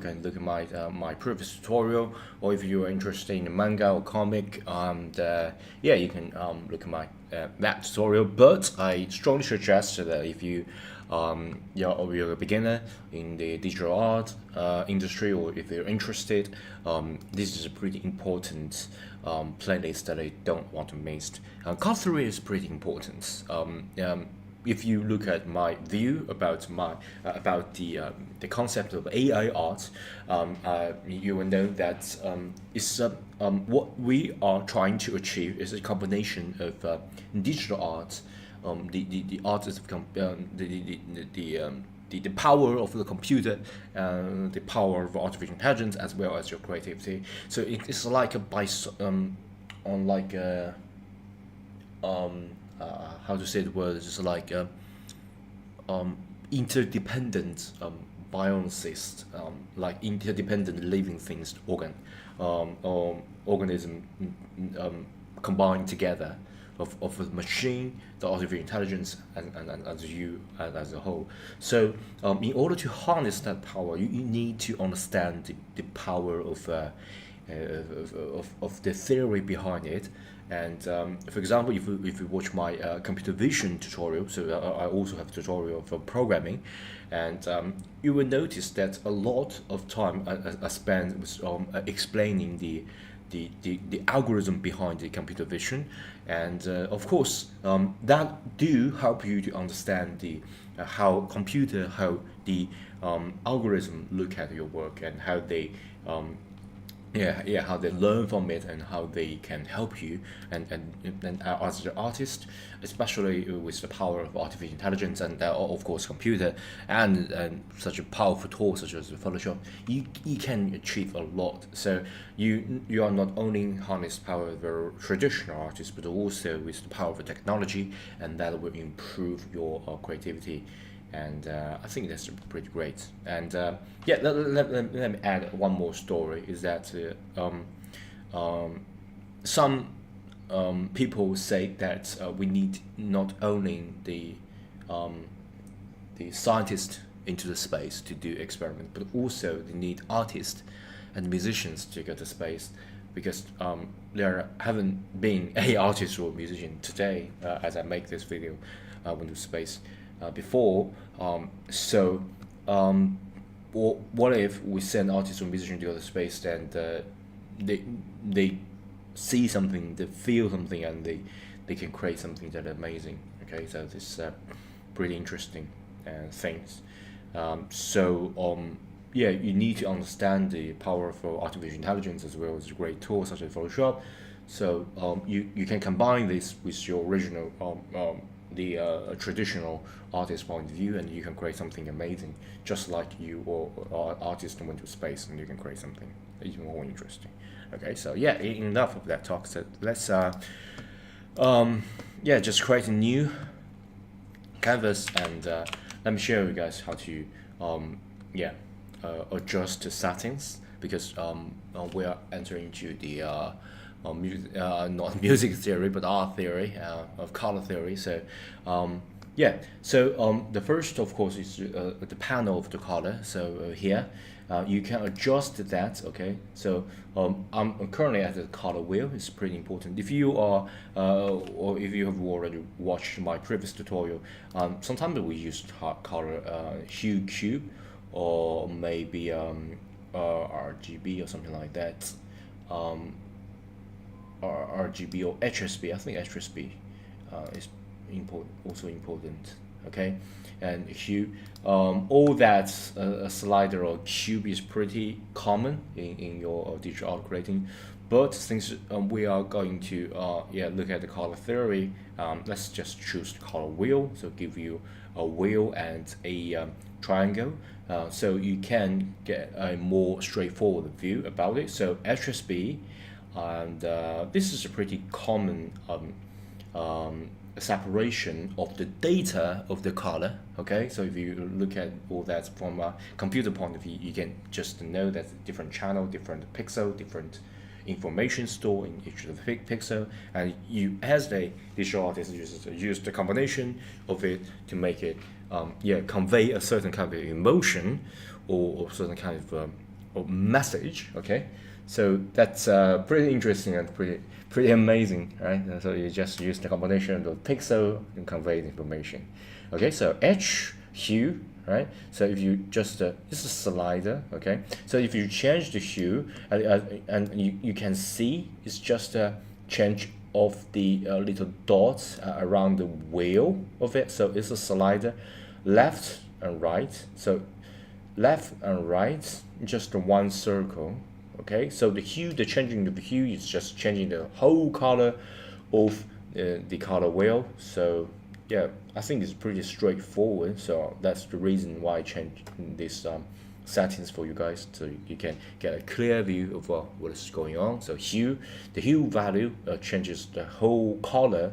can look at my previous tutorial, or if you are interested in manga or comic, yeah, you can look at my that tutorial. But I strongly suggest that if you're a beginner in the digital art industry, or if you're interested, this is a pretty important playlist that I don't want to miss. Cut theory is pretty important. If you look at my view about the concept of AI art, you will know that what we are trying to achieve is a combination of digital art, the art is the power of the computer, the power of artificial intelligence, as well as your creativity. So it's like a how to say the word, is like interdependent biosis, like interdependent living things, or organism combined together of a machine, the artificial intelligence, and as you as a whole. So in order to harness that power, you need to understand the power of the theory behind it. And for example, if you watch my computer vision tutorial, so I also have a tutorial for programming, and you will notice that a lot of time I spent with explaining the algorithm behind the computer vision, and of course that do help you to understand how the algorithm look at your work, and how they how they learn from it, and how they can help you, and as an artist, especially with the power of artificial intelligence, and of course computer, and such a powerful tool such as Photoshop, you can achieve a lot. So you are not only harness power of the traditional artists, but also with the power of the technology, and that will improve your creativity. And I think that's pretty great. And let me add one more story. Is that some people say that we need not only the scientists into the space to do experiment, but also they need artists and musicians to go to space, because there haven't been any artist or musician today, as I make this video, went to space before. What if we send artists or musicians to go to space, and they see something, they feel something, and they can create something that amazing. Okay, so this pretty interesting things. Yeah, you need to understand the power of artificial intelligence, as well as great tools such as Photoshop. So you can combine this with your original traditional artist point of view, and you can create something amazing, just like you or artist went to space, and you can create something even more interesting. Okay, so yeah, enough of that talk. So let's just create a new canvas, and let me show you guys how to adjust the settings, because we are entering into the not music theory, but art theory, of color theory. So the first, of course, is the panel of the color. So here you can adjust that. Okay, so I'm currently at the color wheel. It's pretty important. If you are or if you have already watched my previous tutorial, sometimes we use color hue cube, or maybe RGB or something like that. RGB or HSB. I think HSB is also important. Okay, and hue, all that slider or cube is pretty common in your digital art creating. But since we are going to look at the color theory, let's just choose the color wheel. So give you a wheel and a triangle, so you can get a more straightforward view about it. So HSB, and this is a pretty common separation of the data of the color. Okay, so if you look at all that from a computer point of view, you can just know that different channel, different pixel, different information stored in each of the pixel, and you, as a digital artist, use the combination of it to make it convey a certain kind of emotion, or certain kind of or message. Okay, so that's pretty interesting and pretty amazing, right? So you just use the combination of pixel and convey the information. Okay, so edge hue, right? So if you just this is a slider, okay? So if you change the hue and you can see it's just a change of the little dots around the wheel of it. So it's a slider, left and right. So left and right, just one circle. Okay, so the hue, the changing of the hue is just changing the whole color of the color wheel. So yeah, I think it's pretty straightforward. So that's the reason why I changed this settings for you guys, so you can get a clear view of what is going on. So hue, the hue value changes the whole color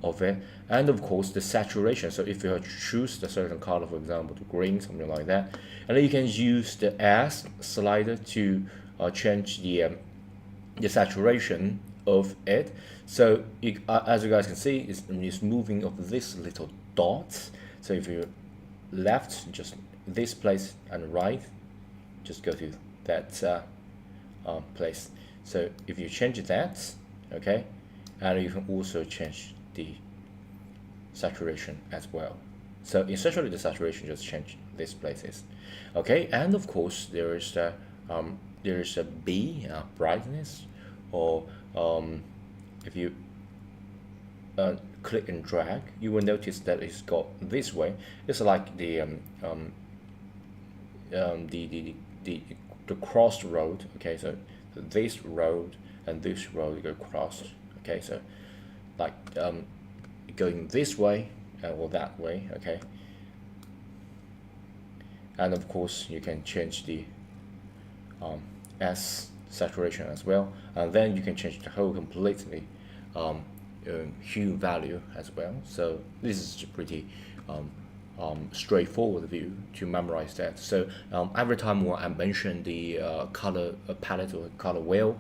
of it, and of course the saturation. So if you choose a certain color, for example the green, something like that, and then you can use the S slider to change the saturation of it. So as you guys can see, it's moving of this little dots. So if you left, just this place, and right, just go to that place. So if you change that, okay, and you can also change the saturation as well. So essentially the saturation just change these places. Okay, and of course there is a B, brightness, or if you click and drag, you will notice that it's got this way. It's like the cross road. Okay, so this road and this road go crossed. Okay, so like going this way or that way. Okay, and of course you can change the S saturation as well, and then you can change the whole completely hue value as well. So this is a pretty straightforward view to memorize that. So every time when I mention the color palette or color wheel,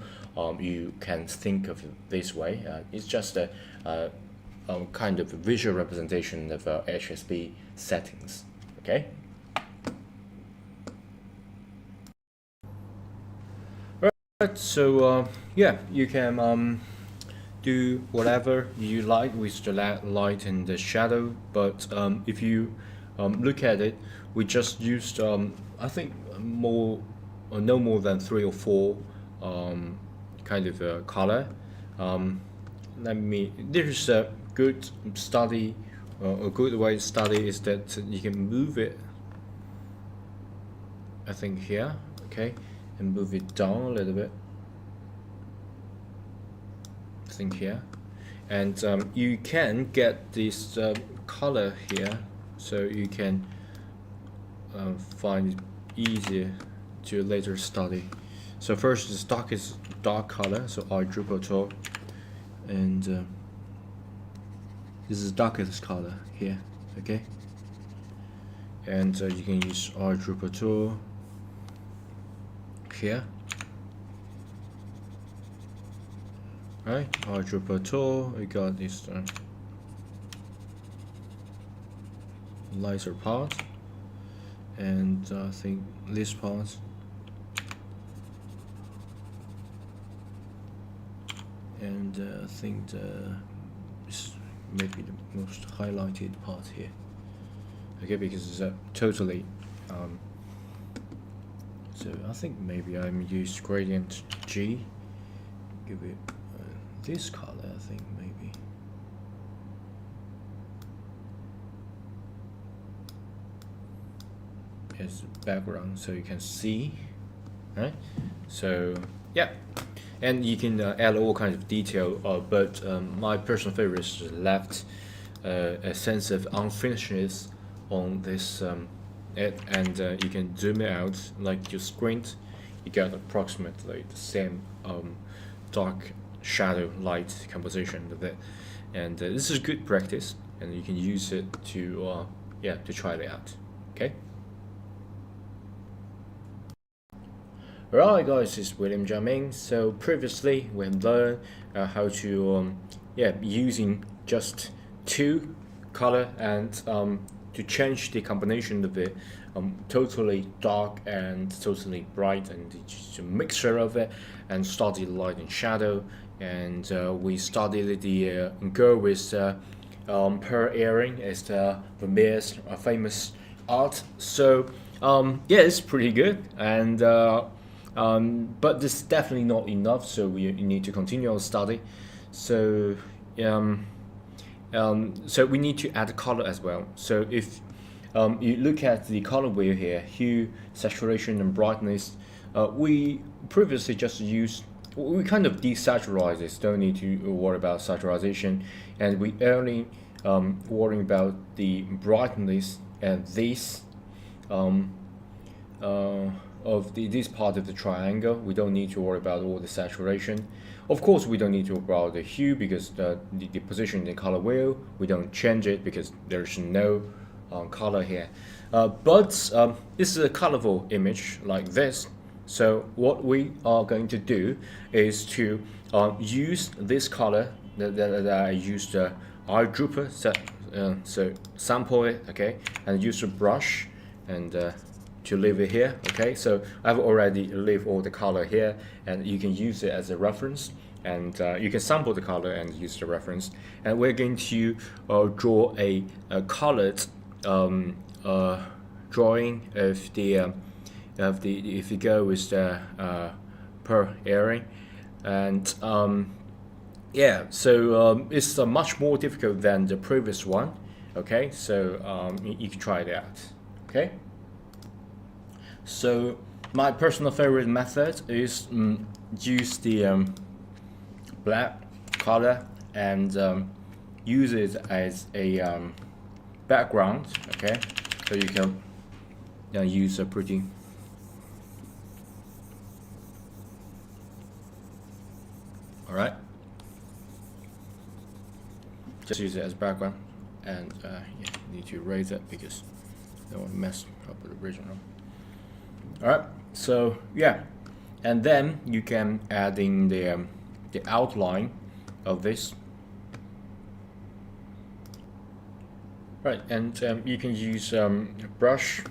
you can think of it this way. It's just a kind of a visual representation of HSB settings. Okay. Right. So yeah, you can do whatever you like with the light and the shadow, but if you look at it, we just used I think no more than 3 or 4 kind of color. This is a good study, a good way to study is that you can move it, I think here, okay, and move it down a little bit, I think here, and you can get this color here, so you can find it easier to later study. So first the stock is dark color, so R and this is darkest color here, okay, and you can use R here, right? R we got this lighter part, and I think this part, and I think this maybe the most highlighted part here, okay, because it's totally so I think maybe I'm use gradient G, give it this color, I think maybe. As background so you can see, right? So yeah, and you can add all kinds of detail, but my personal favorite is left a sense of unfinishedness on this and you can zoom it out, like you squint, you get approximately the same dark shadow light composition of it, and this is good practice, and you can use it to yeah, to try it out. Okay. Alright guys, it's William Jiaming. So previously we have learned how to yeah, using just 2 color and to change the combination of it, totally dark and totally bright, and it's just a mixture of it, and study light and shadow. And we studied the girl with pearl earring as the Vermeer's famous art. So yeah, it's pretty good, and but this is definitely not enough. So we need to continue our study. So so we need to add color as well. So if you look at the color wheel here, hue, saturation, and brightness, we previously just used, we kind of desaturize this, don't need to worry about saturation, and we only worry about the brightness and this of this part of the triangle. We don't need to worry about all the saturation. Of course, we don't need to worry about the hue because the position in the color wheel, we don't change it because there's no color here. But this is a colorful image like this. So what we are going to do is to use this color that I used eyedropper, so sample it, okay, and use a brush and to leave it here, okay. So I've already leave all the color here, and you can use it as a reference, and you can sample the color and use the reference. And we're going to draw a colored drawing of the if you go with the pearl earring, and yeah, so it's much more difficult than the previous one, okay. So you can try it out, okay. So my personal favorite method is use the black color and use it as a background, okay. So you can use a pretty alright, just use it as background, and yeah, need to erase it because I don't want to mess up with the original. Alright, so yeah, and then you can add in the outline of this. Right, and you can use a brush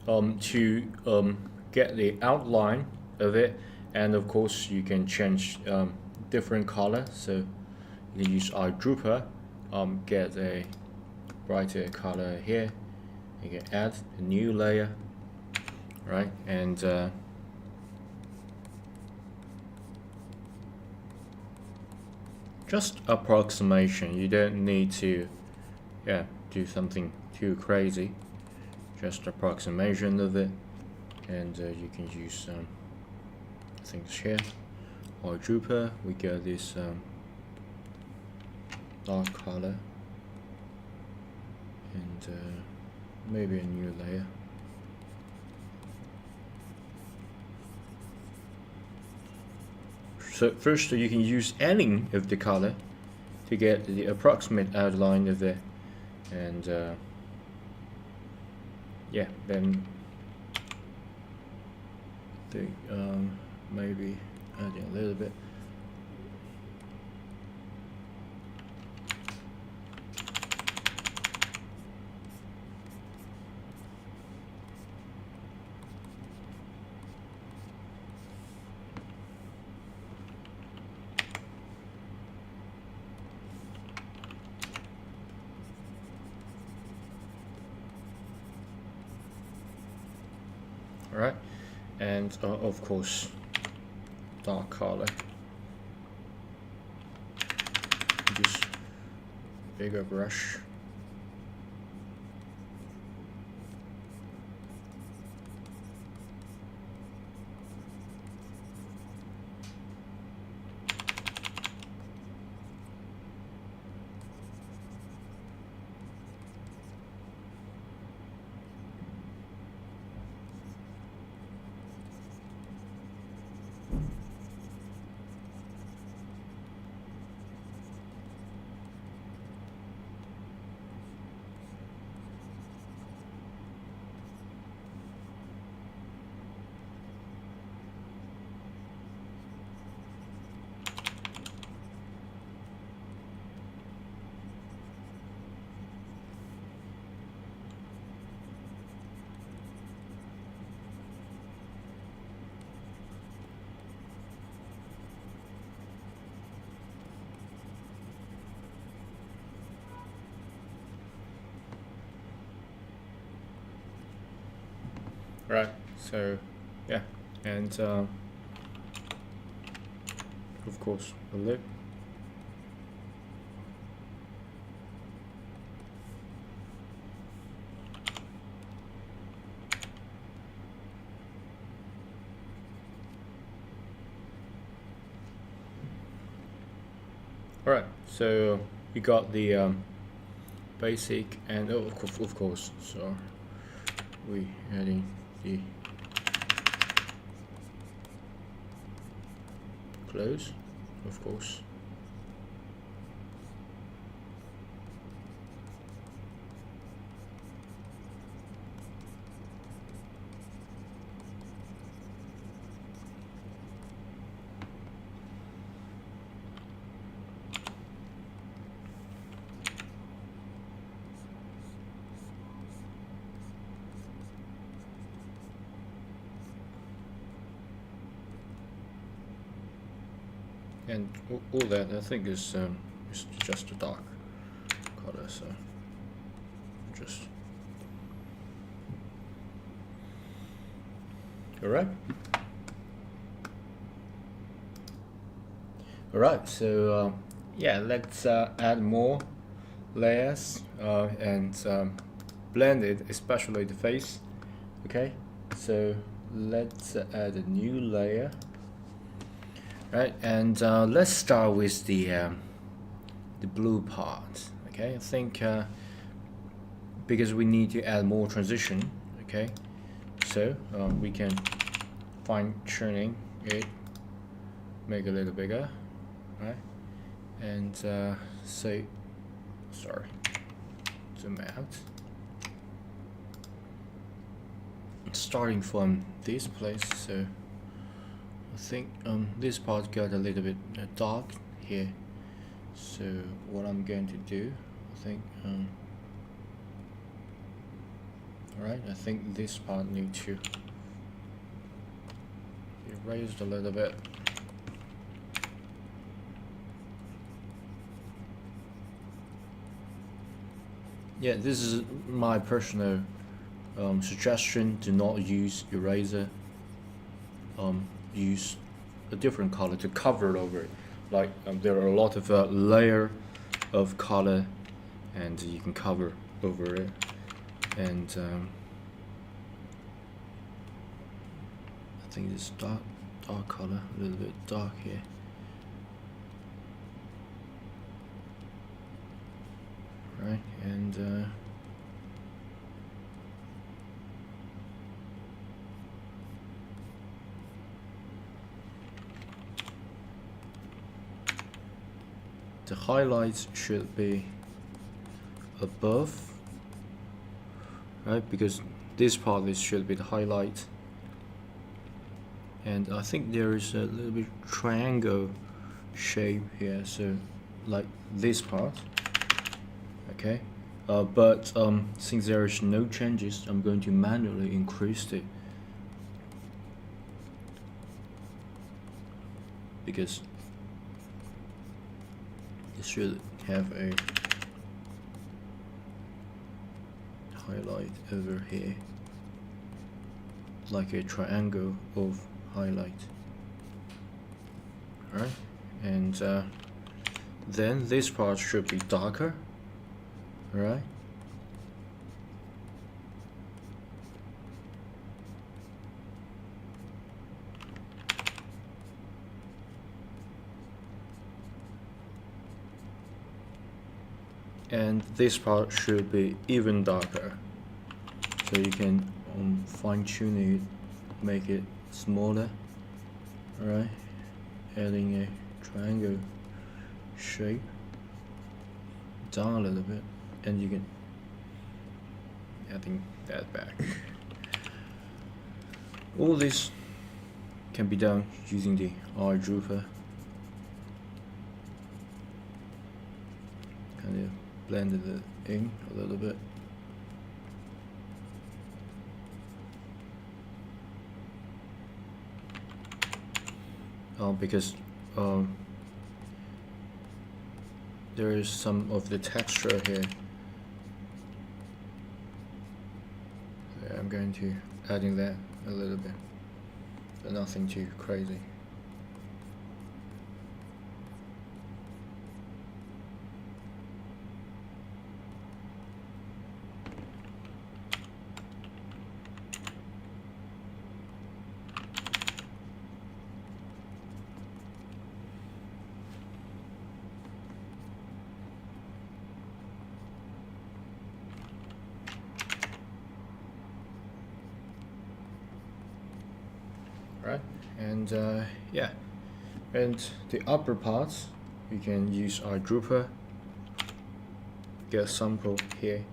to get the outline of it, and of course you can change different color. So you can use eyedropper, get a brighter color here. You can add a new layer, right, and just approximation. You don't need to do something too crazy, just approximation of it. And you can use things here. Eyedropper, we get this dark color, and maybe a new layer. So first you can use any of the color to get the approximate outline of it, and yeah, then the maybe adding a little bit. Alright, and of course dark color, just bigger brush. right? So yeah, and of course the lip. All right, so you got the basic, and oh, of course, so we adding the close, of course. And all that I think is just a dark color, so just alright. Alright, so yeah, let's add more layers and blend it, especially the face. Okay, so let's add a new layer. Right, and let's start with the blue part. Okay, I think because we need to add more transition. Okay, so we can fine tuning it, make it a little bigger, right? And say, sorry, zoom out. Starting from this place, so I think this part got a little bit dark here. So what I'm going to do, I think, alright, I think this part needs to be raised a little bit. Yeah, this is my personal suggestion. Do not use eraser. Use a different color to cover it over it. Like there are a lot of layer of color, and you can cover over it. And I think this dark color, a little bit dark here. Right, and the highlights should be above, right? Because this part should be the highlight, and I think there is a little bit triangle shape here, so like this part. Okay, but since there is no changes, I'm going to manually increase it because it should have a highlight over here, like a triangle of highlight. Alright, and then this part should be darker. Alright, and this part should be even darker, so you can fine-tune it, make it smaller. Alright, adding a triangle shape down a little bit, and you can adding that back. All this can be done using the eyedropper. Kind of blended it in a little bit. Because there is some of the texture here. I'm going to add in there a little bit, but nothing too crazy. Right, and yeah, and the upper parts we can use our grouper, get a sample here,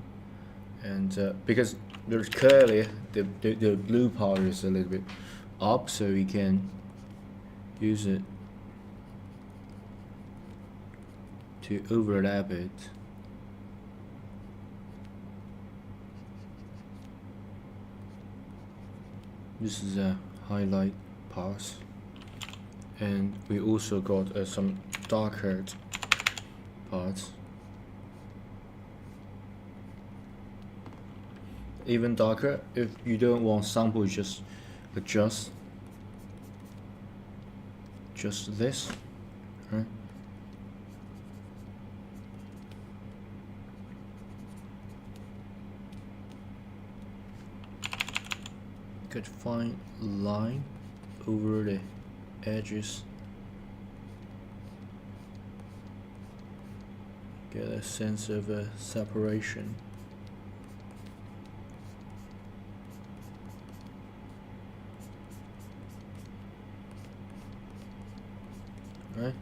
and because there's clearly the blue part is a little bit up, so we can use it to overlap it. This is a highlight parts, and we also got some darker parts, even darker. If you don't want sample, just adjust just this, right? Good fine line over the edges, get a sense of a separation. Right?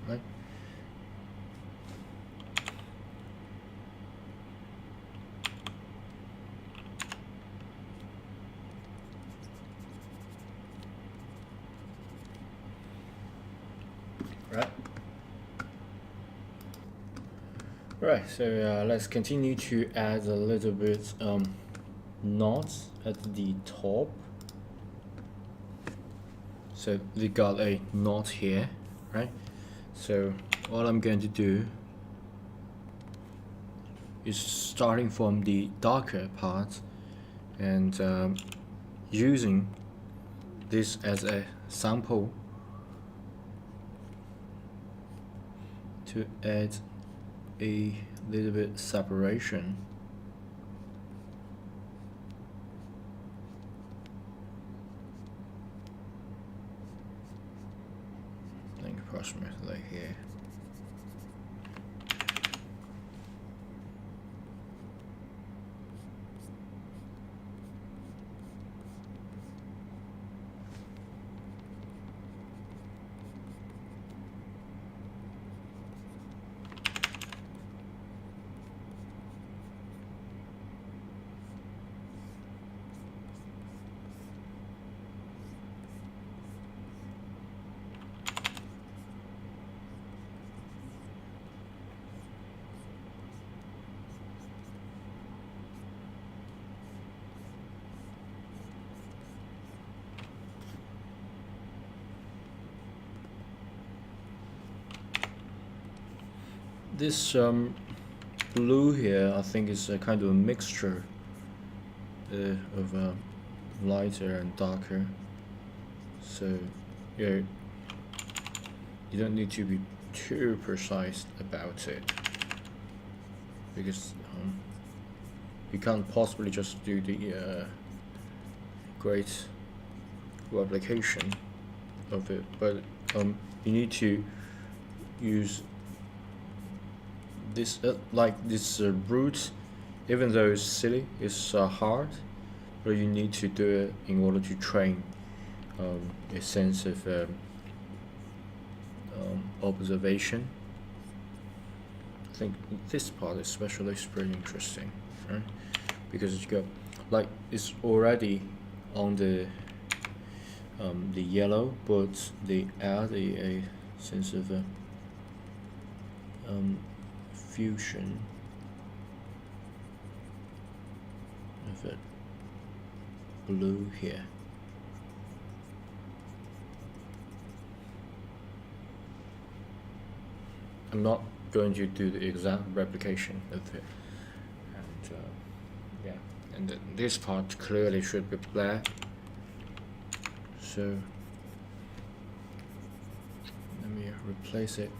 Right? Right, so let's continue to add a little bit knots at the top. So we got a knot here, right? So what I'm going to do is starting from the darker part and using this as a sample to add a little bit separation. I think approximately here. This blue here, I think, is a kind of a mixture of lighter and darker. So yeah, you don't need to be too precise about it, because you can't possibly just do the great replication of it, but you need to use this like this root, even though it's silly, it's hard, but you need to do it in order to train a sense of observation. I think this part especially is pretty interesting, right? Because you go like it's already on the yellow, but they add a sense of fusion of a blue here. I'm not going to do the exact replication of it, and yeah, and this part clearly should be black, so let me replace it.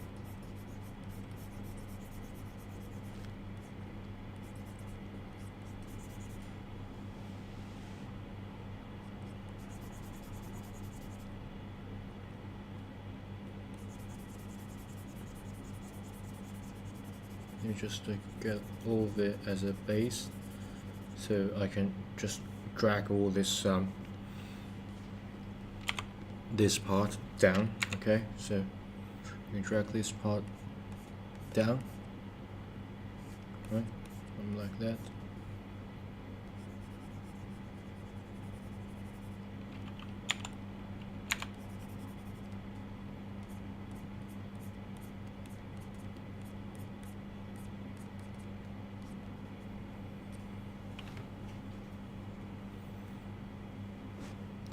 You just get all of it as a base, so I can just drag all this part down. Okay, so you can drag this part down, right, like that.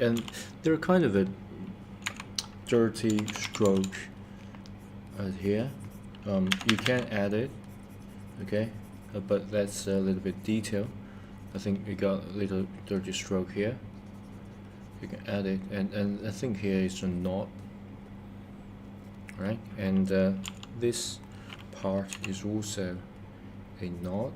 And they're kind of a dirty stroke right here. You can add it, okay, but that's a little bit detail. I think we got a little dirty stroke here. You can add it, and I think here is a knot, right? And this part is also a knot.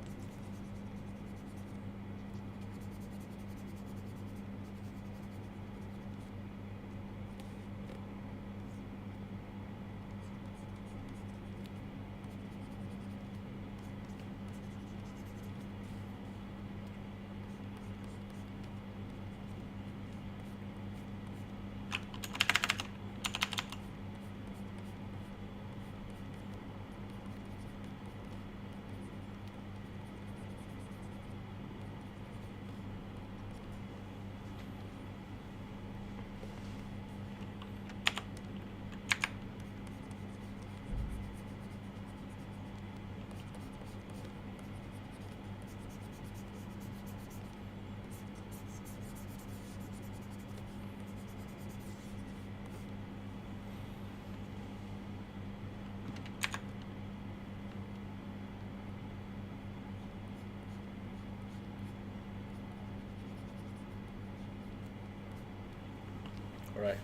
Right.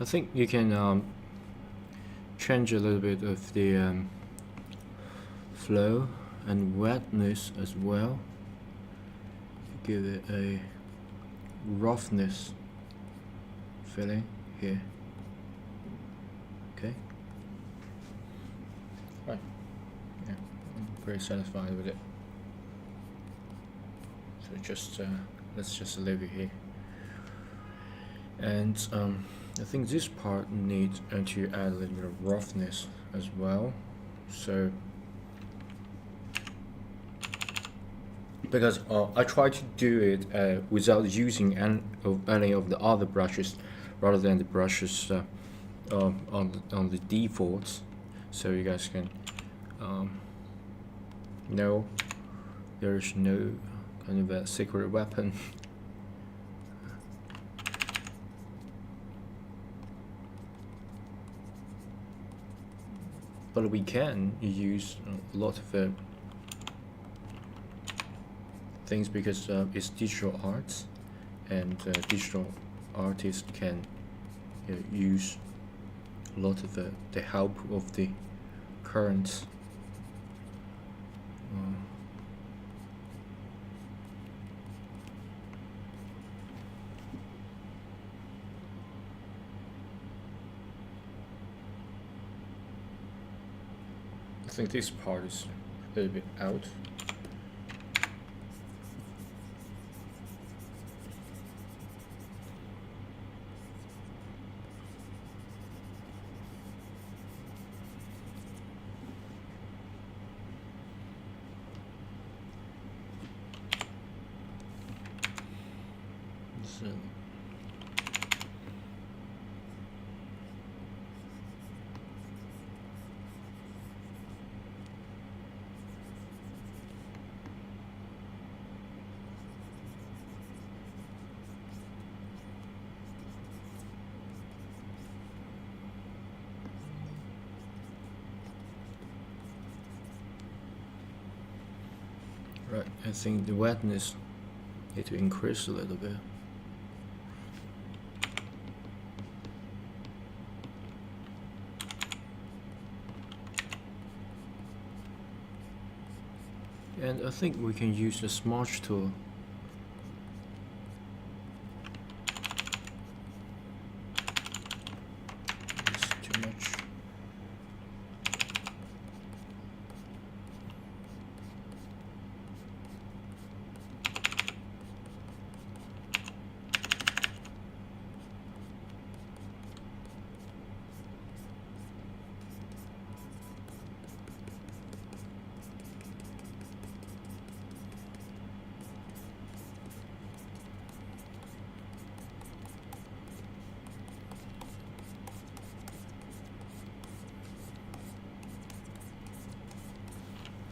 I think you can change a little bit of the flow and wetness as well. Give it a roughness feeling here. Okay. Right. Yeah, I'm pretty satisfied with it. So just let's just leave it here. And I think this part needs to add a little bit of roughness as well. So because I try to do it without using any of the other brushes, rather than the brushes on the defaults, so you guys can know there's no kind of a secret weapon. But we can use a lot of things because it's digital arts, and digital artists can use a lot of the help of the current I think this part is a little bit out. So Right, I think the wetness need to increase a little bit. And I think we can use the smudge tool. It's too much.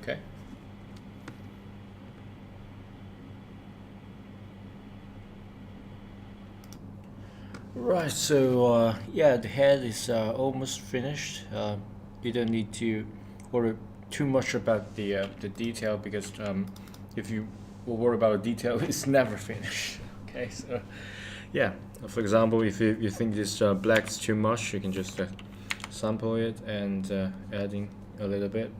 Okay. Right, so yeah, the head is almost finished. You don't need to worry too much about the detail, because if you will worry about the detail, it's never finished. Okay, so yeah, for example, if you think this black is too much, you can just sample it and adding a little bit.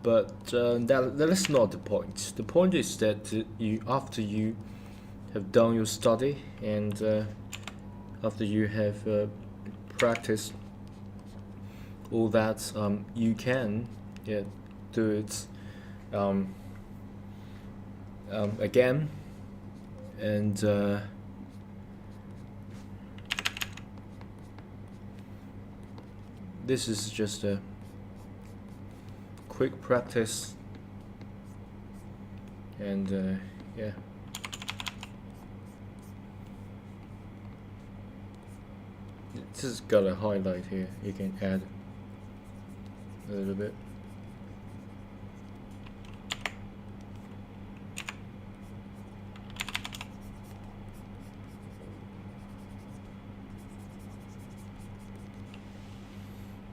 But that is not the point. The point is that after you have done your study and after you have practiced all that, you can do it again, and this is just a quick practice, and yeah. This has got a highlight here. You can add a little bit.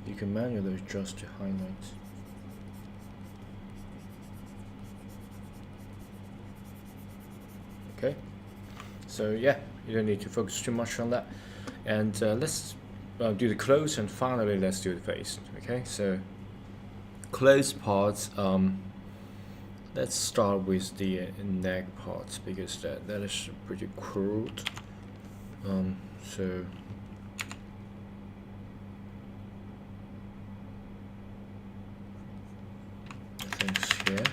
You can manually adjust the highlights. Okay, so yeah, you don't need to focus too much on that. And let's do the clothes, and finally let's do the face. Okay, so clothes parts. Let's start with the neck part, because that is pretty crude. So things here.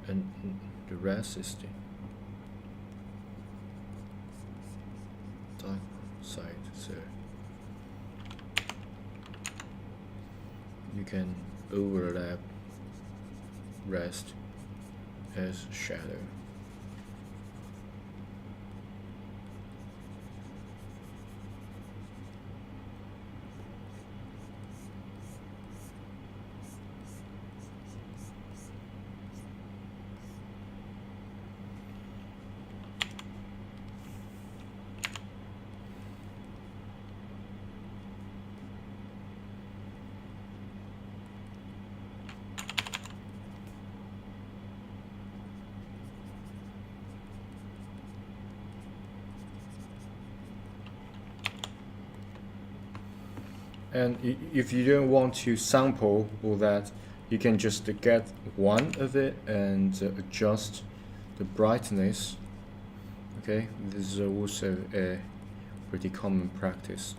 And the rest is the dark side, so you can overlap rest as shadow. And if you don't want to sample all that, you can just get one of it and adjust the brightness. Okay, this is also a pretty common practice.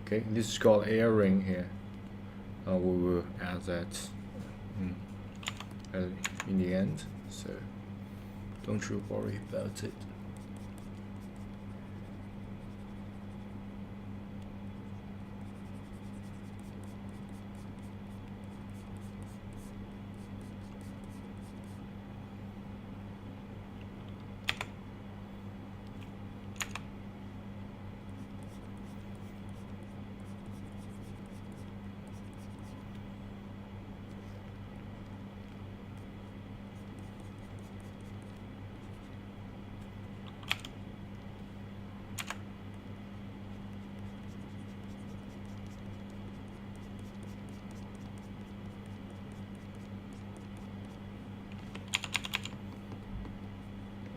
Okay, this is called airing here. We will add that in the end, so don't you worry about it.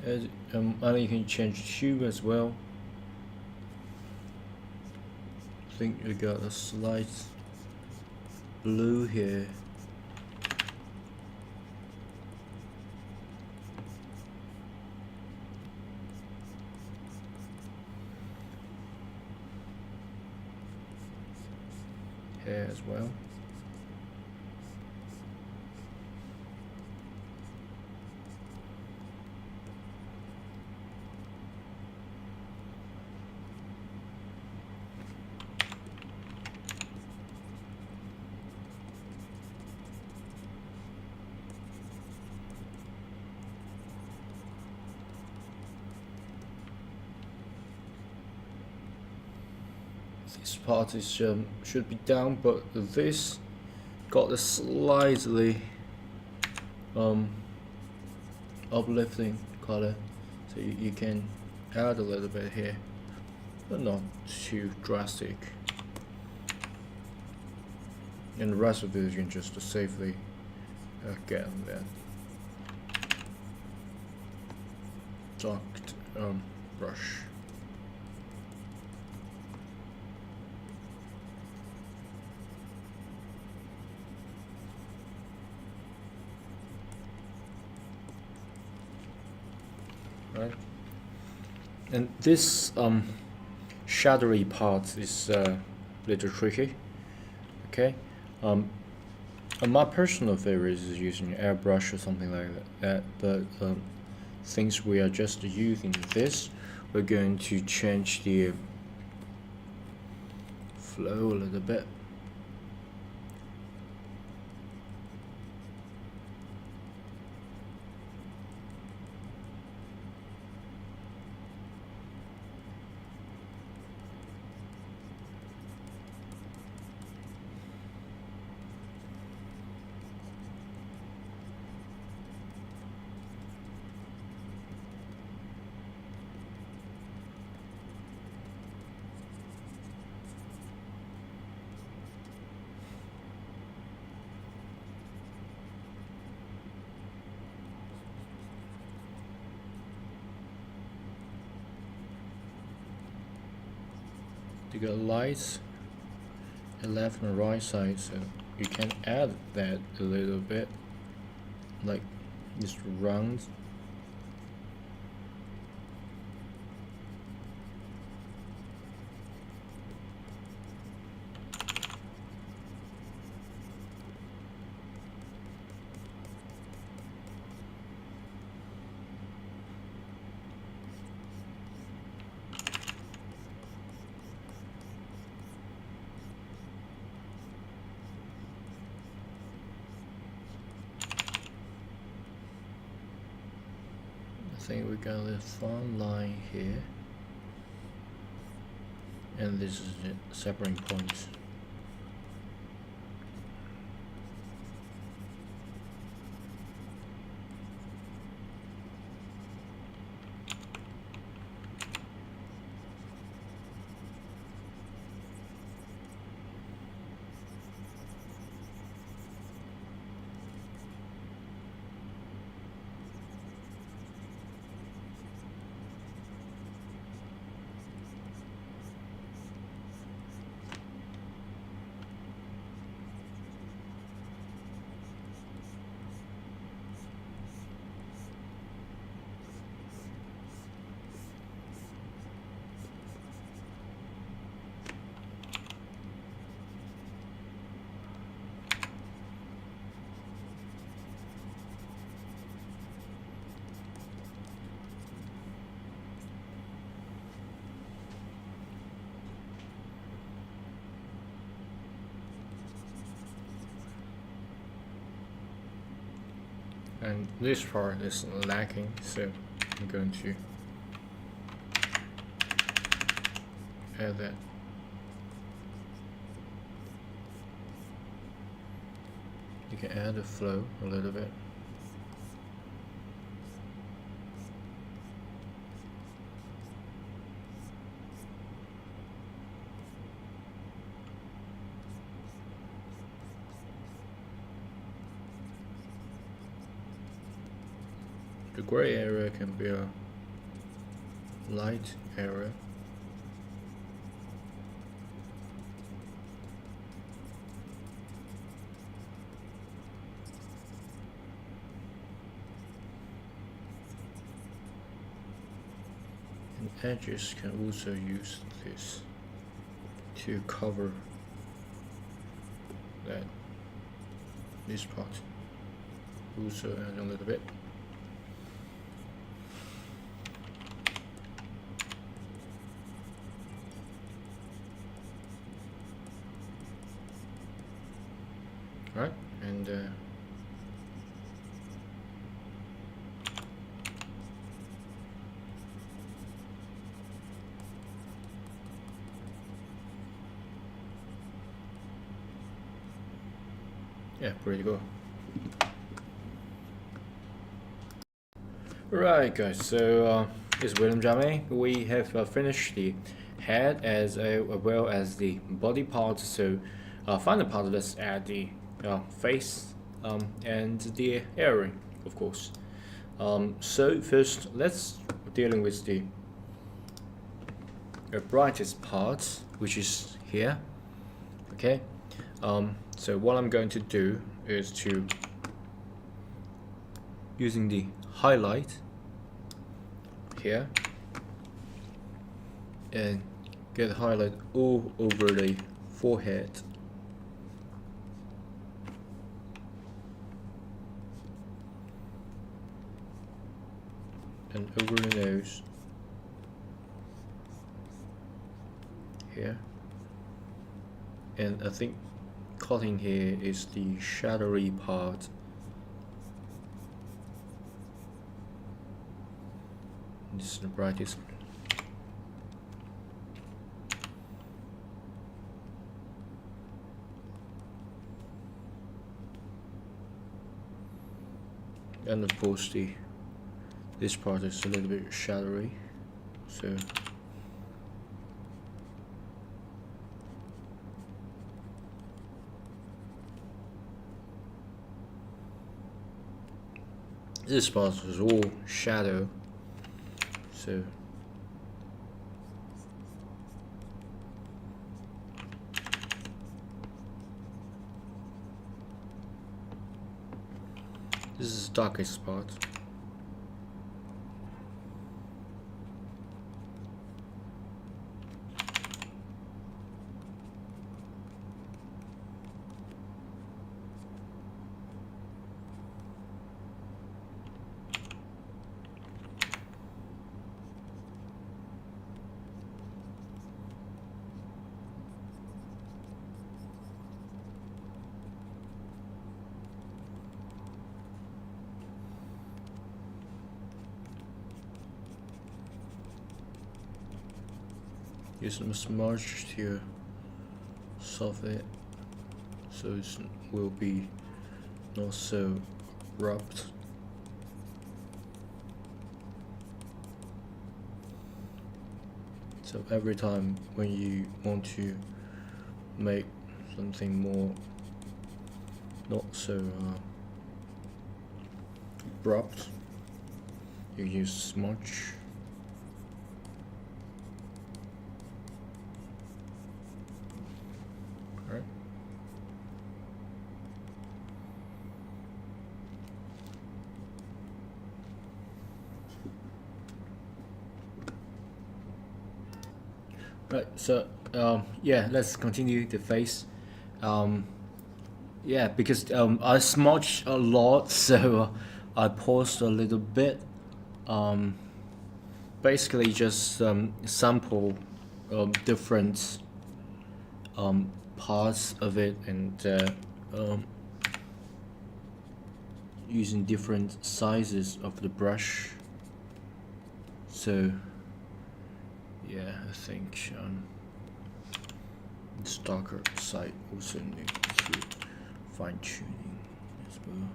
And you can change hue as well. I think we got a slight blue here. Here as well. This part is should be down, but this got a slightly uplifting color, so you can add a little bit here, but not too drastic. And the rest of this you can just safely get that dark brush. Right, and this shadowy part is a little tricky. Okay, my personal favorite is using airbrush or something like that. But since we are just using this, we're going to change the flow a little bit. You got lights at left and right side, so you can add that a little bit, like just round. I think we got a fun line here, and this is the separating points. And this part is lacking, so I'm going to add that. You can add the flow a little bit. the gray area can be a light area. And edges can also use this to cover this part. Also add a little bit. Right, and yeah, pretty good. Right, guys, so it's William Jame. We have finished the head as well as the body part. So final part, let's add the face and the earring, of course. So first, let's dealing with the brightest part, which is here. Okay. So what I'm going to do is to using the highlight here and get highlight all over the forehead. And over the nose here, and I think cutting here is the shadowy part. This is the brightest. And of course this part is a little bit shadowy, so this part is all shadow, so this is the darkest part. Use some smudge to soften it so it will be not so rubbed. So every time when you want to make something more not so abrupt, you use smudge. Right, so yeah, let's continue the face. Yeah, because I smudged a lot, so I paused a little bit. Basically, just sample different parts of it and using different sizes of the brush. So yeah, I think this darker side also needs to fine tuning as well.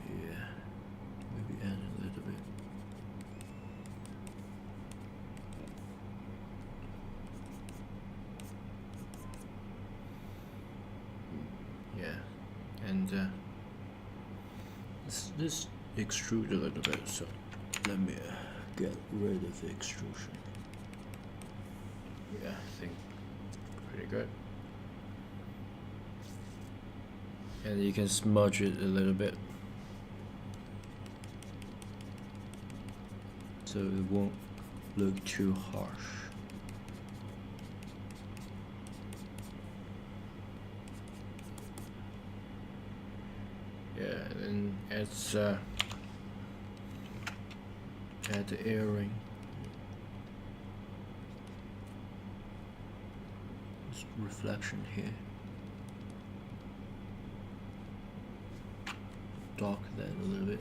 Yeah, maybe add a little bit. Yeah, and this extrude a little bit, so let me get rid of the extrusion. Yeah, I think pretty good. And you can smudge it a little bit so it won't look too harsh. Yeah, and it's add the earring. This reflection here. Dark that a little bit.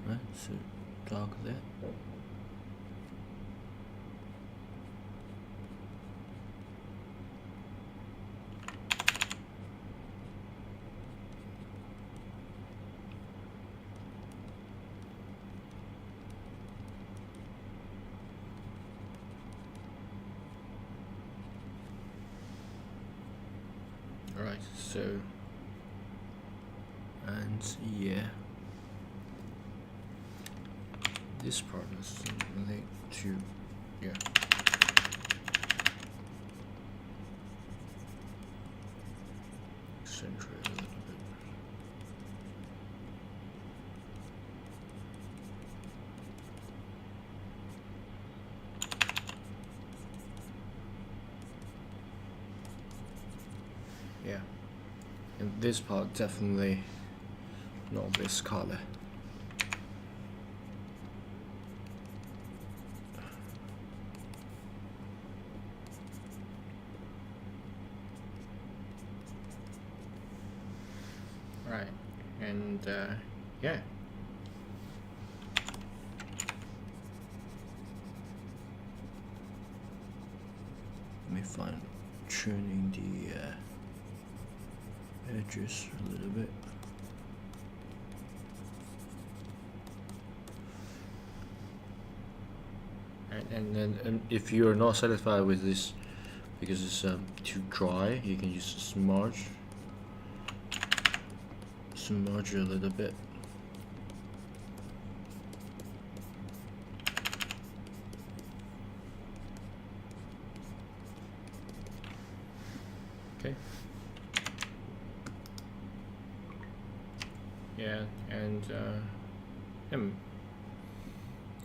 Right, so dark that. Alright, so, and yeah, this part is really to, yeah, accentuate a little bit. Yeah, and this part definitely not this color. Right, and yeah. Let me find tuning the edges a little bit. And then if you're not satisfied with this because it's too dry, you can just smudge a little bit. Okay. Yeah, and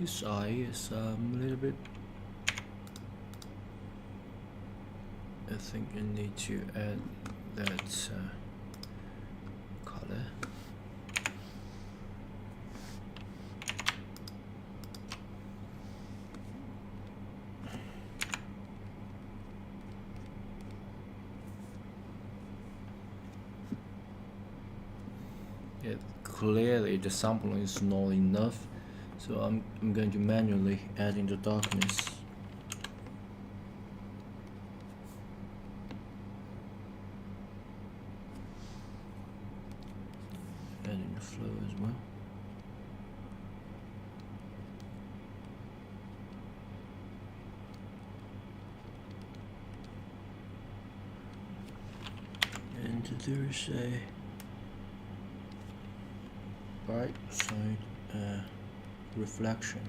this eye is a little bit. I think I need to add that color. Yeah, clearly the sampling is not enough, so I'm going to manually add in the darkness. Adding the flow as well. And there is a right side reflection.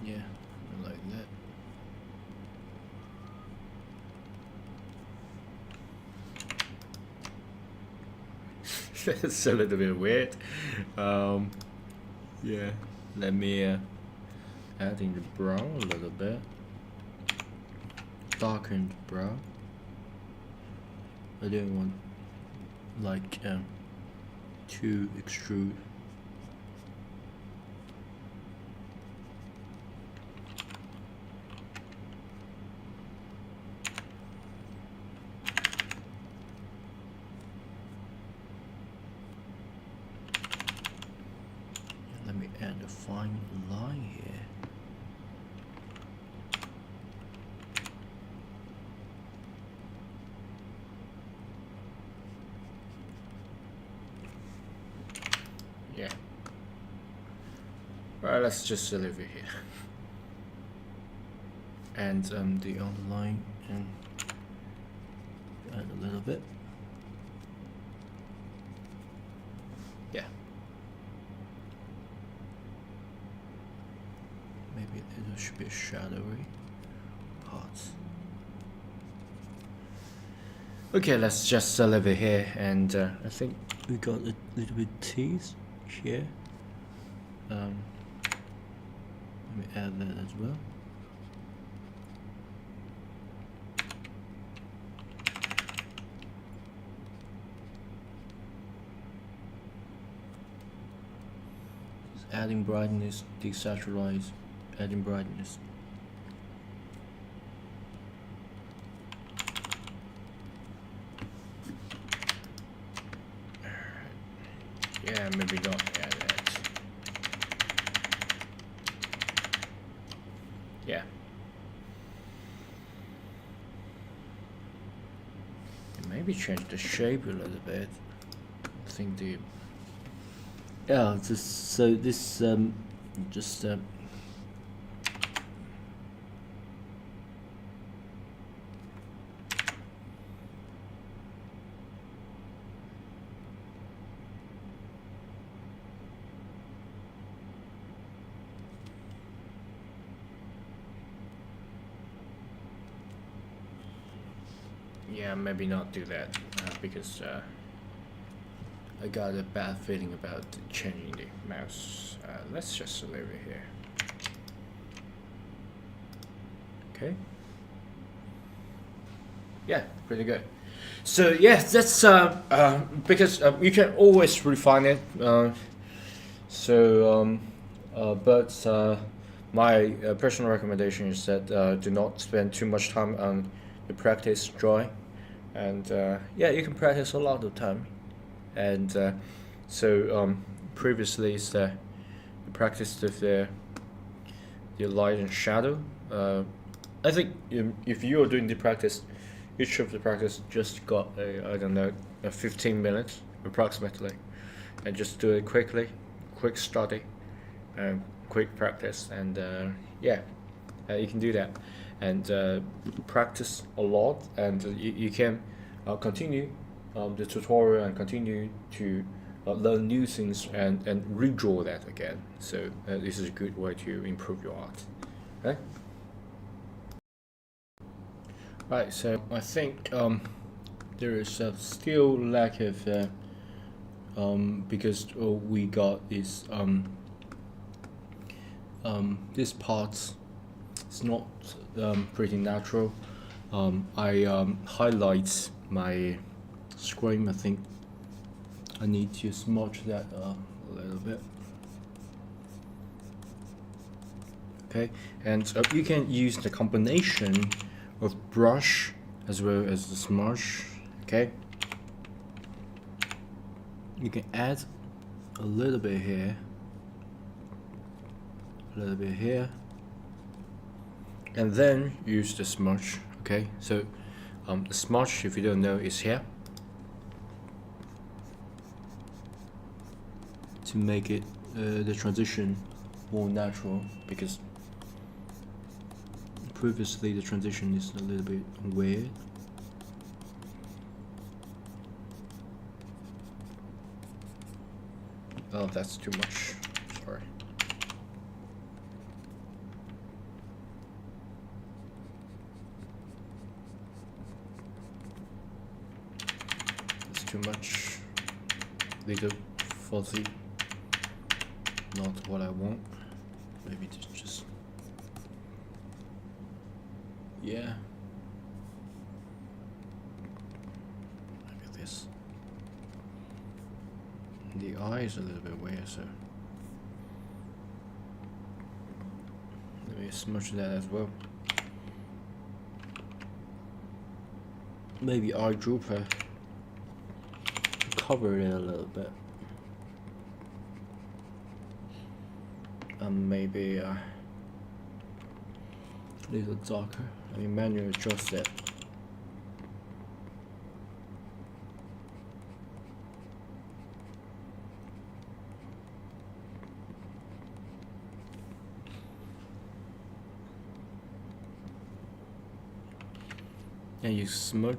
Yeah, I like that. It's a little bit weird. Yeah, let me add in the brown a little bit. Darkened brown. I don't want like to extrude. Let me add a fine line here. Yeah, Alright, let's just leave it here. And the underline and add a little bit. Yeah. Maybe there should be shadowy parts. Okay, let's just leave it here, and I think we got a little bit teeth here. Let me add that as well. Adding brightness, desaturize, adding brightness. Yeah, maybe not add that. Yeah. Maybe change the shape a little bit. I think the yeah, so this just yeah, maybe not do that because I got a bad feeling about changing the mouse. Let's just leave it here. Okay. Yeah, pretty good. So yeah, that's because you can always refine it. But my personal recommendation is that do not spend too much time on the practice drawing, and yeah, you can practice a lot of time. And previously is the practice with the light and shadow. I think if you are doing the practice, each of the practice just got I don't know, 15 minutes approximately, and just do it quickly, quick study, quick practice, and yeah, you can do that, and practice a lot, and you can continue the tutorial and continue to learn new things and redraw that again. So this is a good way to improve your art. Okay. Right. So I think there is still lack of because we got this this part is not pretty natural. I highlight my screen. I think I need to smudge that a little bit. Okay, and you can use the combination of brush as well as the smudge. Okay, you can add a little bit here, a little bit here, and then use the smudge. Okay, so the smudge, if you don't know, is here to make it the transition more natural, because previously the transition is a little bit weird. Oh, that's too much. Sorry. That's too much. Little fuzzy. Not what I want. Maybe just yeah. Maybe this. The eye is a little bit weird, so let me smudge that as well. Maybe eyedropper, cover it a little bit. Maybe a little darker. I mean, manually adjust that. and you smudge.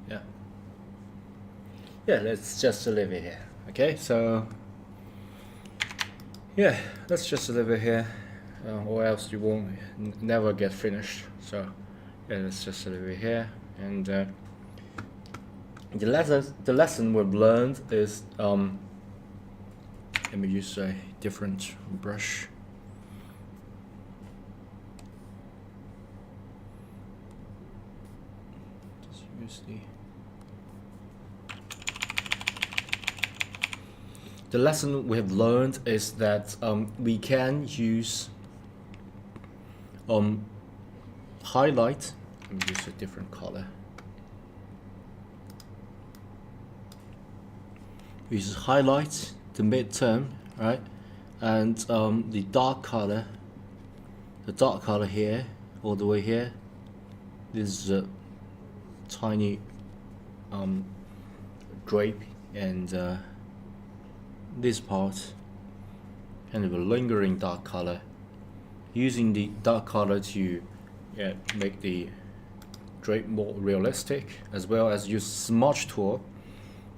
Yeah. Yeah, let's just leave it here. Okay, so yeah, let's just leave it here. Or else you won't never get finished. So yeah, let's just leave it here. And the lesson we've learned is let me use a different brush. Just use the lesson we have learned is that we can use highlight. Let me use a different color. We use highlight, the midterm, right, and the dark color here, all the way here. This is a tiny drape, and this part kind of a lingering dark color, using the dark color to make the drape more realistic, as well as use smudge tool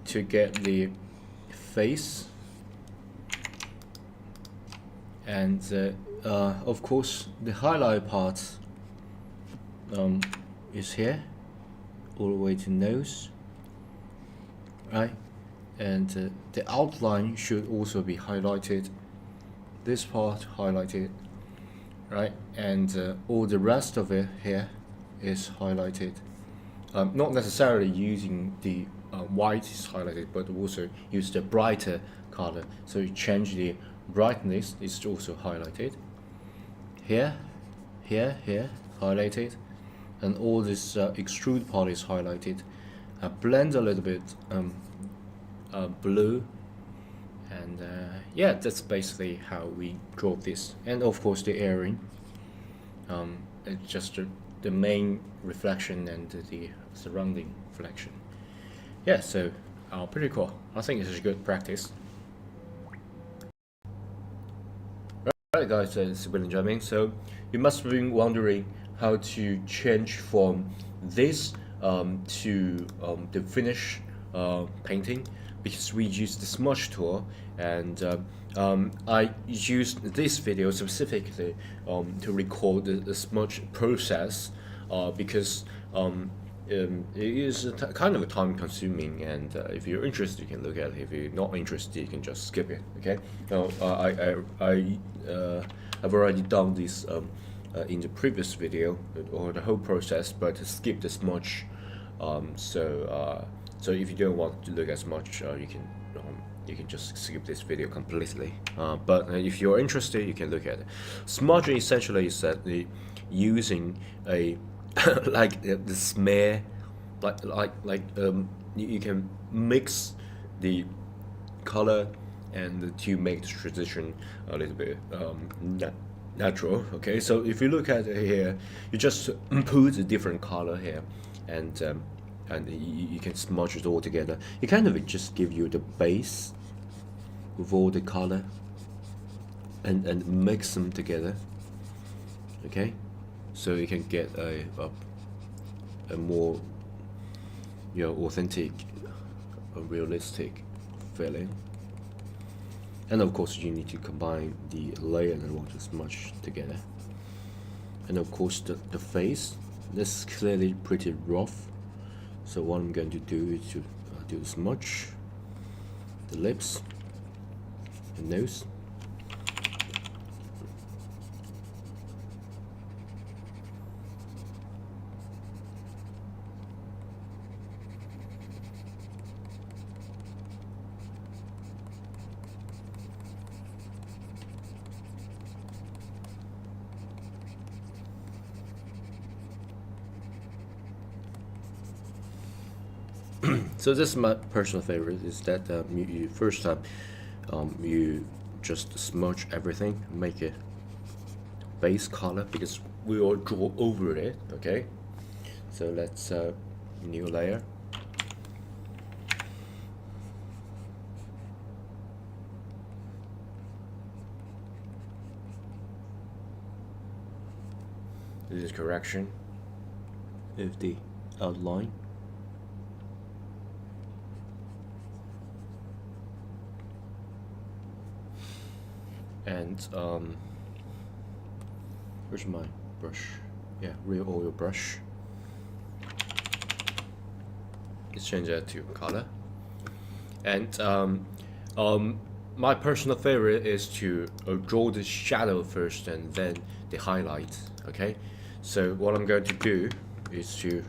to get the face, and of course the highlight part is here all the way to nose, right? And the outline should also be highlighted, this part highlighted, right? And all the rest of it here is highlighted, not necessarily using the white is highlighted, but also use the brighter color. So you change the brightness, it's also highlighted here, highlighted, and all this extrude part is highlighted. Blend a little bit blue, and yeah, that's basically how we draw this. And of course the airing, it's just the main reflection and the surrounding reflection. Yeah, so pretty cool. I think this is a good practice. Right guys, it's William Jamming. So you must have been wondering how to change from this to the finish painting, because we use the smudge tool, and I used this video specifically to record the smudge process, because it is kind of a time consuming, and if you're interested you can look at it. If you're not interested you can just skip it. Okay, now I've already done this in the previous video, or the whole process, but to skip the smudge. So if you don't want to look as much, you can just skip this video completely. But if you're interested, you can look at it. Smudging essentially is that using a like the smear, you can mix the color and to make the transition a little bit natural. Okay, so if you look at it here, you just put a different color here, and you can smudge it all together. It kind of just give you the base with all the color, and mix them together. Okay, so you can get a more authentic, a realistic feeling. And of course you need to combine the layer and water smudge together. And of course the face, this is clearly pretty rough, so what I'm going to do is to do the smudge, the lips, the nose. So this is my personal favorite. Is that you first time you just smudge everything, make it base color because we will draw over it. Okay, so let's new layer. This is correction of the outline. And where's my brush? Yeah, real oil brush. Let's change that to color. And my personal favorite is to draw the shadow first and then the highlight. Okay, so what I'm going to do is to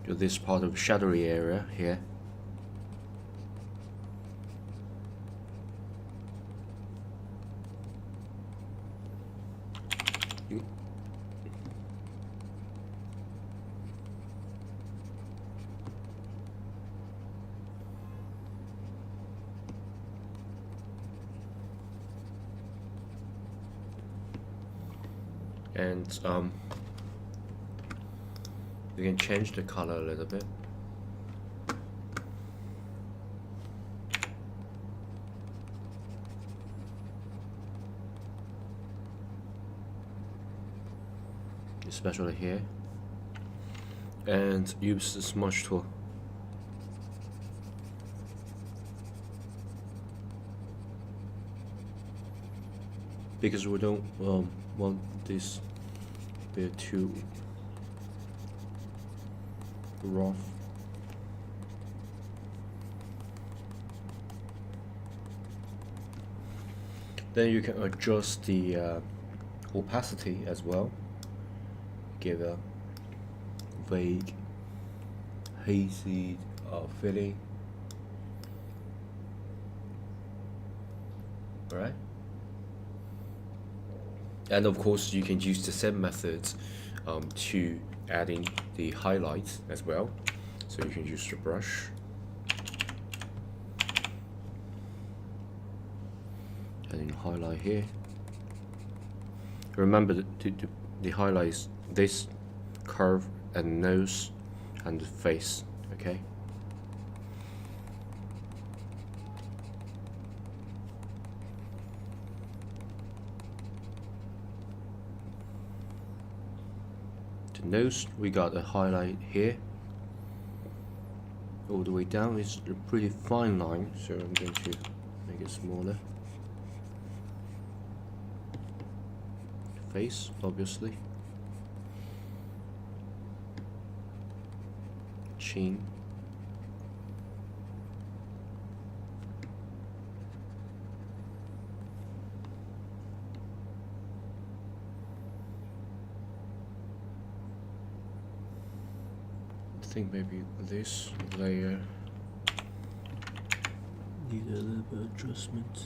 do this part of shadowy area here. And you can change the color a little bit. Especially here. And use the smudge tool. Because we don't want this bit too rough. Then you can adjust the opacity as well. Give a vague, hazy feeling. Right? And of course, you can use the same methods to adding the highlights as well. So you can use the brush. Adding highlight here. Remember the highlights this curve and nose and the face. Okay. Nose, we got a highlight here. All the way down is a pretty fine line, so I'm going to make it smaller. Face, obviously. Chin. I think maybe this layer need a little bit of adjustment.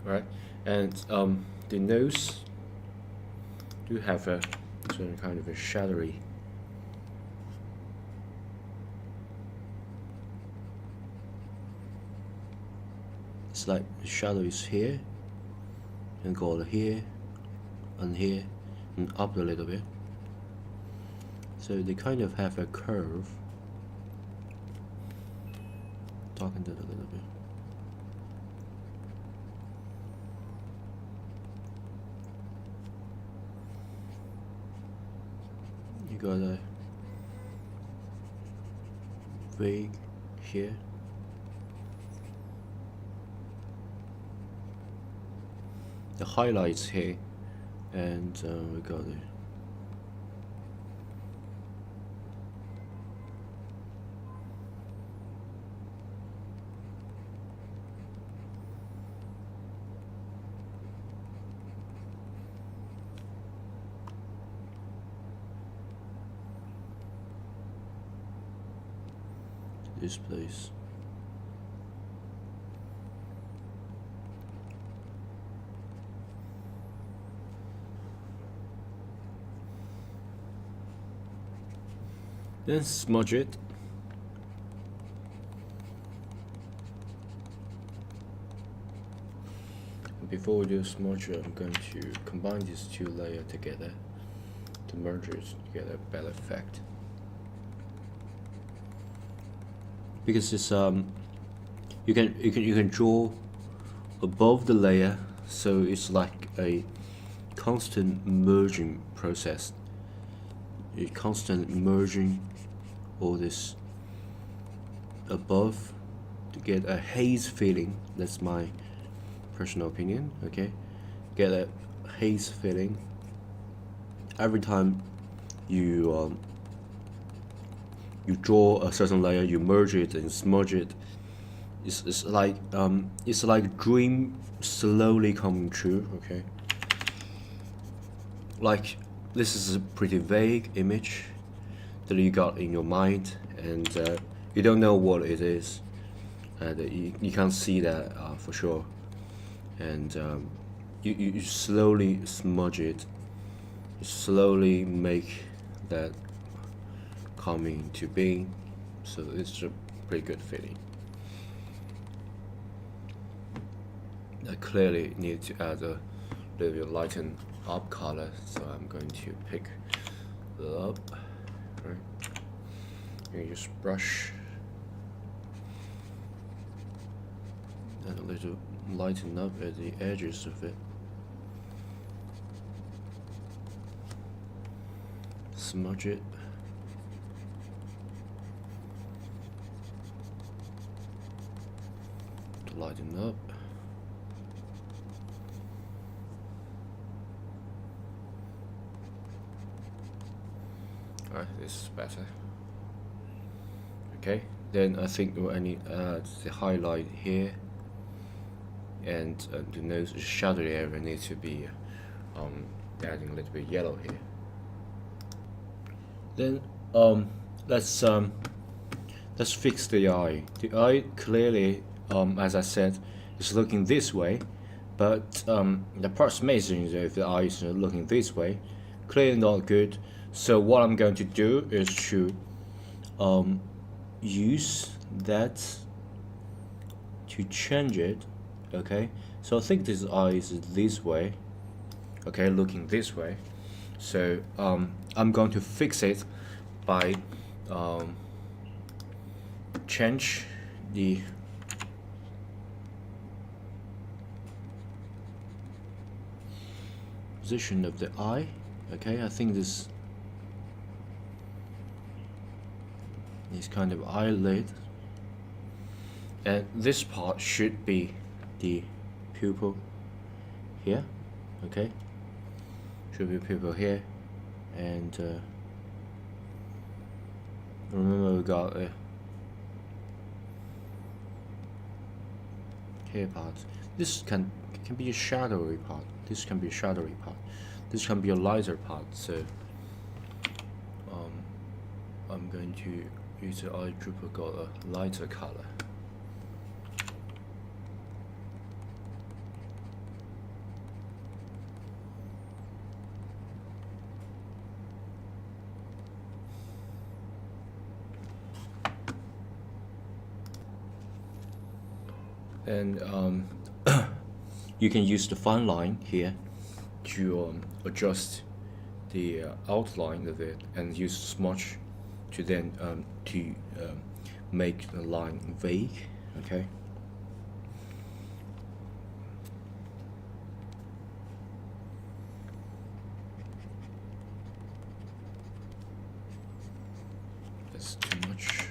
Right, and the nose do have a certain kind of a shadowy it's like the shadow is here and go here and up a little bit, so they kind of have a curve. Darken that a little bit. You got a vague here. The highlights here, and we got it. this place. Then smudge it. Before we do smudge, I'm going to combine these two layers together to merge it to get a better effect. Because it's you can draw above the layer, so it's like a constant merging process. A constant merging all this above to get a haze feeling. That's my personal opinion. Okay, get a haze feeling every time you you draw a certain layer, you merge it and smudge it. It's like dream slowly coming true. Okay, like this is a pretty vague image that you got in your mind, and you don't know what it is, and you can't see that for sure, and you slowly smudge it, you slowly make that come into being, so it's a pretty good feeling. I clearly need to add a little bit lighten up color, so I'm going to pick it up. Right, you just brush and a little lighten up at the edges of it. Smudge it. To lighten up. Alright, this is better. Okay, then I think I need to add the highlight here, and the nose shadow area needs to be adding a little bit yellow here. Then let's fix the eye. The eye clearly, as I said, is looking this way, but the approximation if the eye is looking this way, clearly not good. So what I'm going to do is to use that to change it. Okay, so I think this eye is this way. Okay, looking this way. So I'm going to fix it by change the position of the eye. Okay, I think this kind of eyelid, and this part should be the pupil here. Okay, should be pupil here, and remember we got a hair part. This can be a shadowy part. This can be a shadowy part. This can be a lighter part. So I'm going to use the eyedropper, got a lighter color. And you can use the fine line here to adjust the outline of it, and use smudge to then make the line vague. Okay. That's too much.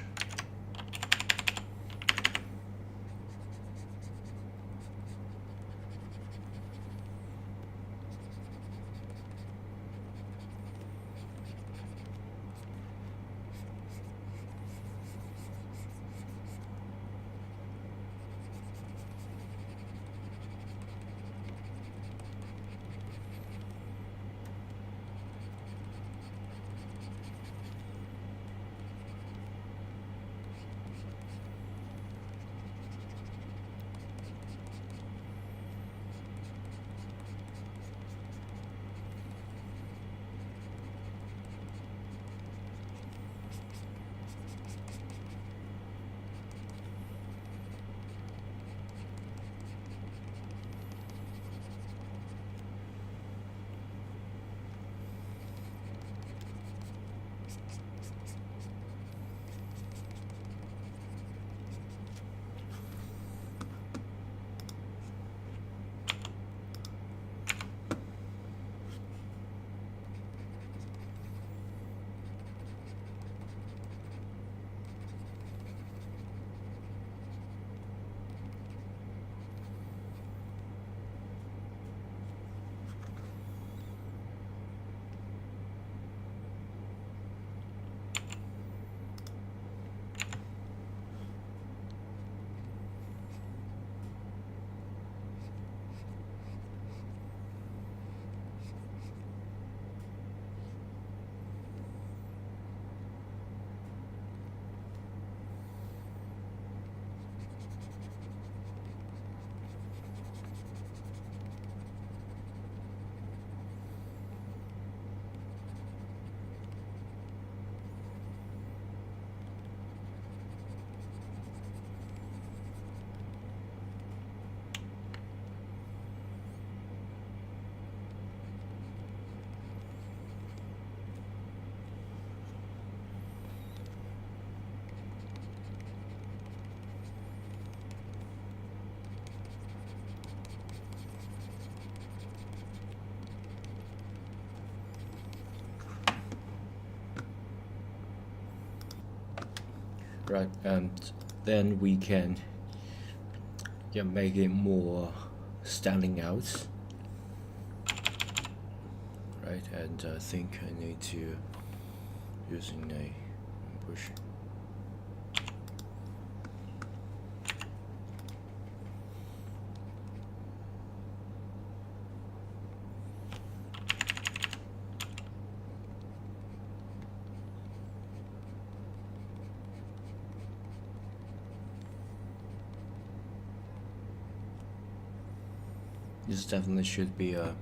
right? And then we can make it more standing out, right? And I think I need to using a push. This definitely should be a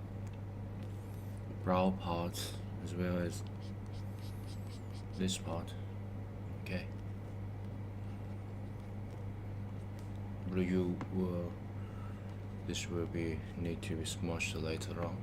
brow part as well as this part. Okay. Blue will this will be need to be smudged later on.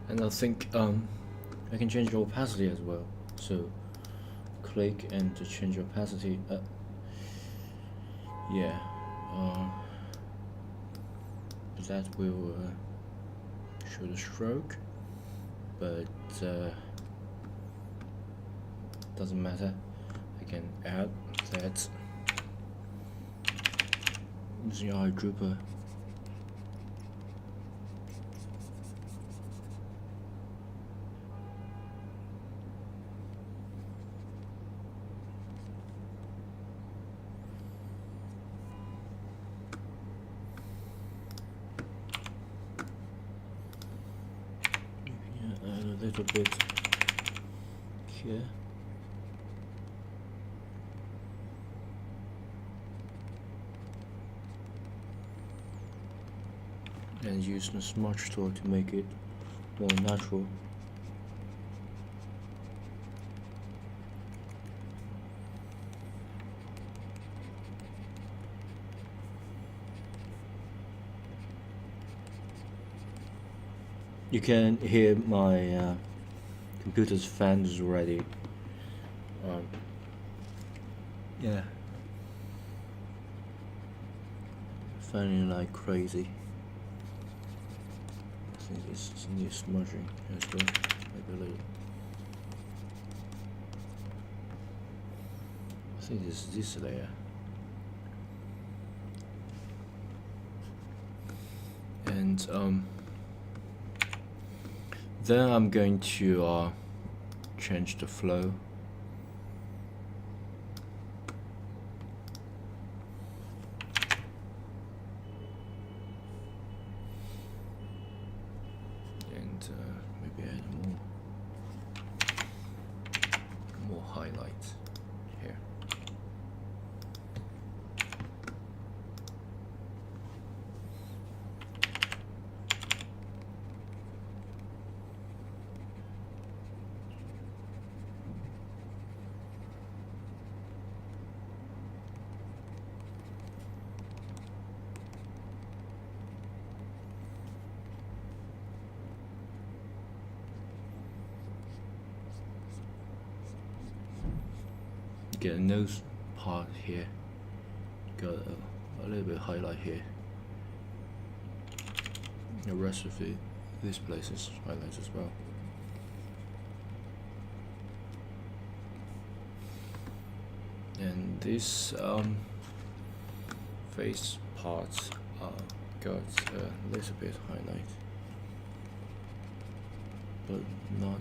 And I think I can change the opacity as well. So click and to change opacity. Yeah, that will show the stroke, but doesn't matter. I can add that using eyedropper. A little bit here. And use the smudge tool to make it more natural. You can hear my computer's fan is already. Yeah, fanning like crazy. I think it's needs smudging as well, maybe a little. I think it's this layer. And then I'm going to change the flow. And maybe add more highlights here. Get a nose part here, got a little bit of highlight here. The rest of these places highlights as well. And this face part got a little bit highlight, but not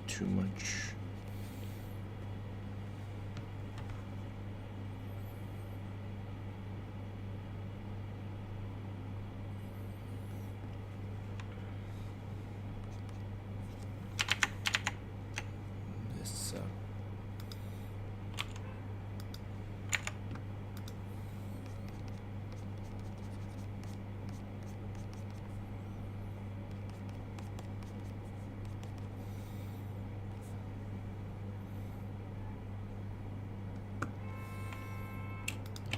too much.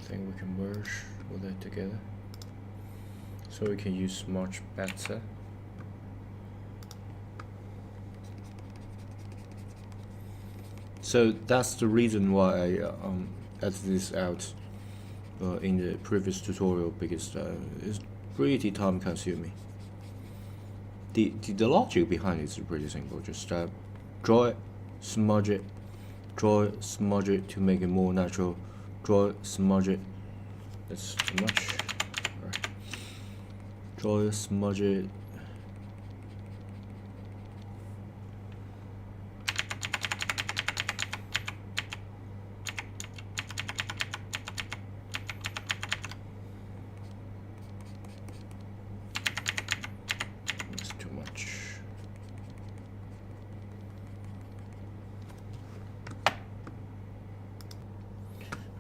think we can merge all that together so we can use much better. So that's the reason why I edited this out in the previous tutorial, because it's pretty time consuming. The logic behind it is pretty simple. Just draw it, smudge it, draw it, smudge it to make it more natural, draw it, smudge it. That's too much. Right. Draw it, smudge it.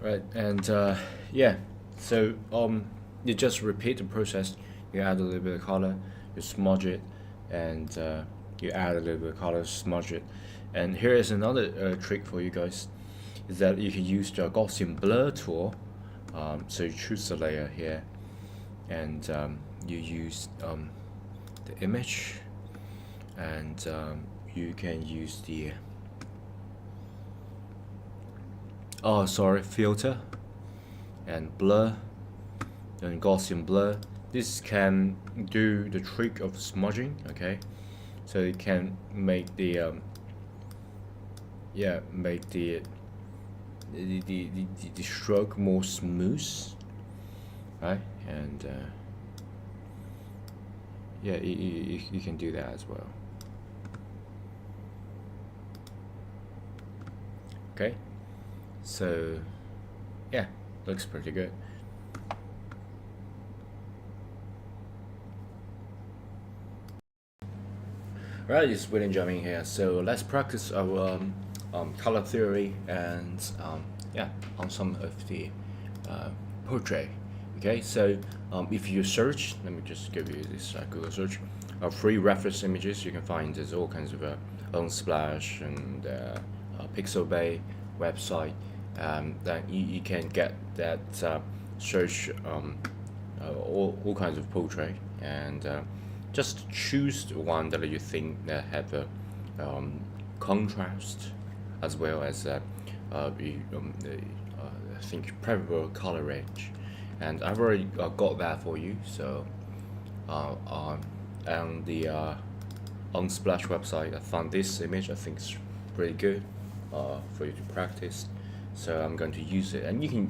Right, and yeah, so you just repeat the process. You add a little bit of color, you smudge it, and you add a little bit of color, smudge it. And here is another trick for you guys, is that you can use the Gaussian blur tool. So you choose the layer here, and you use the image, and you can use the filter and blur and Gaussian blur. This can do the trick of smudging, okay? So it can make the make the stroke more smooth, right? And yeah, you can do that as well. Okay. So yeah, looks pretty good. Right, it's William Jamming here. So let's practice our color theory and yeah, on some of the portrait. Okay, so if you search, let me just give you this Google search. Free reference images, you can find there's all kinds of Unsplash and Pixabay website. That you can get that search all kinds of portrait, and just choose the one that you think that have a contrast as well as I think preferable color range. And I've already got that for you. So on the Unsplash website, I found this image. I think it's pretty good for you to practice. So I'm going to use it, and you can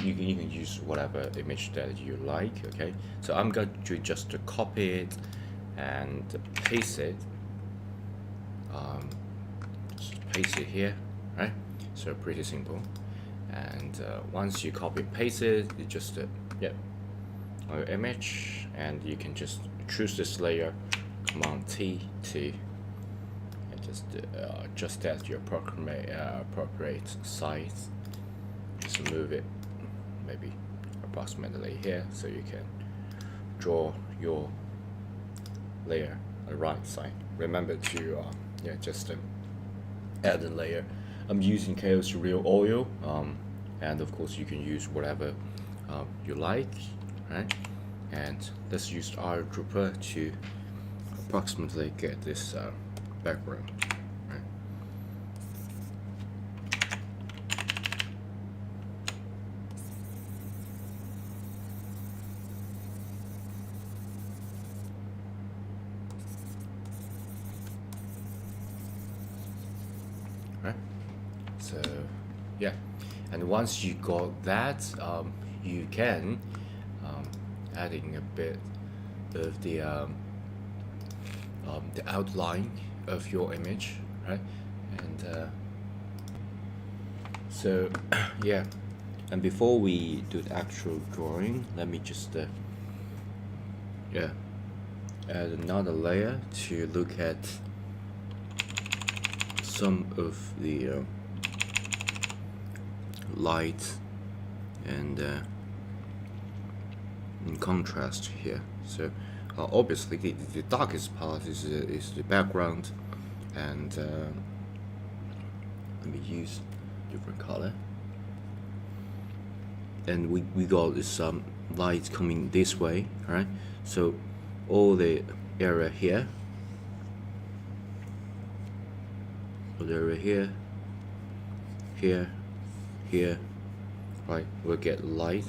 use whatever image that you like. Okay, so I'm going to just copy it and paste it. Just paste it here, right? So pretty simple. And once you copy and paste it, you just our image, and you can just choose this layer, Command T to just at your appropriate size. Just move it maybe approximately here, so you can draw your layer on the right side. Remember to just add a layer. I'm using Chaos Real Oil, and of course you can use whatever you like, right? And let's use our Drupal to approximately get this background. So yeah, and once you got that, you can adding a bit of the outline of your image, right? And so yeah, and before we do the actual drawing, let me just add another layer to look at some of the light and in contrast here. So obviously the darkest part is the background, and let me use different color. and we got this light coming this way, right? So all the area here, here, right, we'll get light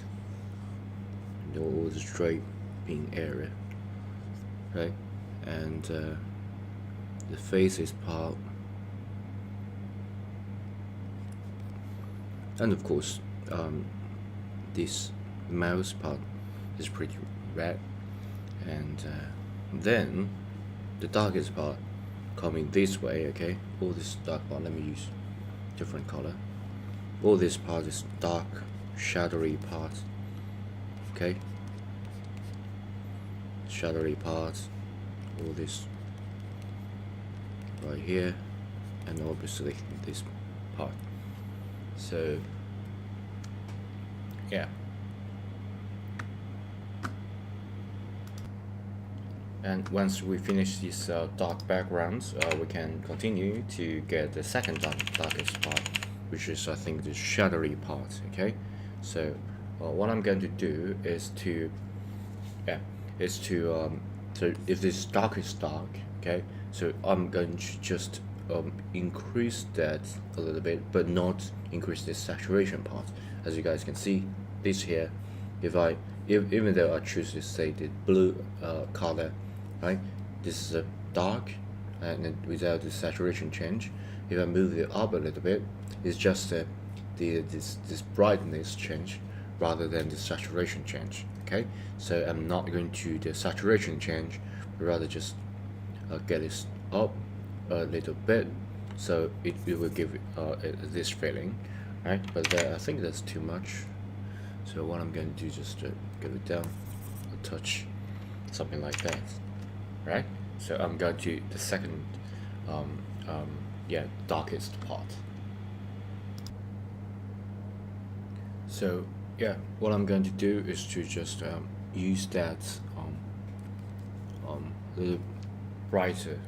and all the striping area, right? And the faces part, and of course this mouse part is pretty red, and then the darkest part coming this way, okay? All this dark part, let me use different color. All this part is dark, shadowy part, okay? Shadowy part, all this right here, and obviously this part. So yeah, and once we finish these dark backgrounds, we can continue to get the second darkest part, which is I think the shadowy part, okay? So what I'm going to do is to so if this dark is dark, okay, so I'm going to just increase that a little bit, but not increase this saturation part. As you guys can see, this here, even though I choose to say the blue color, right, this is a dark and then without the saturation change. If I move it up a little bit, it's just this brightness change rather than the saturation change, okay? So I'm not going to the saturation change, but rather just get this up a little bit, so it will give this feeling, right? But I think that's too much, so what I'm going to do is just give it down a touch, something like that, right? So I'm going to the second darkest part. So yeah, what I'm going to do is to just use that little brighter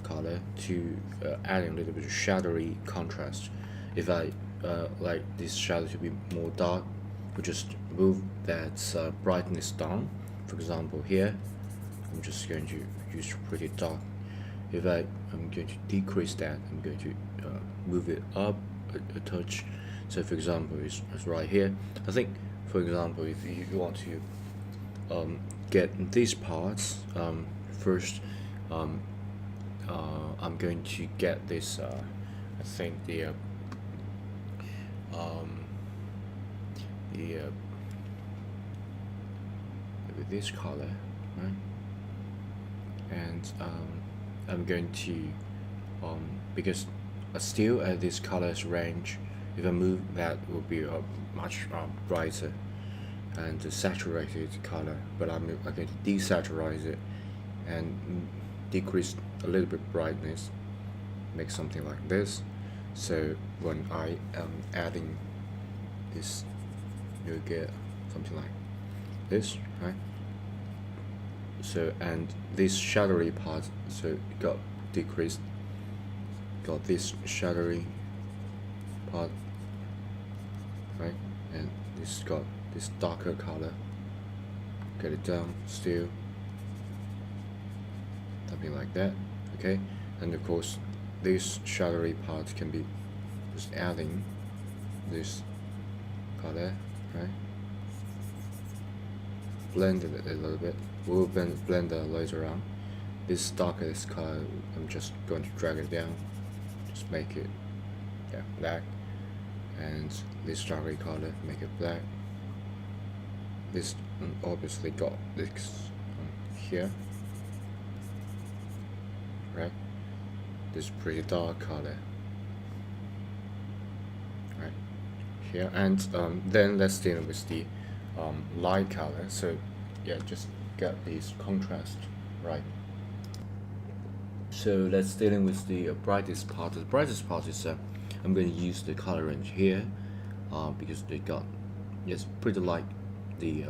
color to add a little bit of shadowy contrast. If I like this shadow to be more dark, we just move that brightness down. For example, here I'm just going to use pretty dark. If I'm going to decrease that, I'm going to move it up a touch. So for example, it's right here. I think, for example, if you want to get these parts, first I'm going to get this I think with this color, right? And I'm going to because still at this colors range, if I move that will be a much brighter and saturated color, but I'm going to desaturate it and decrease a little bit brightness, make something like this. So when I am adding this, you'll get something like this, right? So, and this shadowy part, so it got decreased, got this shadowy part, right? And this got this darker color, get it down still, something like that, okay? And of course this shadowy part can be just adding this color, right? Blend it a little bit. We'll blend the later on. This darkest color, I'm just going to drag it down, just make it black, and this darker color, make it black. This obviously got this here, right? This pretty dark color, right here, and then let's deal with the light color. So yeah, just get this contrast, right? So let's dealing with the brightest part. The brightest part is I'm going to use the color range here because they got pretty light, the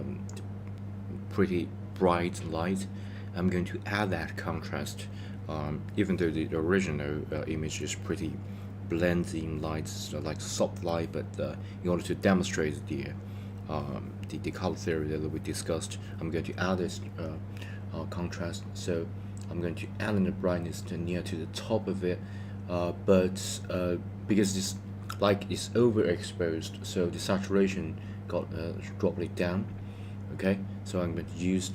pretty bright light. I'm going to add that contrast, even though the original image is pretty blending lights, so like soft light, but in order to demonstrate the color theory that we discussed, I'm going to add this contrast. So I'm going to add in the brightness to near to the top of it, but because this light is overexposed, so the saturation got dropped it down. Okay, so I'm going to use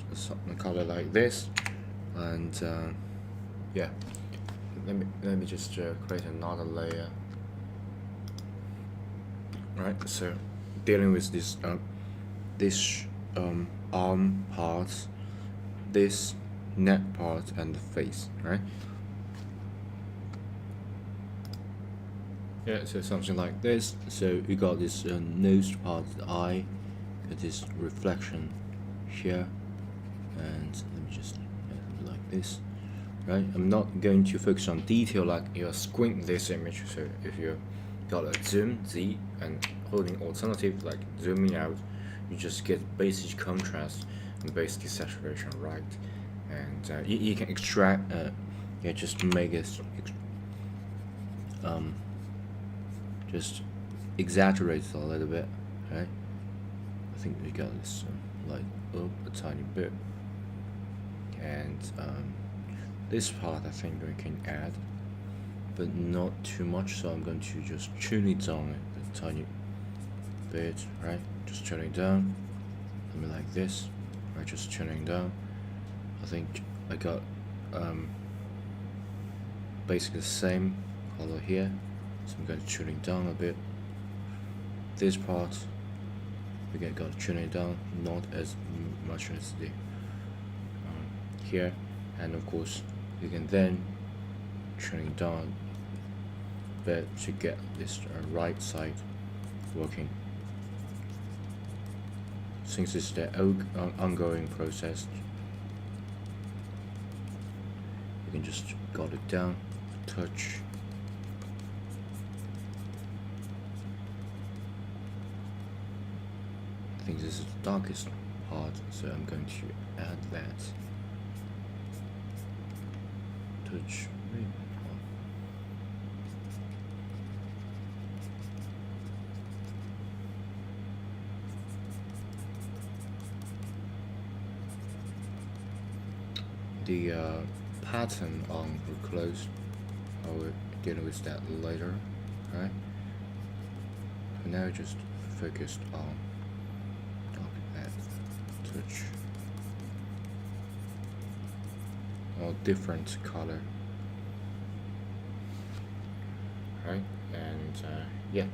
a color like this, and yeah, let me just create another layer. Right, so dealing with this arm part, this neck part, and the face, right? Yeah, so something like this. So you got this nose part, the eye, got this reflection here, and let me just like this, right? I'm not going to focus on detail like you squint this image. So if you got a zoom Z and holding alternative like zooming out, you just get basic contrast and basic saturation, right? And you can extract, yeah, just make it just exaggerate it a little bit, right? I think we got this light up a tiny bit, and this part I think we can add, but not too much. So I'm going to just tune it down a tiny bit, right? Just tuning down, something like this, right? Just tuning down. I think I got basically the same color here, so I'm going to tune it down a bit. This part we got to tune it down, not as much as the here, and of course you can then tune it down a bit to get this right side working. Since it's the ongoing process, you can just got it down, touch. I think this is the darkest part, so I'm going to add that. Touch. The pattern on the clothes, I will deal with that later, right? For now, just focused on touch or different color, right? And yeah.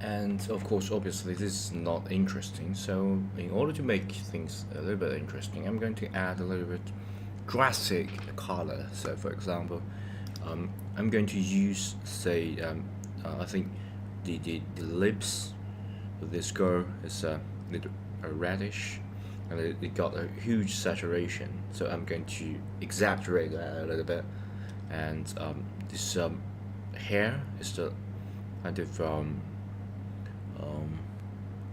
And of course, obviously, this is not interesting. So in order to make things a little bit interesting, I'm going to add a little bit drastic color. So for example, I'm going to use, say, I think the lips of this girl is a little reddish, and it got a huge saturation. So I'm going to exaggerate that a little bit, and this hair is the kind of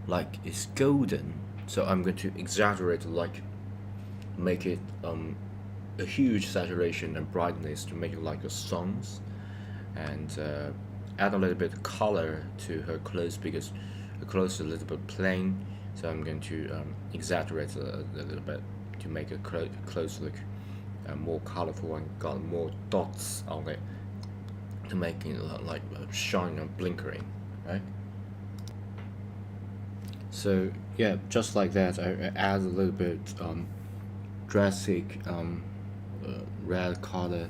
like it's golden, so I'm going to exaggerate, like make it a huge saturation and brightness to make it like a sun's, and add a little bit of color to her clothes because her clothes are a little bit plain, so I'm going to exaggerate a little bit to make her clothes look more colorful and got more dots on it to make it like shine and blinkering, right? So yeah, just like that, I add a little bit drastic red color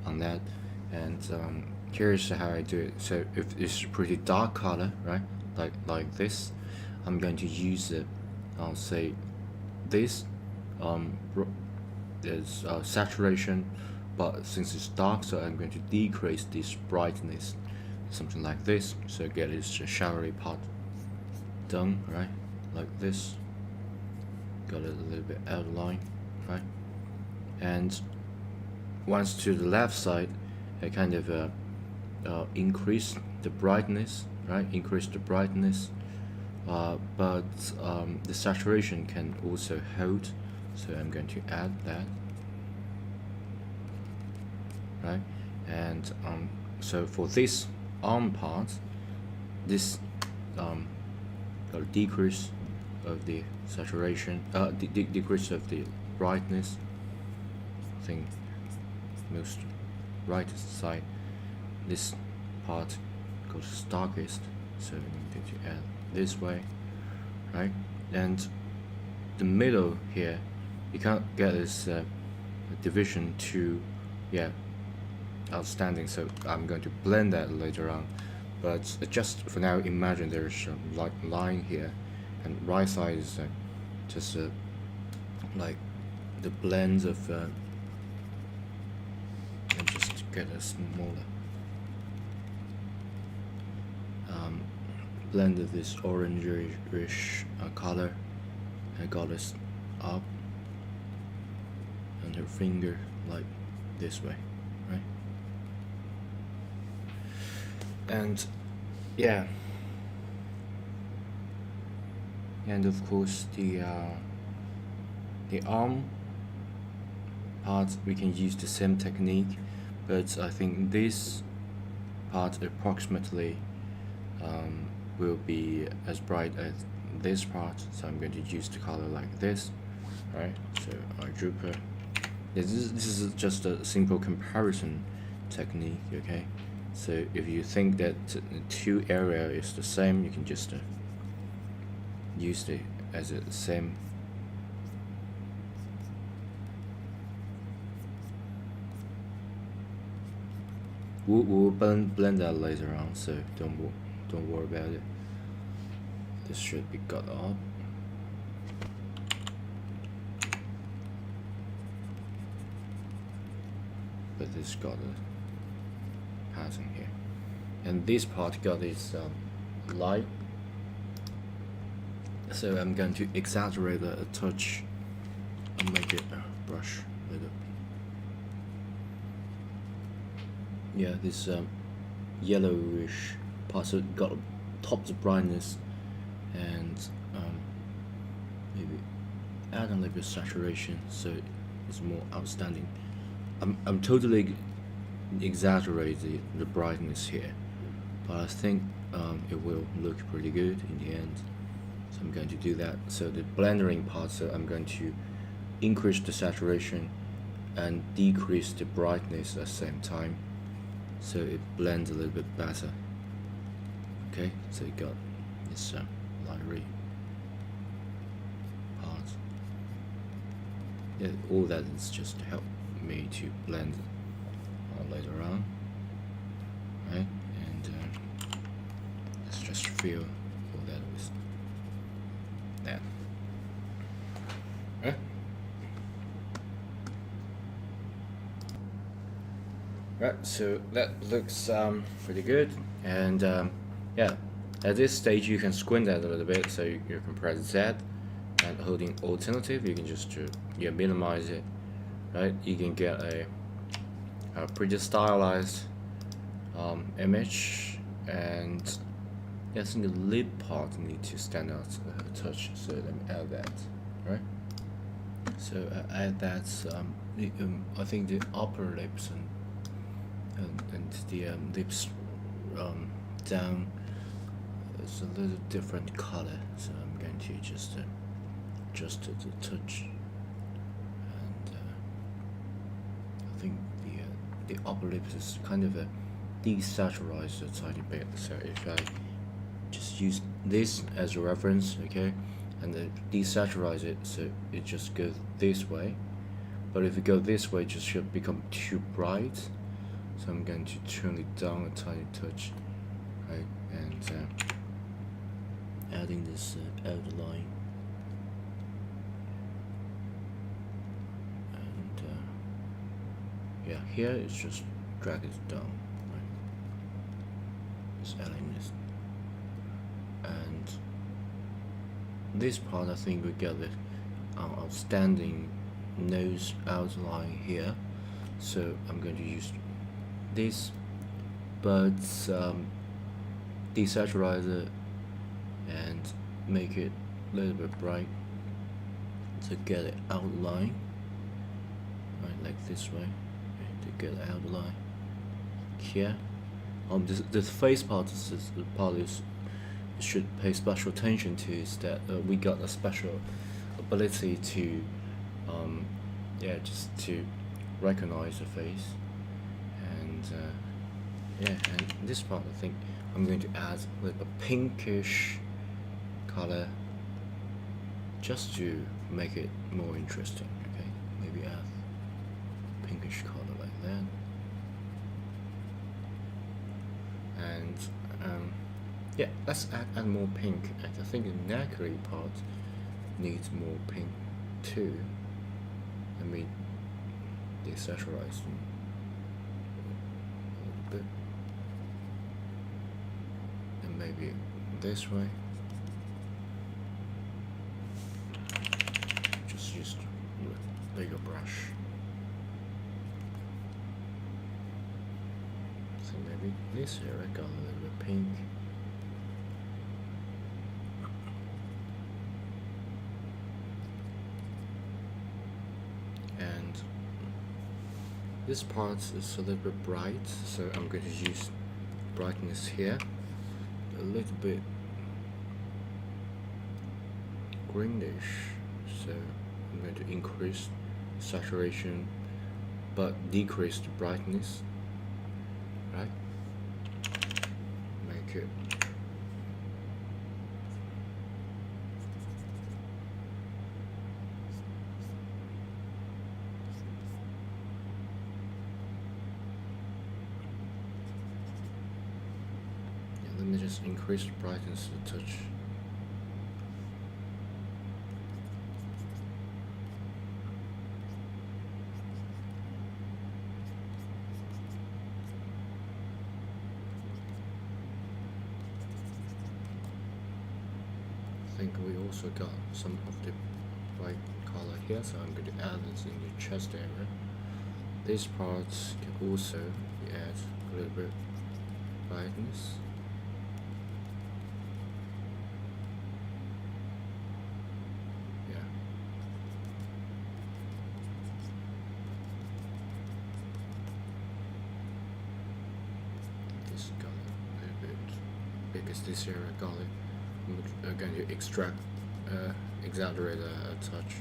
on that, and here's how I do it. So if it's pretty dark color, right, like this, I'm going to use it. I'll say this is saturation, but since it's dark, so I'm going to decrease this brightness, something like this. So get this showery part done, right, like this. Got it a little bit outline, right, and once to the left side, I kind of increase the brightness, right, increase the brightness, but the saturation can also hold, so I'm going to add that, right? And so for this arm part, this got a decrease of the saturation, decrease of the brightness. I think most right side, this part goes darkest, so we need to add this way, right? And the middle here, you can't get this division too, outstanding, so I'm going to blend that later on. But just for now, imagine there's a line here, and right side is just like the blends of and just get a smaller blend of this orange-ish color, and got this up and her finger like this way, right? And and of course the arm part, we can use the same technique, but I think this part approximately will be as bright as this part, so I'm going to use the color like this, right? So eyedropper. This is just a simple comparison technique, okay? So if you think that the two area is the same, you can just use it as a same. We'll blend that later on, so don't worry about it. This should be got up. But this got a pattern here, and this part got its light. So I'm going to exaggerate a touch and make it brush a little. Yeah, this yellowish part, so it got tops of brightness, and maybe add a little bit of saturation so it's more outstanding. I'm totally exaggerating the brightness here, but I think it will look pretty good in the end. So I'm going to do that. So the blending part, so I'm going to increase the saturation and decrease the brightness at the same time, so it blends a little bit better. Okay, so you got this library part. Yeah, all that is just to help me to blend later on, right? And let's just fill all that with that. Right? Right, so that looks pretty good, and yeah, at this stage you can squint that a little bit, so you can press Z, and holding alternative you can just minimize it, right? You can get a pretty stylized image, and I think the lip part needs to stand out a touch, so let me add that, right? So I add that, I think the upper lips and the lips down is a little different color, so I'm going to just adjust it a touch, and I think the upper lips is kind of a desaturated a tiny bit, so if I just use this as a reference, okay, and then desaturize it, so it just goes this way, but if you go this way it just should become too bright, so I'm going to turn it down a tiny touch, right, and adding this outline, and yeah, here it's just drag it down, right, just adding this, and this part I think we get the outstanding nose outline here, so I'm going to use this, but desaturize it and make it a little bit bright to get it outline, right, like this way, right, to get outline here. This face part is the part is should pay special attention to, is that we got a special ability to just to recognize the face, and and this part I think I'm going to add with a pinkish color just to make it more interesting. Okay, maybe add pinkish color like that, and let's add more pink. And I think the necklace part needs more pink too. Let me desaturate them a little bit, and maybe this way. Just use a bigger brush. So maybe this area got a little bit pink. And this part is a little bit bright, so I'm going to use brightness here a little bit greenish, so I'm going to increase saturation but decrease the brightness, right? Make it let me just increase the brightness a touch. I think we also got some of the white color here, so I'm going to add this in the chest area. These parts can also add a little bit brightness. This got a little bit because this area got it. I'm going to exaggerate a touch.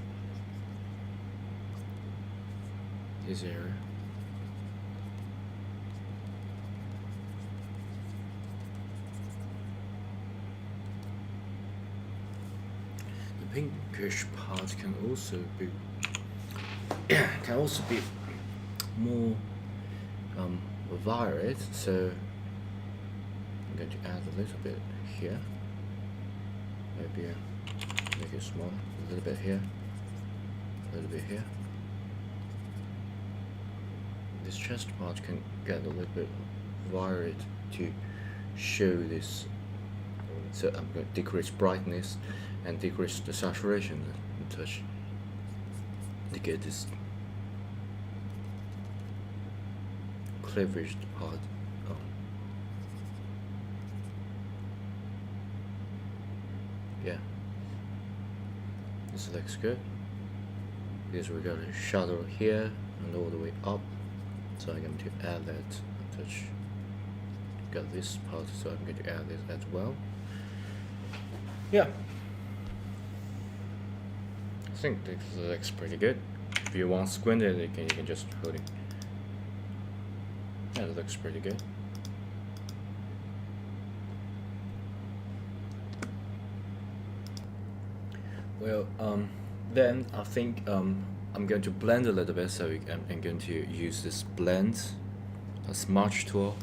This area. The pinkish part can also be more violet, so I'm going to add a little bit here. Maybe make it small, a little bit here, a little bit here. This chest part can get a little bit violet to show this. So I'm going to decrease brightness and decrease the saturation a touch to get this cleavage part on. Yeah, this looks good because we got a shadow here and all the way up, so I'm going to add that a touch. Got this part, so I'm going to add this as well. Yeah, I think this looks pretty good. If you want to squint it, you can just hold it. Yeah, it looks pretty good. Well, then I think I'm going to blend a little bit, so I'm going to use this blend, a smudge tool,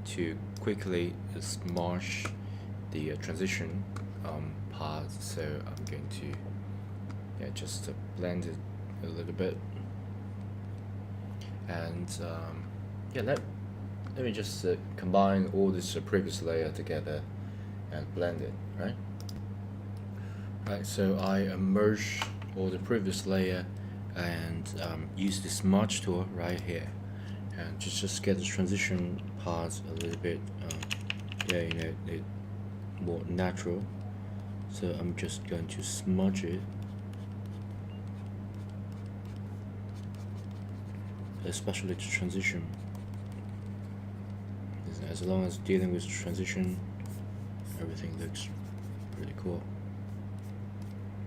to quickly smudge the transition part. So I'm going to just blend it a little bit, and let me just combine all this previous layer together and blend it, right? Right, so I merge all the previous layer and use the smudge tool right here, and just get the transition parts a little bit, more natural. So I'm just going to smudge it especially the transition. As long as dealing with transition, everything looks pretty cool.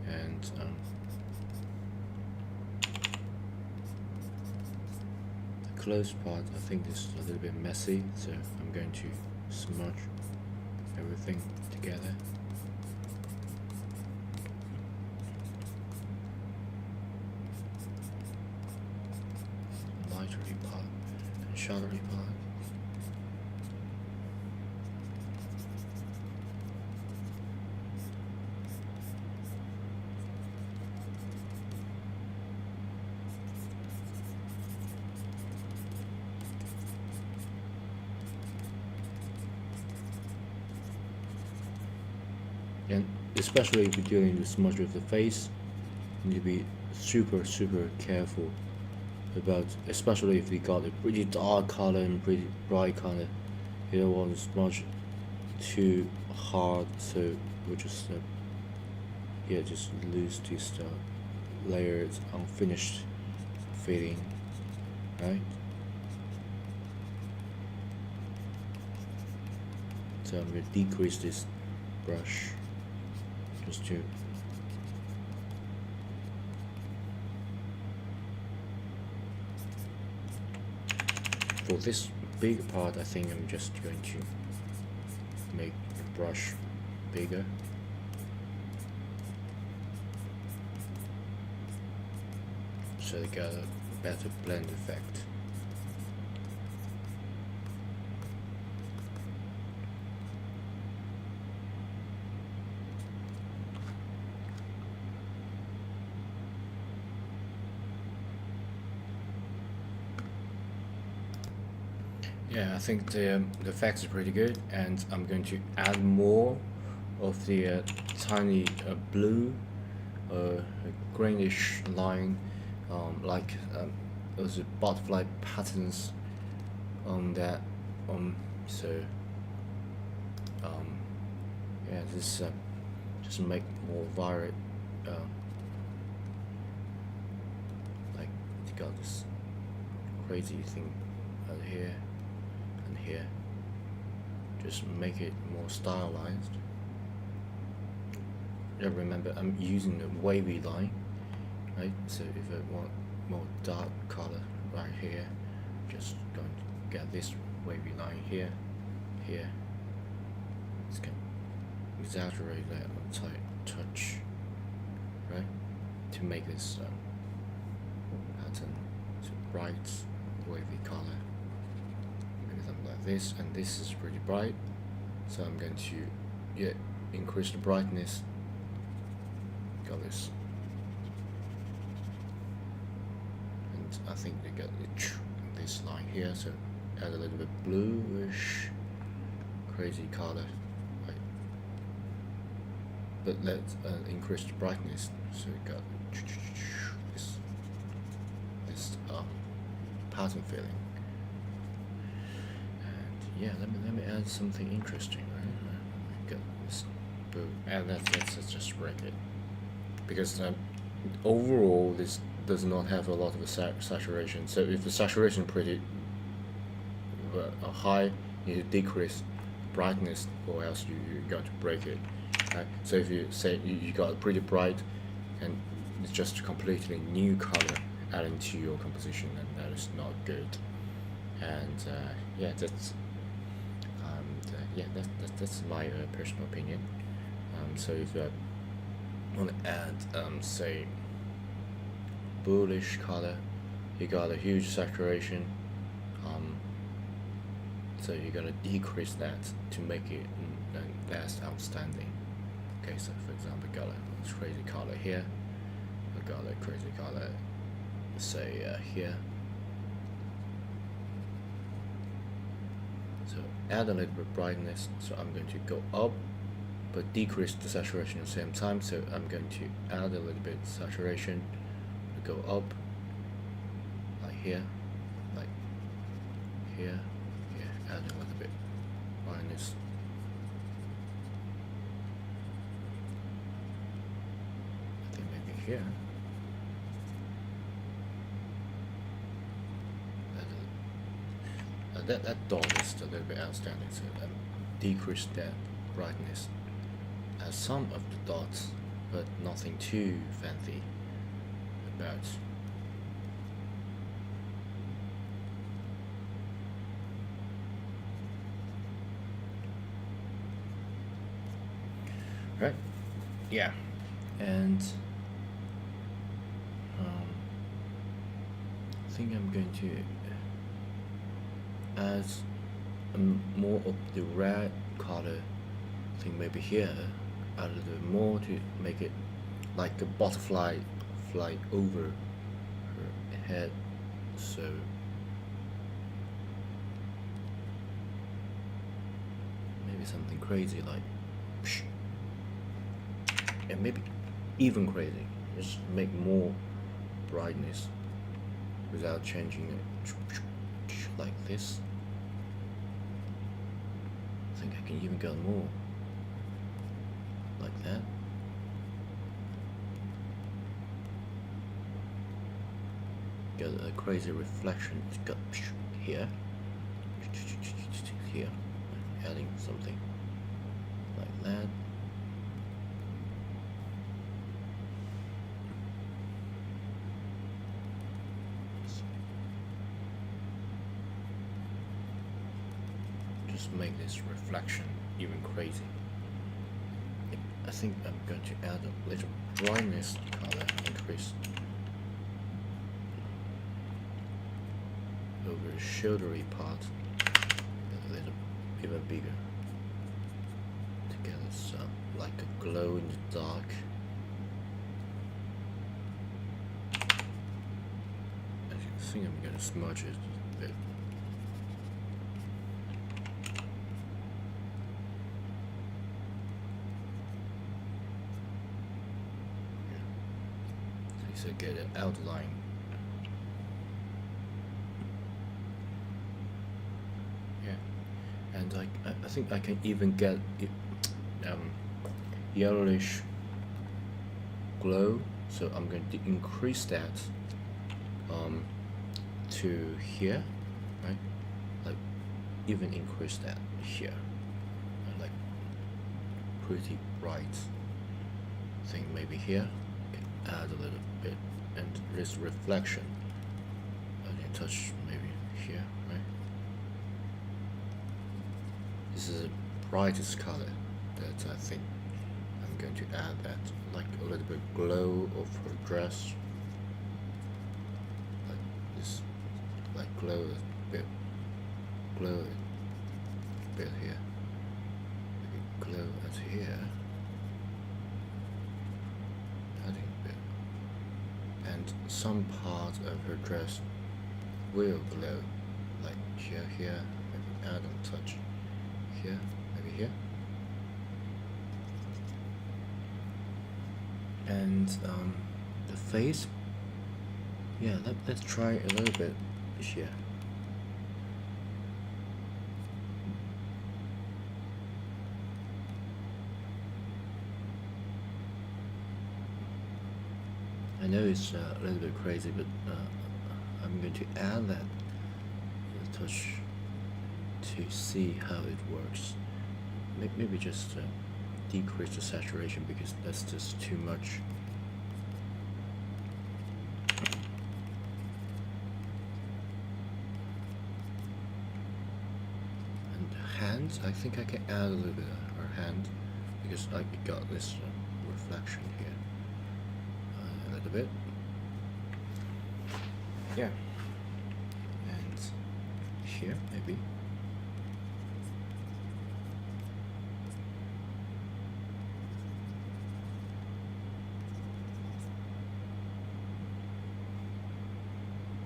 And the close part, I think this is a little bit messy, so I'm going to smudge everything together. Lighter part and shadowy part. And especially if you're dealing with smudge with the face, you need to be super careful about, especially if you got a pretty dark color and pretty bright color. You don't want to smudge too hard, so we just just lose this layers unfinished feeling, right? So I'm gonna decrease this brush just to for this big part. I think I'm just going to make the brush bigger. So they got a better blend effect. Yeah, I think the effect is pretty good, and I'm going to add more of the tiny blue, greenish line, like those butterfly patterns on that. So yeah, this just make more varied. Like you got this crazy thing out here. Here, just make it more stylized. Yeah, remember I'm using the wavy line, right? So if I want more dark color right here, just going to get this wavy line here. It's going to exaggerate that a tight touch, right? To make this pattern so bright, wavy color. Like this, and this is pretty bright, so I'm going to increase the brightness. Got this, and I think they got this line here, so add a little bit bluish crazy color, right? But let's increase the brightness, so we got this pattern feeling. Yeah, let me add something interesting, right? Got this blue, and let's just break it, because overall this does not have a lot of saturation. So if the saturation pretty high, you need to decrease brightness, or else you're going to break it. Right? So if you say you got pretty bright, and it's just a completely new color adding to your composition, and that is not good. And yeah, that's my personal opinion. So if you want to add say bullish color, you got a huge saturation, so you're gonna decrease that to make it less outstanding. Okay, so for example, got a crazy color here, I got a crazy color say here. So add a little bit of brightness, so I'm going to go up but decrease the saturation at the same time. So I'm going to add a little bit of saturation, go up like here, like here, add a little bit brightness. I think maybe here. that dot is a little bit outstanding, so decrease that brightness as some of the dots, but nothing too fancy about. Right, yeah, and I think I'm going to add more of the red color. I think maybe here a little bit more to make it like a butterfly fly over her head. So maybe something crazy like psh, and maybe even crazy, just make more brightness without changing it like this. I think I can even go more like that. Get a crazy reflection. It's got here, here, adding something like that. Just make this reflection even crazy. I think I'm going to add a little brightness color increase over the shouldery part, a little even bigger to get some like a glow in the dark. I think I'm going to smudge it a bit. So get an outline. Yeah, and I think I can even get it, yellowish glow. So I'm going to increase that to here, right? Like even increase that here, and like pretty bright thing maybe here. Add a little bit, and this reflection I can touch maybe here, right? This is the brightest color that I think I'm going to add that, like a little bit glow of her dress, like this, like glow a bit here, maybe glow at here. And some part of her dress will glow, like here, maybe add a touch here, maybe here. And the face, yeah, let's try a little bit here. I know it's a little bit crazy, but I'm going to add that touch to see how it works. Maybe just decrease the saturation because that's just too much. And hands, I think I can add a little bit of her hand because I got this reflection here. A little bit, yeah, and here maybe.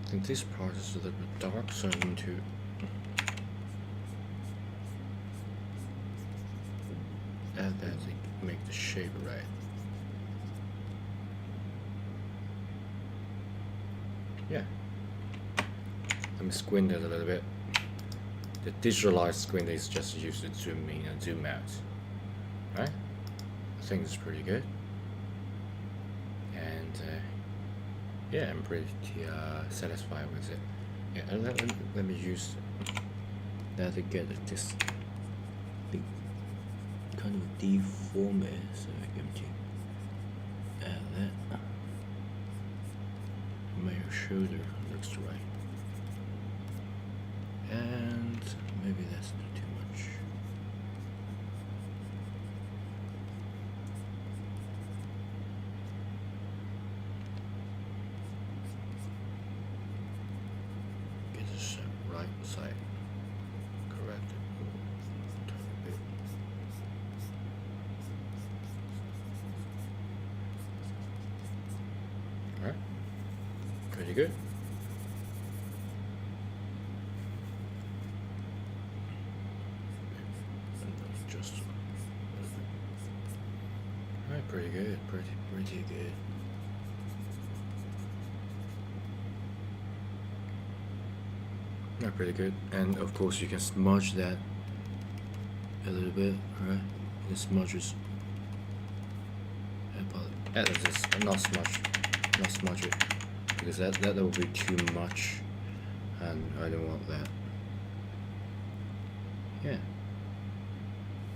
I think this part is a little bit dark, so I'm going to add that to make the shape right. Yeah, let me squint it a little bit. The digitalized squint is just used to zoom in and zoom out, right? I think it's pretty good. And yeah, I'm pretty satisfied with it. Yeah, and let me use that to get this big kind of deform it, so I'm going to add that. Make your shoulder looks right, and maybe that's not too much. Get this right side corrected a tiny bit. Alright, pretty good. Just alright, pretty good, pretty good. Not pretty good, and of course you can smudge that a little bit, right? It smudges. Not smudge it, because that will be too much, and I don't want that. Yeah,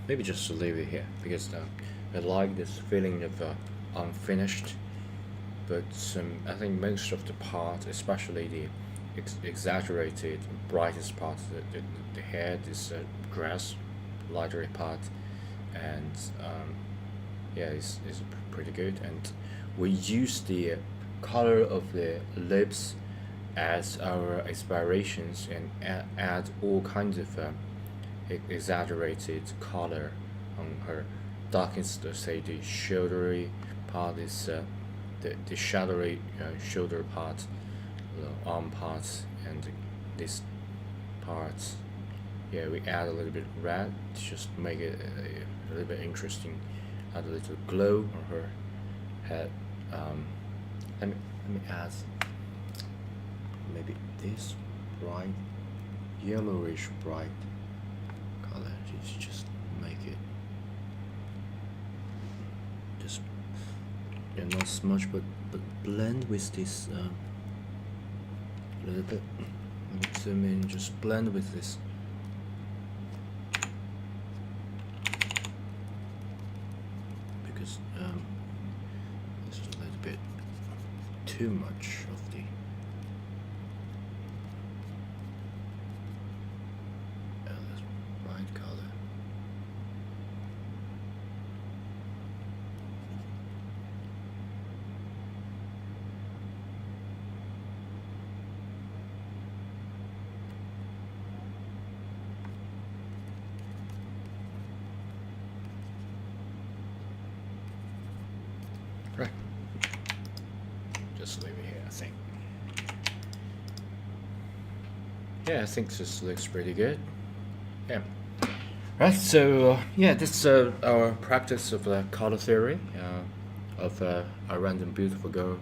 maybe just leave it here, because I like this feeling of unfinished. But I think most of the part, especially the exaggerated brightest part, the hair, this grass lighter part, and yeah, it's pretty good. And we use the color of the lips as our inspirations, and add all kinds of exaggerated color on her darkest, say the shouldery part is the shadowy shoulder part, the arm parts, and this part. Yeah, we add a little bit of red to just make it a little bit interesting, add a little glow on her head. Let me add maybe this bright yellowish bright color. Just make it just, yeah, not smudge, but blend with this a little bit. Let me zoom in. Just blend with this. Because there's a little bit too much of the bright color. Right. Just leave it here, I think. Yeah, I think this looks pretty good. Yeah. Right, so yeah, this is our practice of color theory of a random beautiful girl,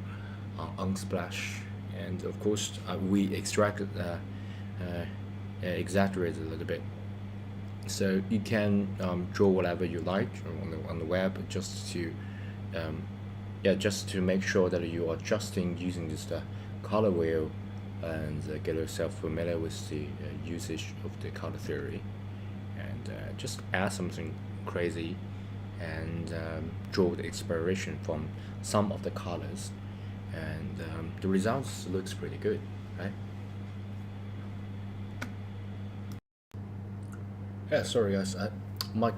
Unsplash, and of course we extracted, exaggerated a little bit. So you can draw whatever you like on the web, just to just to make sure that you are adjusting using this color wheel, and get yourself familiar with the usage of the color theory, and just add something crazy, and draw the inspiration from some of the colors, and the results looks pretty good, right? Yeah, sorry guys, my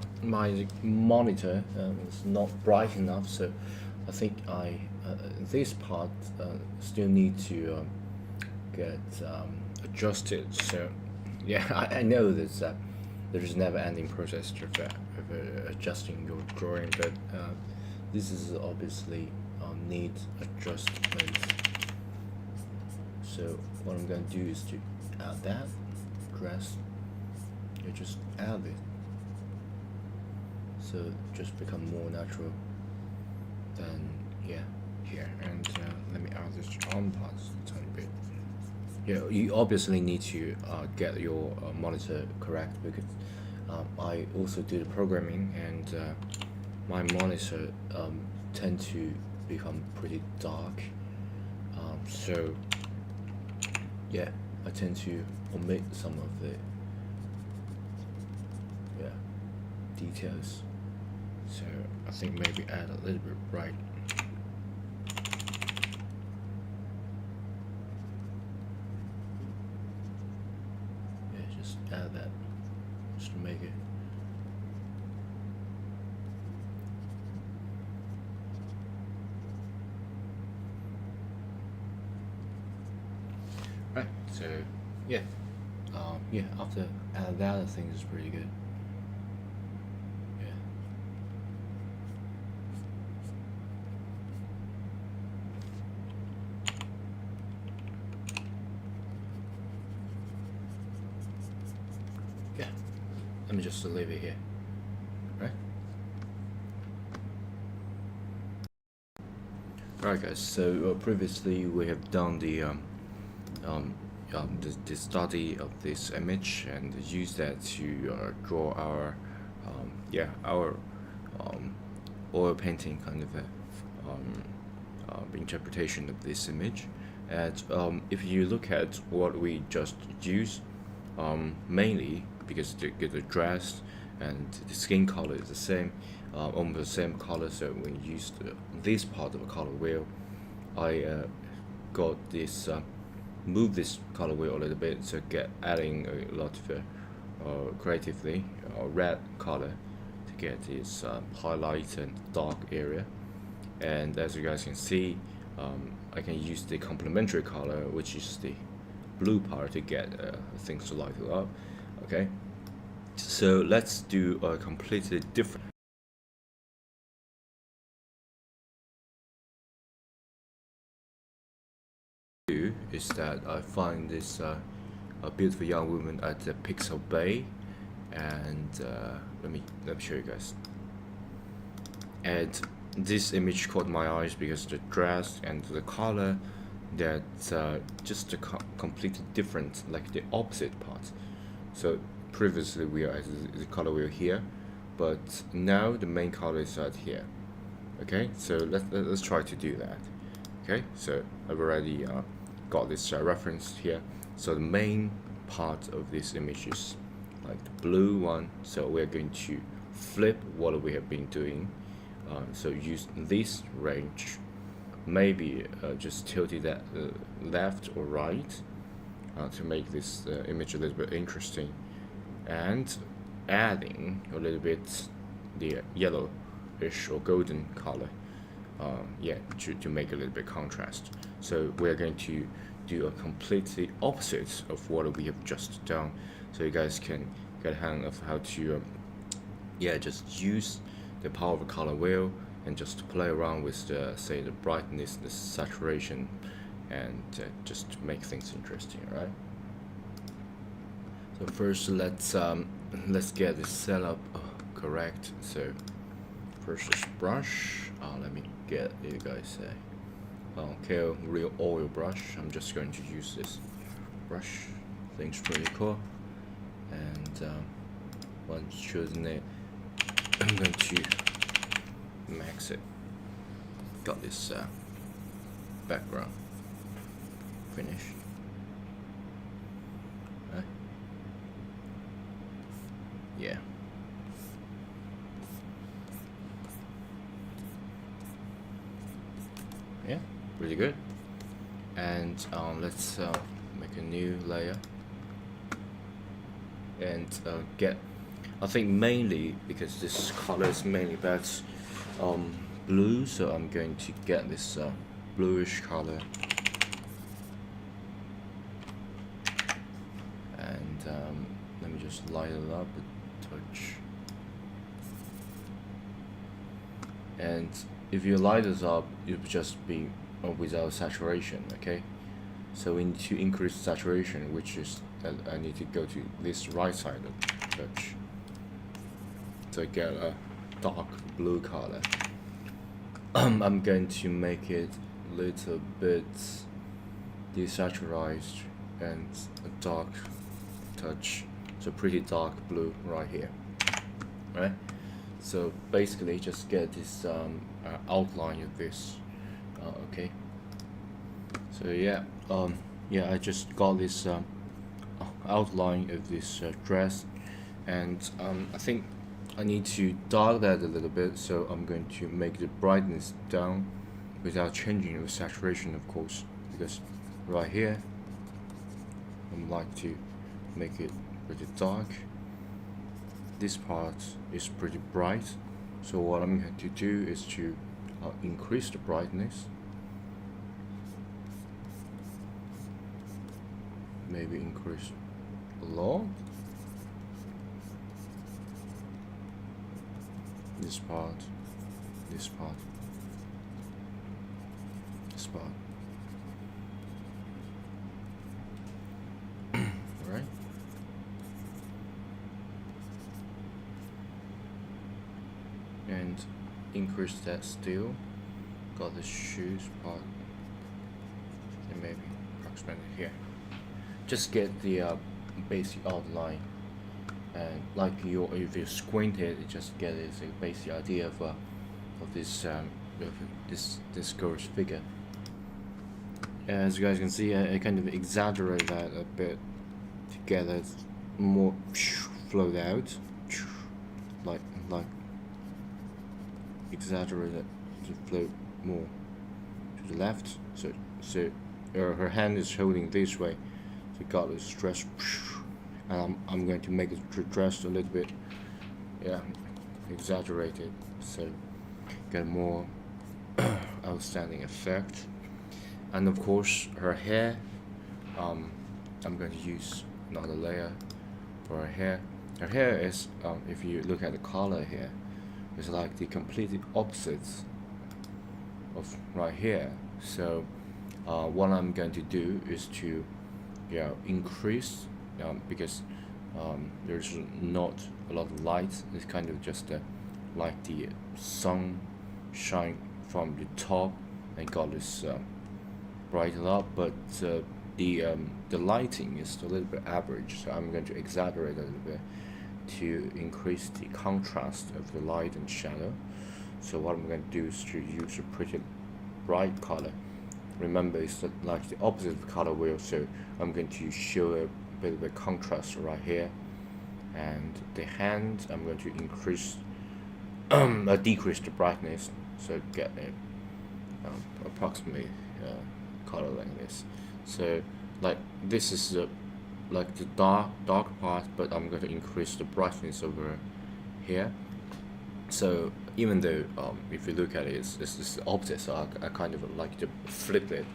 monitor is not bright enough, so I think this part still need to get adjusted. So yeah, I know that there's never ending process of adjusting your drawing, but this is obviously need adjustment. So what I'm going to do is to add that dress. You just add it, so just become more natural. Then yeah, here, and let me add this arm parts a tiny bit. Yeah, you obviously need to get your monitor correct, because I also do the programming, and my monitor tend to become pretty dark. So yeah, I tend to omit some of the details. So I think maybe add a little bit bright. Yeah, just add that just to make it. Right, so yeah, yeah. After add that, I think it's pretty good. Yeah. Yeah. Let me just leave it here. Right. Alright, guys. So previously we have done the study of this image and use that to draw our our oil painting kind of a interpretation of this image. And if you look at what we just used, mainly because the dress and the skin color is the same, almost the same color, so when you use this part of the color wheel, I got this move this color wheel a little bit, so get adding a lot of creatively red color to get this highlight and dark area. And as you guys can see, I can use the complementary color, which is the blue part, to get things to light it up. Okay, so let's do a completely different. Is that I find this a beautiful young woman at the Pixel Bay, and let me show you guys. And this image caught my eyes because the dress and the color, that just completely different, like the opposite part. So previously we are at the color wheel here, but now the main color is right here. Okay, so let's try to do that. Okay, so I've already got this reference here. So the main part of this image is like the blue one, so we're going to flip what we have been doing. So use this range, maybe just tilt it at left or right to make this image a little bit interesting, and adding a little bit the yellowish or golden color, yeah, to make a little bit contrast. So we're going to do a completely opposite of what we have just done, so you guys can get a hang of how to yeah, just use the power of a color wheel and just play around with the, say, the brightness, the saturation, and just to make things interesting, right? So first let's get this setup correct. So first is brush. Let me get you guys a real oil brush. I'm just going to use this brush. Things pretty cool. And once chosen it, I'm going to max it. Got this background finished. Yeah. Yeah, pretty good. And let's make a new layer and get, I think mainly because this color is mainly about blue, so I'm going to get this bluish color, and let me just light it up a touch. And if you light this up, it will just be without saturation. Okay, so we need to increase saturation, which is I need to go to this right side of the touch, so I get a dark blue color. I'm going to make it a little bit desaturated and a dark touch, so pretty dark blue right here, right? So basically just get this outline of this. Okay, so yeah, I just got this outline of this dress, and I think I need to dark that a little bit, so I'm going to make the brightness down without changing the saturation, of course, because right here I'd like to make it pretty dark. This part is pretty bright, so what I'm going to do is to increase the brightness, maybe increase a lot. This part, this part, this part. Alright. And increase that still. Got the shoes part. And maybe approximately here. Just get the basic outline. And like if you squint it, just get a basic idea of this this girl's figure. As you guys can see, I kind of exaggerate that a bit to get it more flowed out, like exaggerate it to flow more to the left. So her hand is holding this way, so got the stress. And I'm going to make it dressed a little bit, yeah, exaggerated, so get a more outstanding effect. And of course, her hair, I'm going to use another layer for her hair. Her hair is, if you look at the color here, it's like the completely opposites of right here. So what I'm going to do is to, increase. Because there's not a lot of light. It's kind of just like the sun shine from the top and got this brightened up, but the lighting is a little bit average, so I'm going to exaggerate a little bit to increase the contrast of the light and shadow. So what I'm going to do is to use a pretty bright color. Remember, it's like the opposite of color wheel, so I'm going to show a bit of a contrast right here. And the hand, I'm going to increase decrease the brightness, so get a approximately color like this. So like this is like the dark part, but I'm going to increase the brightness over here. So even though if you look at it, it's the opposite, so I kind of like to flip it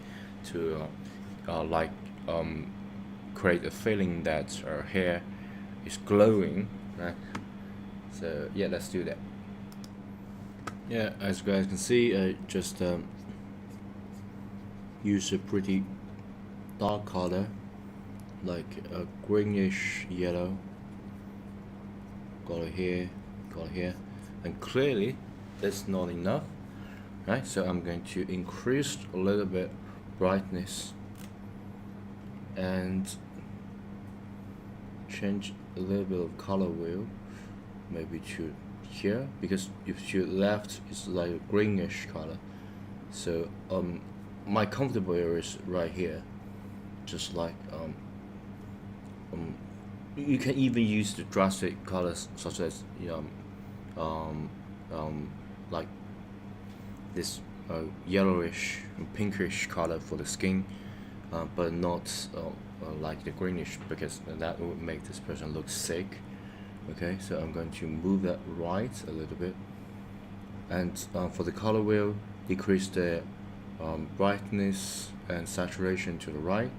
to create a feeling that her hair is glowing, right? So yeah, let's do that. Yeah, as you guys can see, I just use a pretty dark color, like a greenish yellow. Got it here, and clearly that's not enough, right? So I'm going to increase a little bit brightness and change a little bit of color wheel, maybe to here, because if to left it's like a greenish color. So my comfortable area is right here, just like you can even use the drastic colors such as like this yellowish and pinkish color for the skin, but not like the greenish, because that would make this person look sick. Okay, so I'm going to move that right a little bit, and for the color wheel, decrease the brightness and saturation to the right.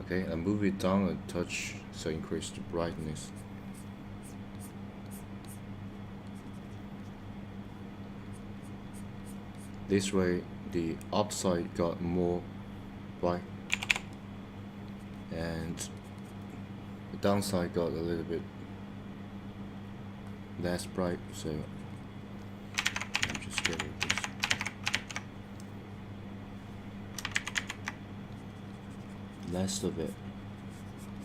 Okay, and move it down a touch, so increase the brightness. This way the upside got more bright and the downside got a little bit less bright, so I'm just get rid of this. Less of it,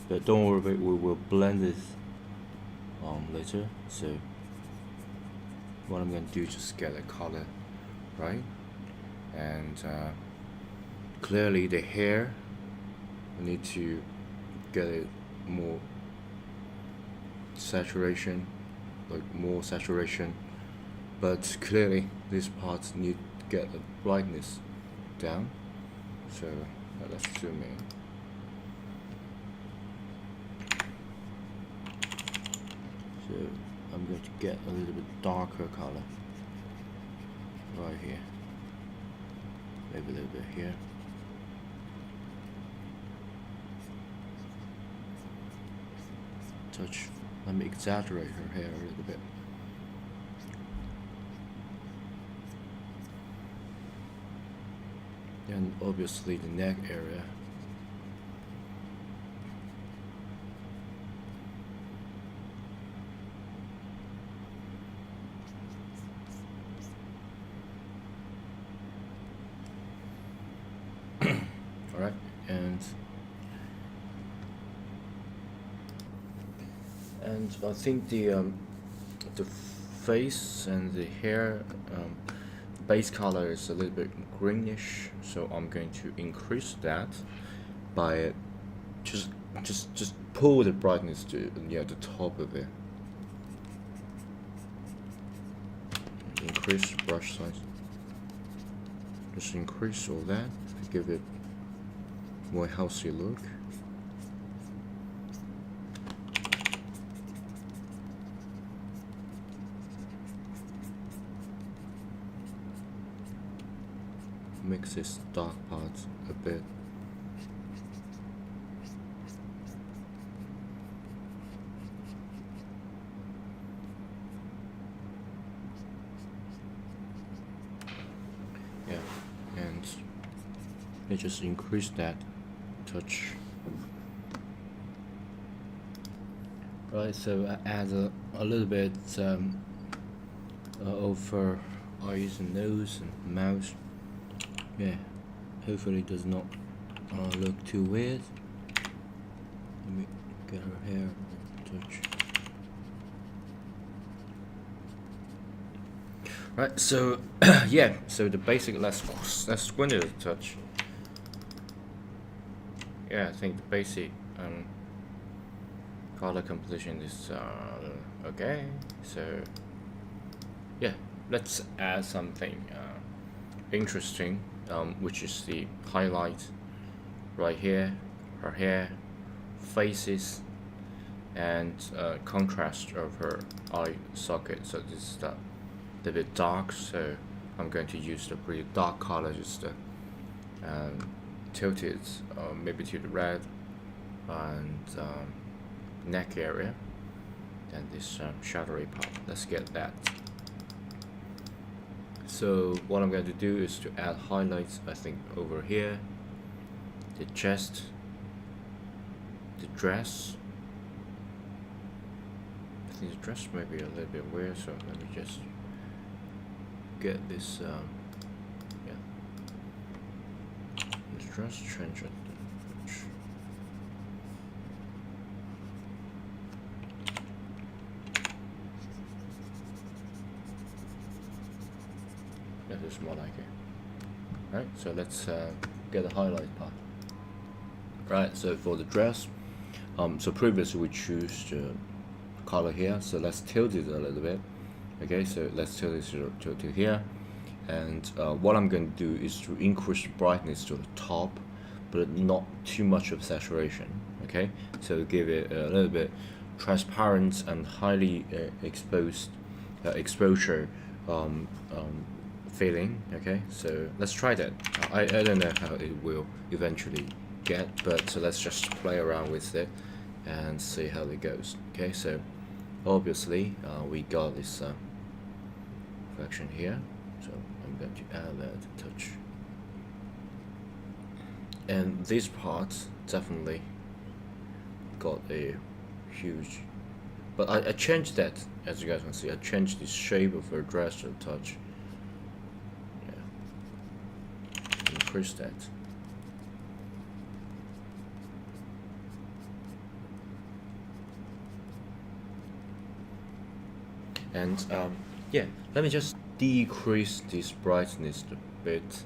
but don't worry, we will blend it later. So what I'm going to do is just get a color right, and clearly the hair, I need to get it more saturation like more saturation, but clearly these parts need to get the brightness down. So let's zoom in. So I'm going to get a little bit darker color right here, maybe a little bit here. Touch. Let me exaggerate her hair a little bit. And obviously the neck area. Alright, and I think the face and the hair base color is a little bit greenish, so I'm going to increase that by just pull the brightness to the top of it. Increase brush size. Just increase all that to give it more healthy look. Mix this dark part a bit. Yeah, and it just increase that touch. Right, so I add a little bit over eyes and nose and mouth. Yeah, hopefully it does not look too weird. Let me get her hair touch. Right, so yeah, so the basic, let's squint it a touch. Yeah, I think the basic color composition is okay. So yeah, let's add something interesting, which is the highlight right here, her hair, faces, and contrast of her eye socket. So this is a bit dark, so I'm going to use the pretty dark color, just tilt it maybe to the red and neck area, and this shadowy part. Let's get that. So what I'm going to do is to add highlights, I think over here, the chest, the dress. I think the dress may be a little bit weird, so let me just get this this dress, change it. This is more like it. Right, so let's get the highlight part. Right, so for the dress, so previously we choose the color here, so let's tilt it a little bit. Okay, so let's tilt it to here, and what I'm going to do is to increase the brightness to the top, but not too much of saturation. Okay, so give it a little bit transparent and highly exposed exposure feeling. Okay, so let's try that. I don't know how it will eventually get, but so let's just play around with it and see how it goes. Okay, so obviously we got this fraction here, so I'm going to add that touch, and this part definitely got a huge, but I changed that, as you guys can see. I changed the shape of her dress to touch. Increase that. And yeah, let me just decrease this brightness a bit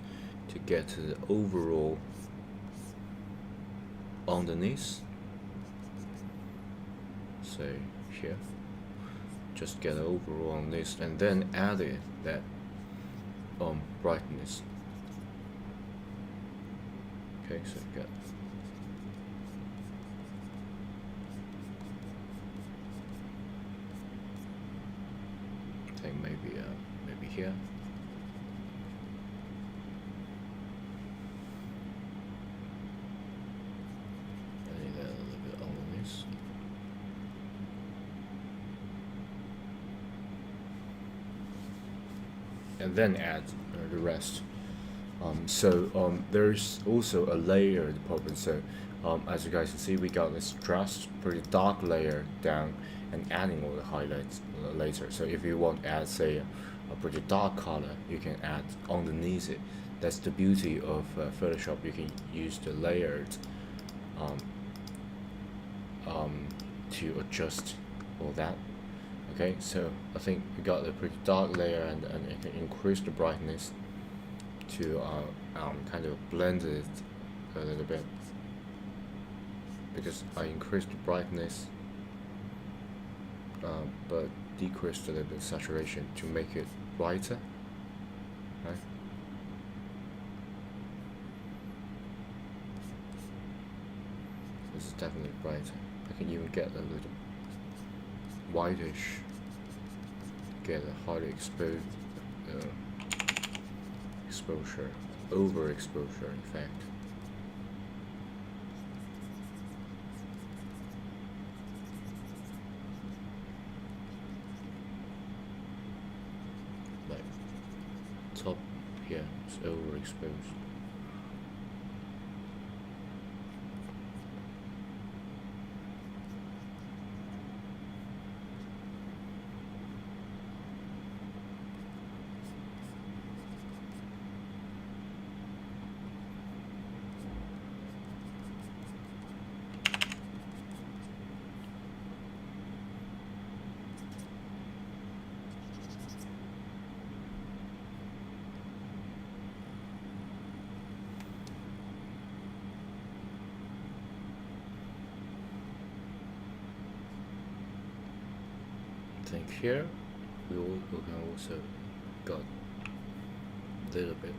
to get to the overall underneath. So here, just get overall on this and then add it that brightness. Okay, so you got I think maybe here. I need that a little bit on this. And then add the rest. There's also a layer department. So as you guys can see, we got this pretty dark layer down and adding all the highlights later. So if you want to add, say, a pretty dark color, you can add underneath it. That's the beauty of Photoshop. You can use the layered to adjust all that. Okay, so I think we got a pretty dark layer, and you can increase the brightness to kind of blend it a little bit, because I increased the brightness but decreased a little bit saturation to make it brighter, right? This is definitely brighter. I can even get a little whitish, get a highly exposed exposure, overexposure in fact. Like top here is overexposed. I think here we can also got a little bit.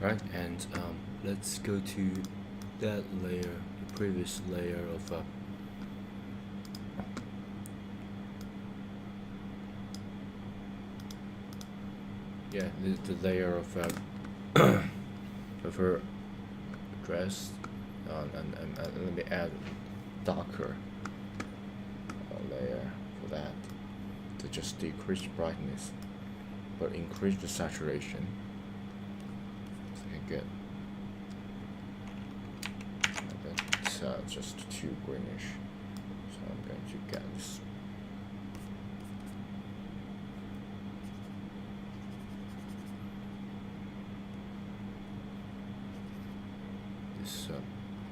Right, and let's go to that layer, the previous layer of the layer of of her dress, and let me add darker layer for that to just decrease the brightness but increase the saturation. Get that's just too greenish, so I'm going to get this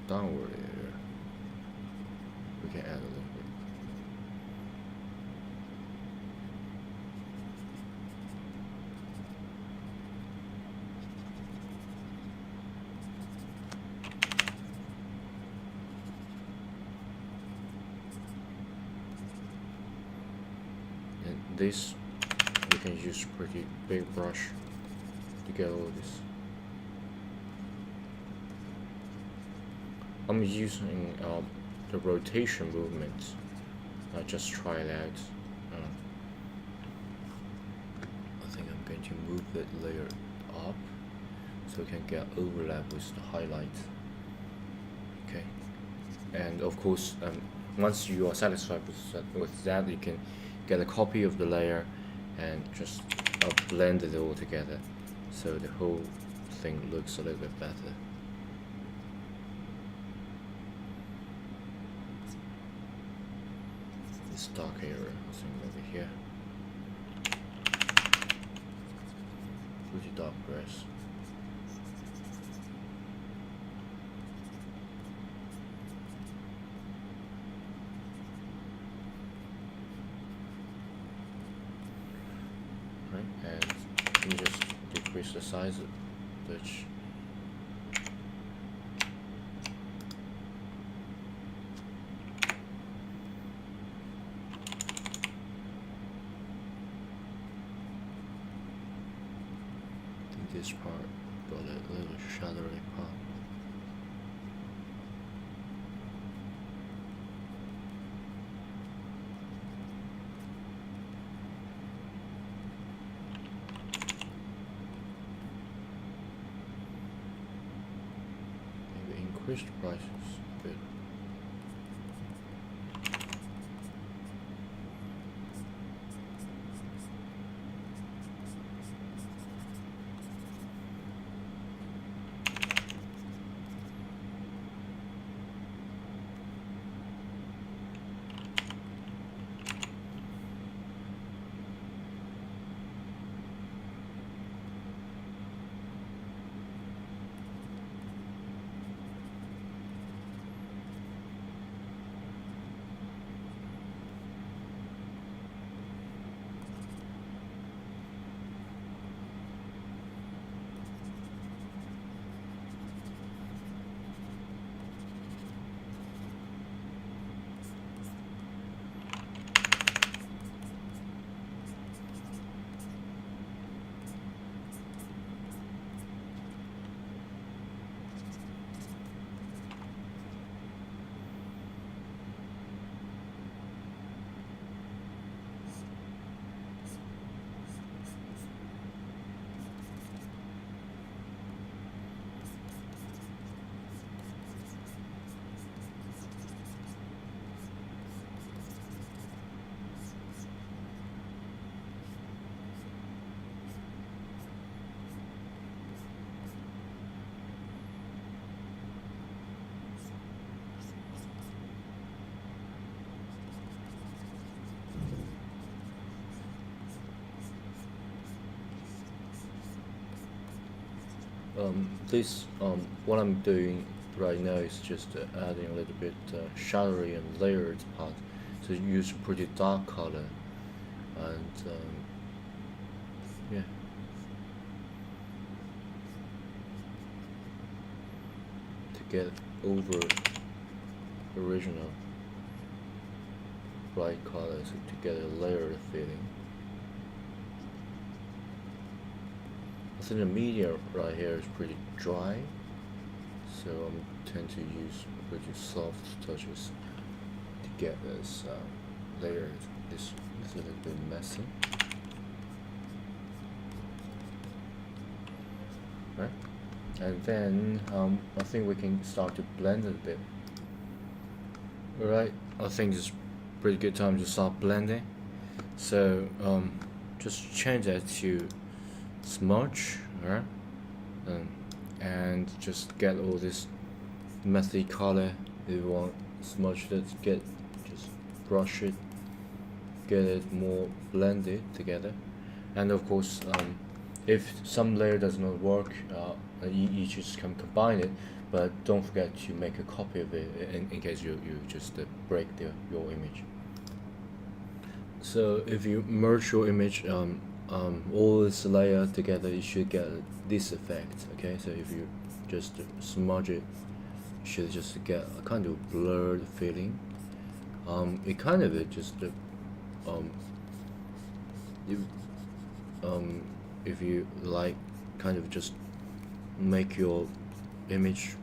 downward area. We can add a little bit. This you can use pretty big brush to get all this. I'm using the rotation movement. I just try it out. I think I'm going to move that layer up so we can get overlap with the highlight. Okay, and of course, once you are satisfied with that, you can get a copy of the layer and just blend it all together so the whole thing looks a little bit better. This dark area, something over here. pretty dark grass. Right, and you just decrease the size of which. This part got a little shadowy part. Maybe increase the prices a bit. What I'm doing right now is just adding a little bit shadowy and layered part. So you use pretty dark color, and yeah. To get over original bright colors to get a layered feeling. I think the media right here is pretty dry, so I tend to use pretty soft touches to get this layered. This is a little bit messy, right? And then I think we can start to blend it a bit. Alright, I think it's pretty good time to start blending. So just change that to smudge, right? And just get all this messy color. If you want smudge it, just brush it, get it more blended together. And of course, if some layer does not work, you just can combine it, but don't forget to make a copy of it in case you just break your image. So if you merge your image, all this layer together, you should get this effect. Okay, so if you just smudge it, you should just get a kind of blurred feeling. It kind of just if you like, kind of just make your image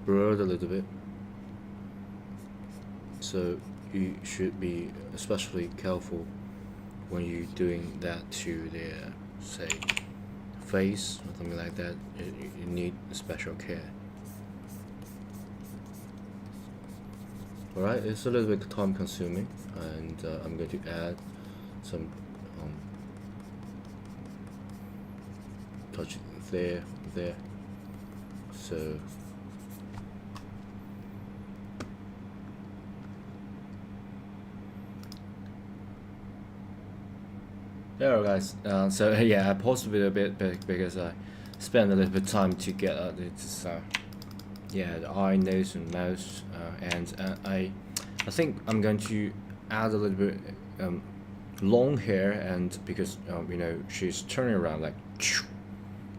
blurred a little bit. So you should be especially careful when you're doing that to their, say, face or something like that. You need special care. Alright, it's a little bit time consuming, and I'm going to add some touch there. So There, guys. So yeah, I paused the video a bit because I spent a little bit of time to get this yeah, the eye, nose, and mouth, and I think I'm going to add a little bit long hair, and because you know, she's turning around like,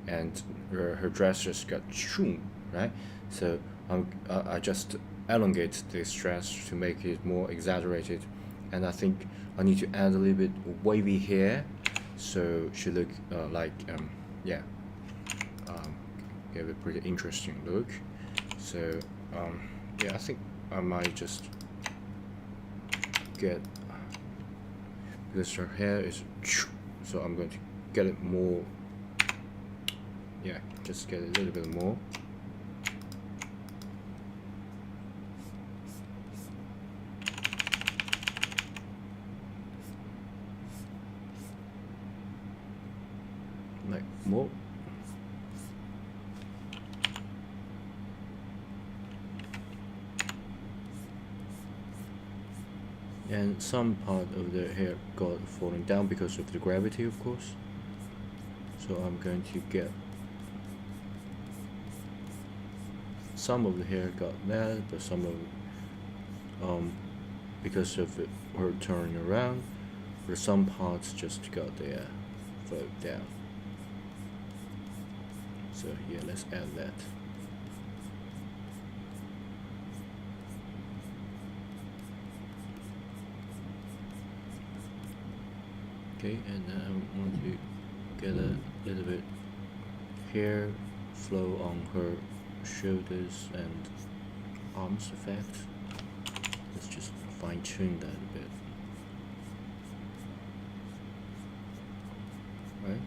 and her dress just got right. So I just elongate this dress to make it more exaggerated, and I think I need to add a little bit wavy hair, so she look like yeah, give a pretty interesting look. So yeah, I think I might just get, because her hair is, so I'm going to get it more, yeah, just get a little bit more. Like more. And some part of the hair got falling down because of the gravity, of course. So I'm going to get some of the hair got that, but some of because of her turning around, or some parts just got the float down. So yeah, let's add that. Okay, and then I want to get a little bit hair flow on her shoulders and arms effect. Let's just fine tune that a bit. Right?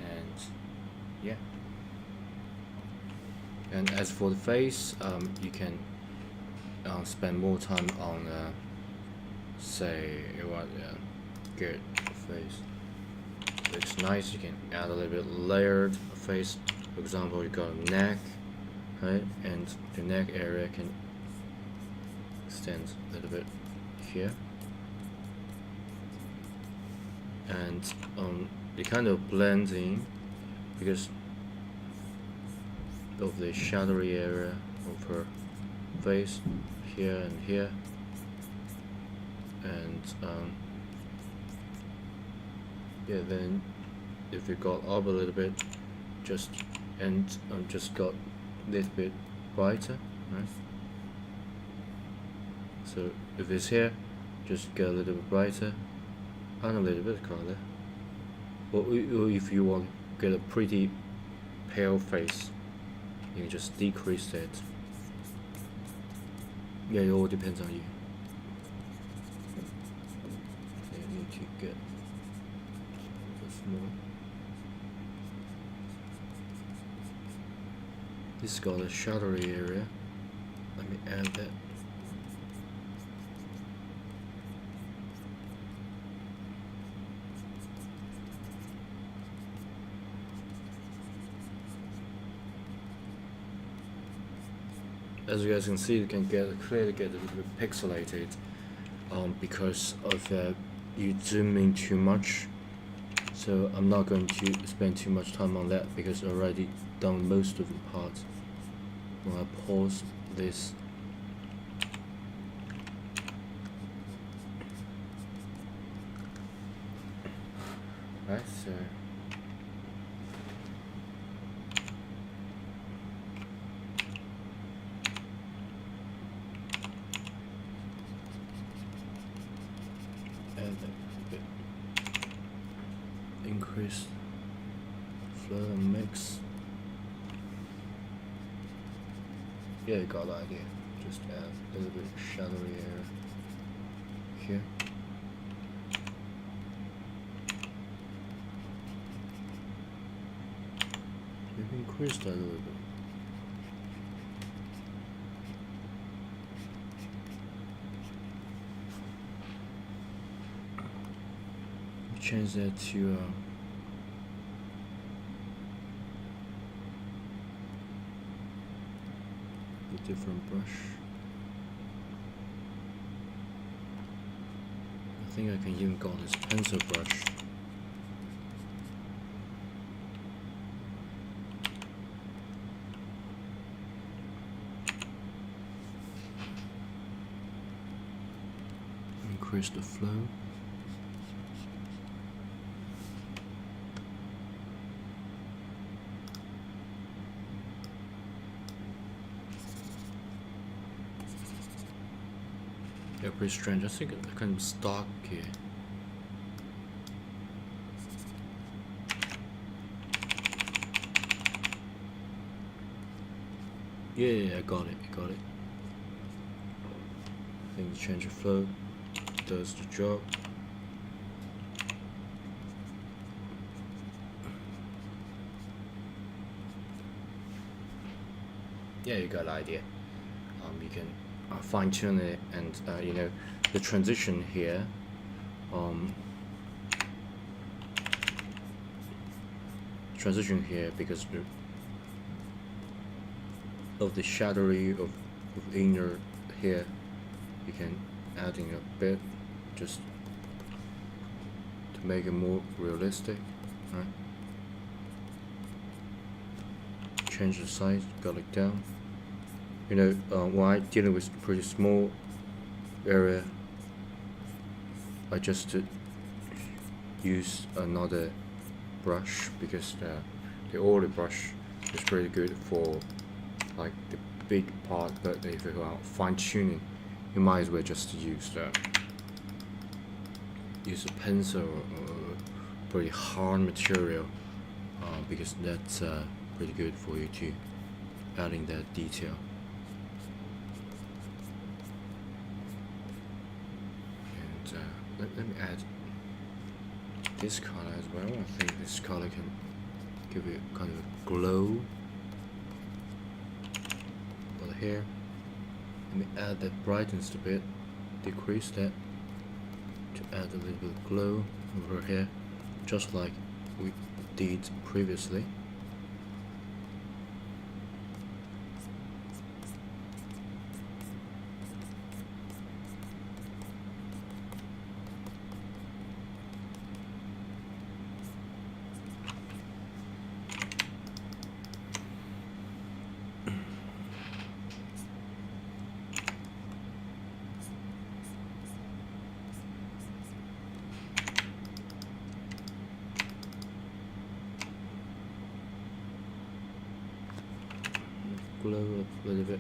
And yeah. And as for the face, you can spend more time on say you want good face. Looks nice. You can add a little bit layered face. For example, you got a neck, right? And the neck area can extend a little bit here. And it kind of blends in because of the shadowy area of her face here and here. And yeah, then if you got up a little bit, just got a little bit brighter, right? So if it's here, just get a little bit brighter and a little bit of color. Or if you want to get a pretty pale face, you can just decrease it. Yeah, it all depends on you. You need to get just more. This got a shadowy area. Let me add that. As you guys can see, you can clearly get a little bit pixelated because of you zoom in too much. So I'm not going to spend too much time on that because I already done most of the parts. When I pause this, right? So. Increase flow and mix. Yeah, you got the idea. Just add a little bit shadowy area here. Maybe increase that a little bit. Change that to a different brush. I think I can even call this pencil brush. Increase the flow. Yeah, pretty strange. I think I can stock here. Yeah, I got it. I think the change of flow does the job. Yeah, you got the idea. You can fine tune it, and you know, the transition here. Transition here because of the shadowy of inner here, you can adding a bit just to make it more realistic, right? Change the size, got it down. You know, when I'm dealing with pretty small area, I just use another brush because the older brush is pretty good for like the big part, but if you are fine tuning, you might as well just use a pencil or pretty hard material, because that's pretty good for you to adding that detail. And let me add this color as well. I think this color can give it kind of a glow. But here, let me add that brightness a bit, decrease that to add a little bit of glow over here, just like we did previously. Glow up a little bit.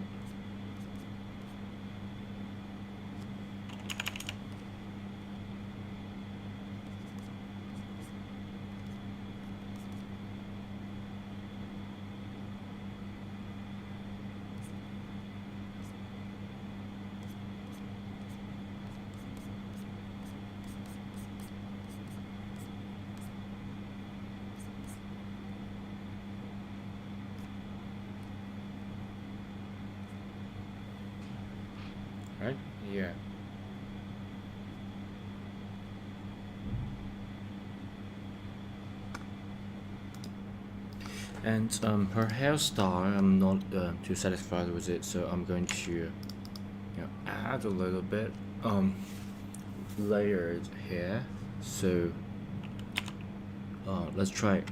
Right? Yeah. And her hairstyle, I'm not too satisfied with it, so I'm going to add a little bit layered hair. So let's try it.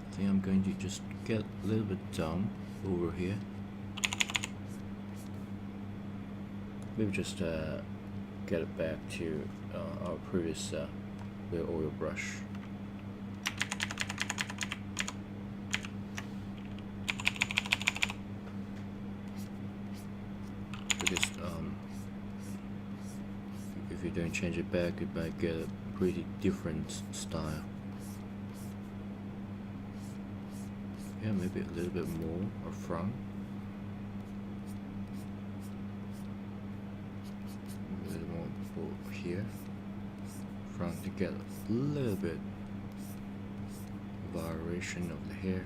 I think I'm going to just get a little bit down over here. Maybe just get it back to our previous the oil brush. Because if you don't change it back, it might get a pretty different style. Yeah, maybe a little bit more or front. Here, front to get a little bit variation of the hair.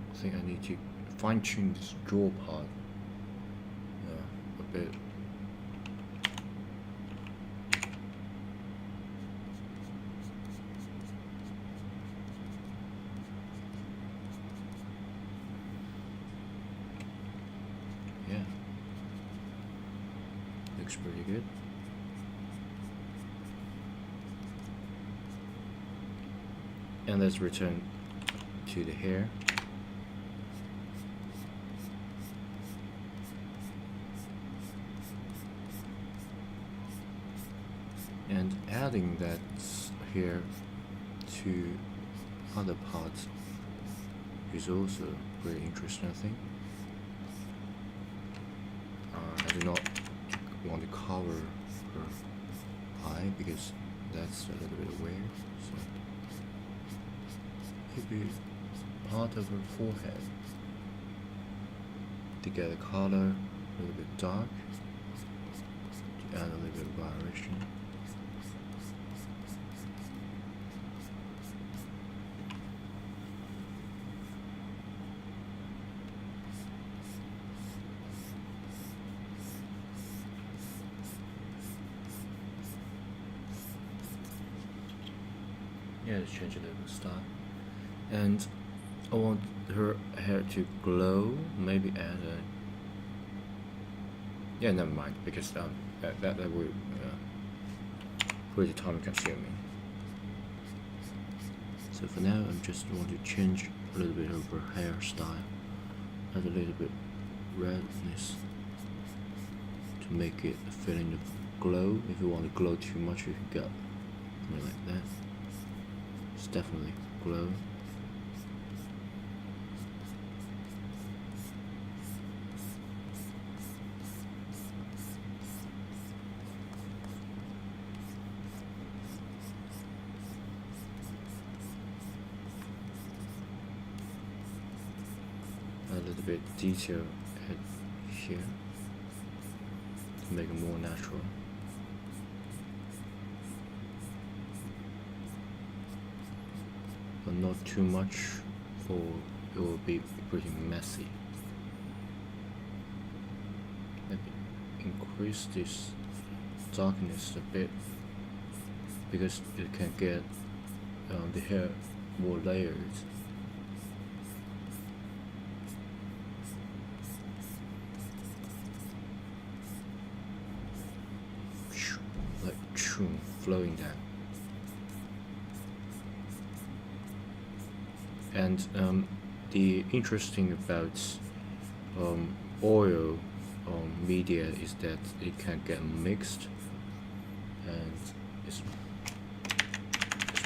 I think I need to fine tune this jaw part a bit. looks pretty good. And let's return to the hair. And adding that hair to other parts is also very interesting, I think. I do not want to cover her eye because that's a little bit weird. So maybe part of her forehead to get a color a little bit dark, to add a little bit of variation. Yeah, let's change a little style. And I want her hair to glow. Maybe add a. Yeah, never mind, because that will pretty time consuming. So for now, I just want to change a little bit of her hairstyle, add a little bit redness to make it a feeling of glow. If you want to glow too much, you can go something like that. It's definitely glow. A little bit detail at here to make it more natural. But not too much, or it will be pretty messy. Maybe increase this darkness a bit because it can get the hair more layered. Like flowing down. And the interesting about oil media is that it can get mixed, and it's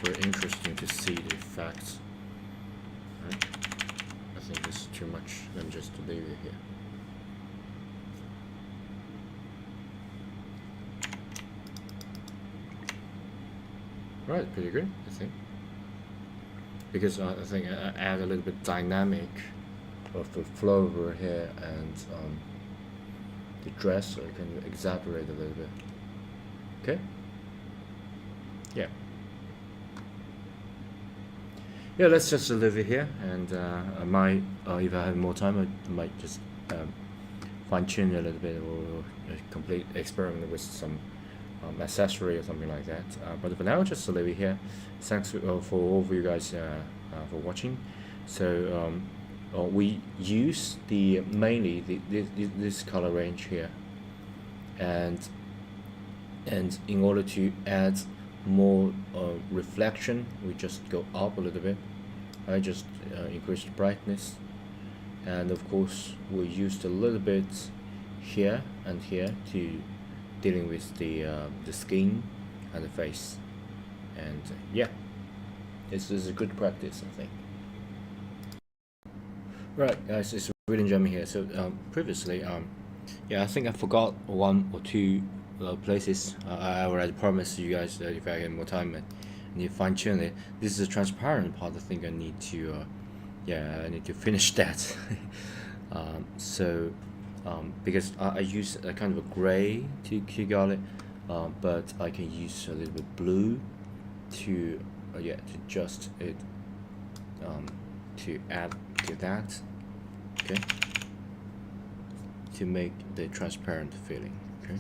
very interesting to see the effects. Right? I think this is too much. Let me just leave it here. Right, pretty good, I think. Because I think I add a little bit dynamic of the flow over here and the dress, so I can exaggerate a little bit. Okay? Yeah. Yeah, let's just leave it here, and I might, if I have more time, I might just fine tune it a little bit, or complete experiment with some accessory or something like that. But for now, just leave it here. Thanks for all of you guys for watching. So we use mainly this color range here, and in order to add more reflection, we just go up a little bit. I just increase the brightness, and of course we used a little bit here and here to dealing with the skin and the face, and yeah, this is a good practice, I think. Right, guys, it's really enjoying here. So previously, yeah, I think I forgot one or two places. I already promised you guys that if I get more time and you fine tune it. This is a transparent part. I think I need to, yeah, I need to finish that. So. Because I use a kind of a gray to get it, but I can use a little bit blue to yeah, to adjust it, to add to that, okay, to make the transparent feeling, okay.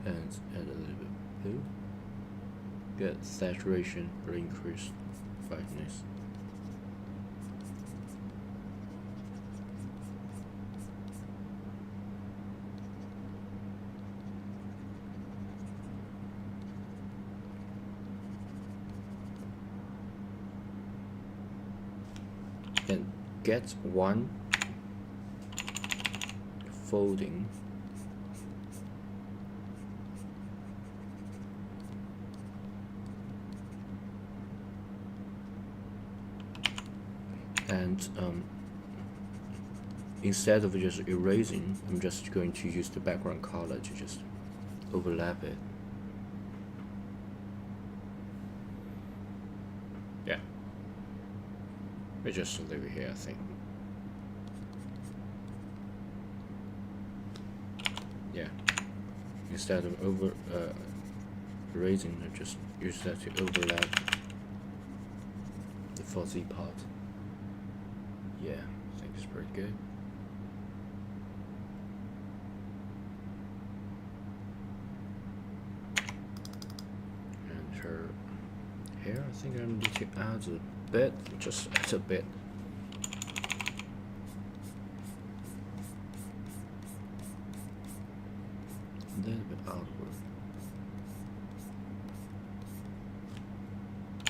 And add a little bit blue, get saturation or increased brightness. get one folding and instead of just erasing, I'm just going to use the background color to just overlap it. Yeah, we just leave it here, I think. Yeah, instead of erasing, I just use that to overlap the fuzzy part. Yeah, I think it's pretty good. And her hair, I think I need to add a bit, just add a bit. A little bit outward.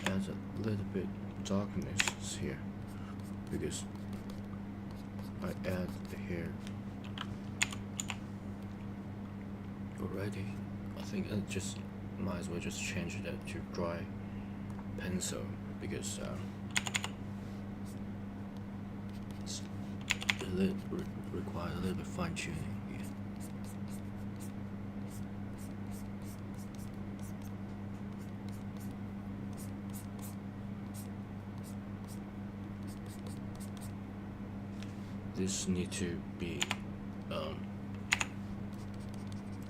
Add a little bit darkness here, because I add the hair already. I think I just might as well just change that to dry pencil, because it's a little requires a little bit fine tuning. Yeah. This need to be a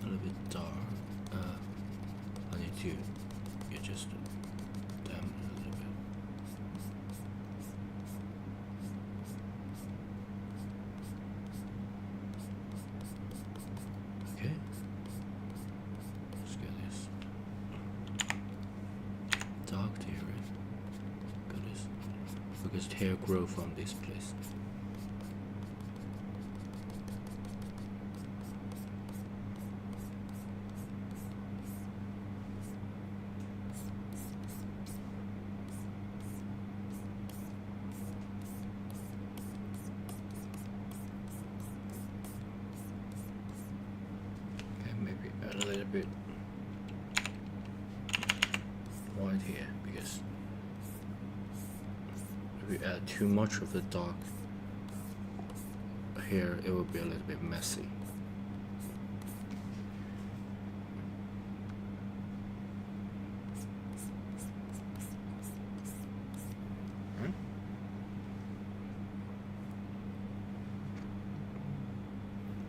little bit dark. I need to adjust it down a little bit. Okay. Let's get this dark area. Got this focused hair grow from this place. Maybe add a little bit white here, because if we add too much of the dark here, it will be a little bit messy.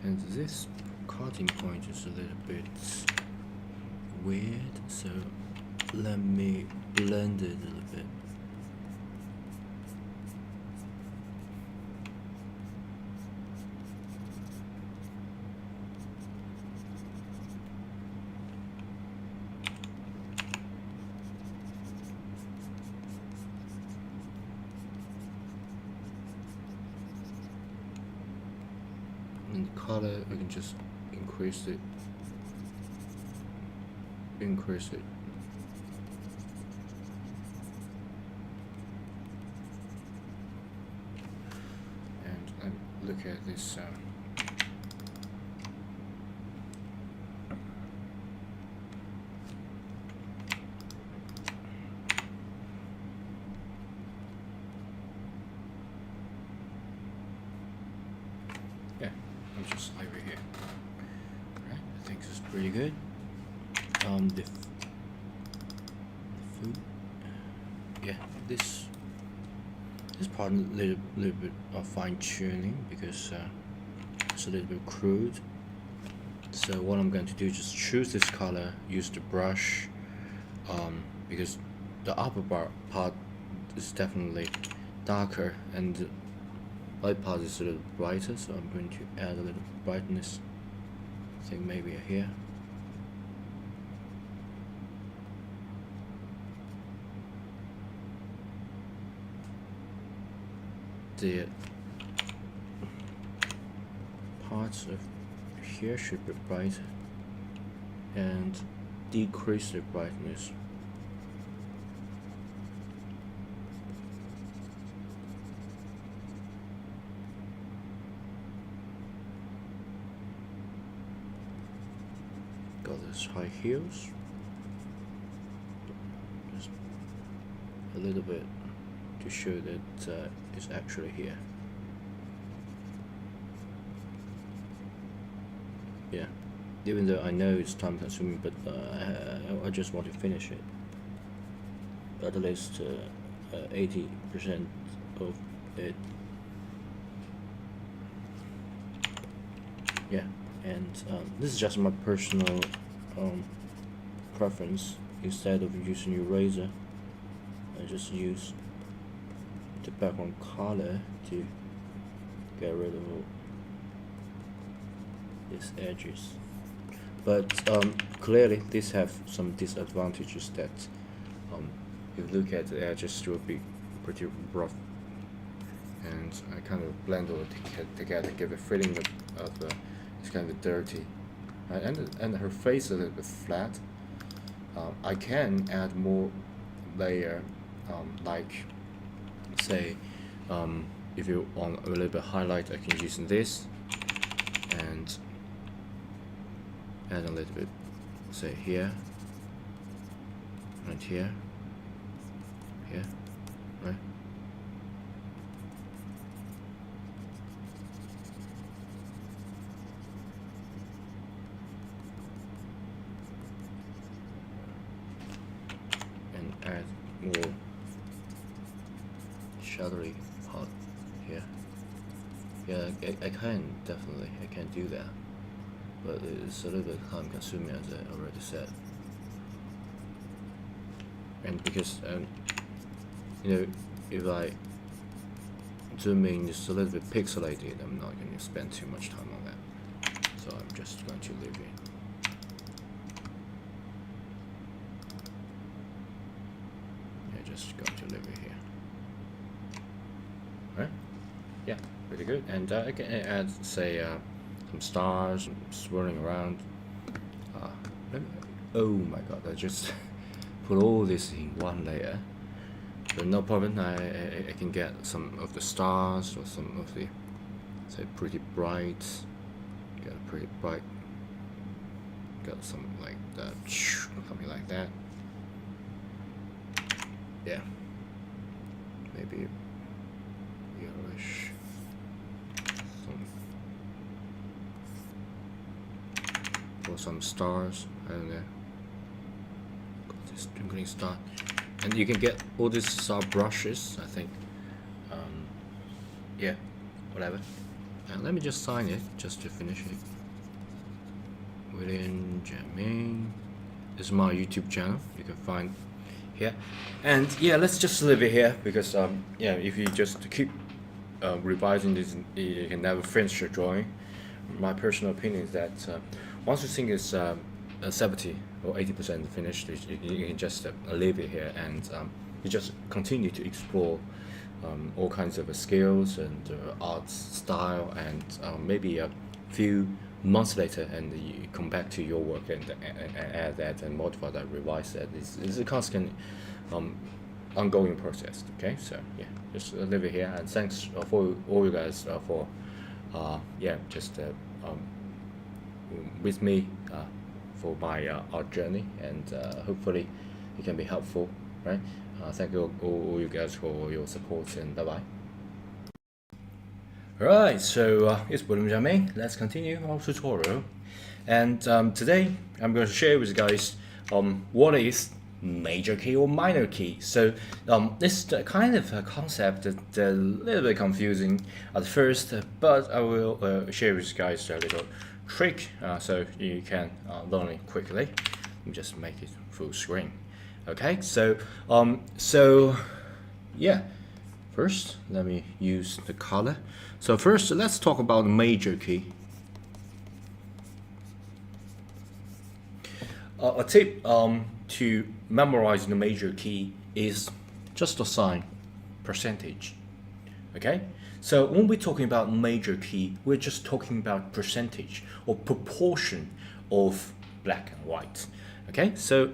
And this cutting point is a little bit weird, so let me blend it a little bit. And color, we can just increase it. And look at this. Yeah, I'm just over here. Right, I think this is pretty good. The food. Yeah, this part a little bit of fine tuning, because it's a little bit crude. So what I'm going to do is just choose this color, use the brush, because the upper part is definitely darker and the light part is a little brighter, so I'm going to add a little brightness. I think maybe here. The parts of here should be brighter, and decrease the brightness. those high heels. Just a little bit to show that it's actually here. Yeah, even though I know it's time consuming, but I just want to finish it. At least 80% of it. Yeah, and this is just my personal preference. Instead of using eraser, I just use the background color to get rid of these edges. But clearly these have some disadvantages that if you look at the edges, it will be pretty rough, and I kind of blend all together, give a feeling of it's kind of dirty, right? And her face is a little bit flat. I can add more layer, like say if you want a little bit highlight, I can use this and add a little bit, say here, right here, right? And add more shadowy part here. Yeah, I can definitely, I can do that, but it's a little bit time consuming, as I already said. And because you know, if I zoom in, it's a little bit pixelated, I'm not going to spend too much time on that, so I'm just going to leave it. Yeah, just going to leave it here. Right? Yeah, pretty good. And I can add, say, some stars swirling around. Oh my god, I just put all this in one layer. But no problem, I can get some of the stars or some of the, say, pretty bright. Got a pretty bright. Got some like that, something like that. Yeah. Maybe yellowish. Or some stars. I don't know. Got this twinkling star. And you can get all these brushes, I think. Yeah, whatever. And let me just sign it, just to finish it. William Jamming. This is my YouTube channel. You can find here. And yeah, let's just leave it here because yeah, if you just keep revising this, you can never finish your drawing. My personal opinion is that once you think it's 70 or 80% finished, you can just leave it here, and you just continue to explore all kinds of skills and art style, and maybe a few months later, and you come back to your work and add that and modify that, revise that. It's a constant ongoing process. Okay, so yeah, just leave it here, and thanks for all you guys for yeah, just with me for my art journey, and hopefully it can be helpful, right? Thank you all you guys for your support, and bye bye. Alright, so it's William Jamming. Let's continue our tutorial, and today I'm going to share with you guys what is major key or minor key. So this is kind of a concept that a little bit confusing at first, but I will share with you guys a little trick so you can learn it quickly. Let me just make it full screen. Okay, so yeah, first let me use the color. So first let's talk about the major key. A tip to memorize the major key is just a sign, percentage. Okay, so when we're talking about major key, we're just talking about percentage or proportion of black and white. Okay, so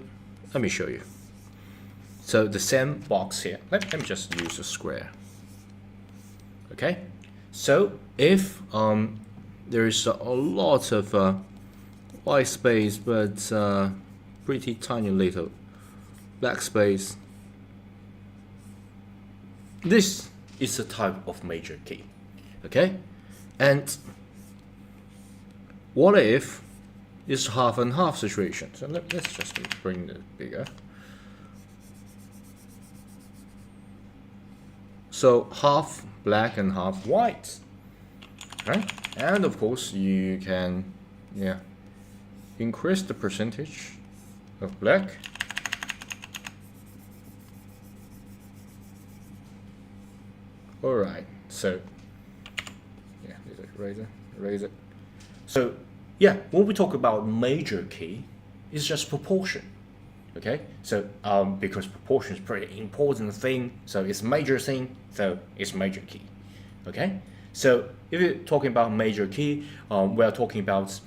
let me show you. So the same box here, let me just use a square. Okay, so if there is a lot of white space, but pretty tiny little black space. This is a type of major key, okay? And what if it's half and half situation? So let's just bring it bigger. So half black and half white, right? And of course you can, increase the percentage of black. All right, so raise it. So when we talk about major key, it's just proportion. Okay, so because proportion is pretty important thing, so it's major thing, so it's major key. Okay, so if you're talking about major key, we're talking about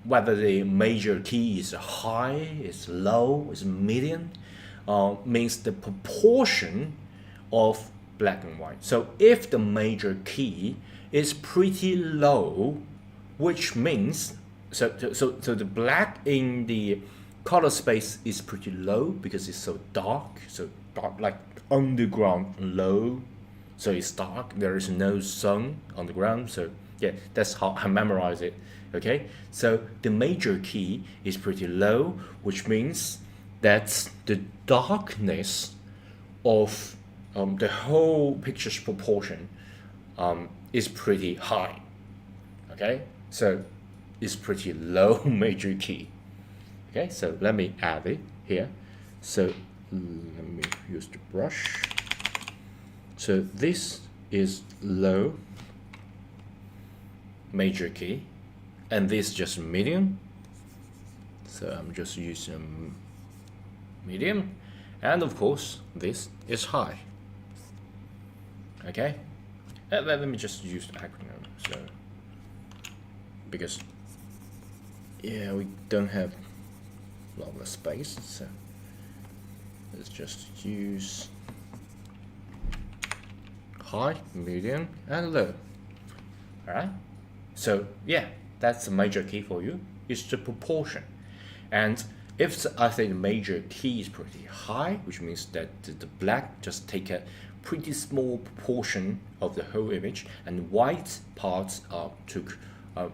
whether the major key is high, is low, is medium, means the proportion of black and white. So if the major key is pretty low, which means so the black in the color space is pretty low because it's so dark like underground low, so it's dark, there is no sun on the ground. So that's how I memorize it. Okay, so the major key is pretty low, which means that the darkness of the whole picture's proportion is pretty high. Okay, so it's pretty low major key. Okay, so let me add it here. So let me use the brush. So this is low major key, and this just medium. So I'm just using medium, and of course this is high. Okay, let me just use the acronym. So because we don't have a lot of space, so let's just use high, medium, and low. Alright, so that's the major key for you. It's the proportion. And if I say the major key is pretty high, which means that the black just take a pretty small proportion of the whole image, and white parts took a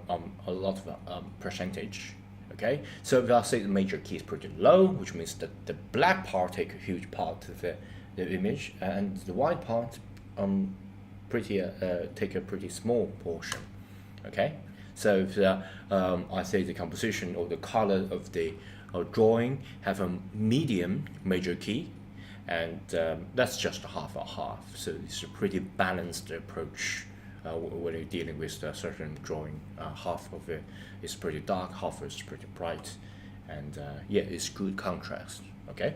lot of percentage. Okay, so if I say the major key is pretty low, which means that the black part take a huge part of the image, and the white part take a pretty small portion. Okay, so if I say the composition or the color of the drawing have a medium major key, and that's just half and half. So it's a pretty balanced approach when you're dealing with a certain drawing. Half of it is pretty dark, half is pretty bright, and it's good contrast. Okay.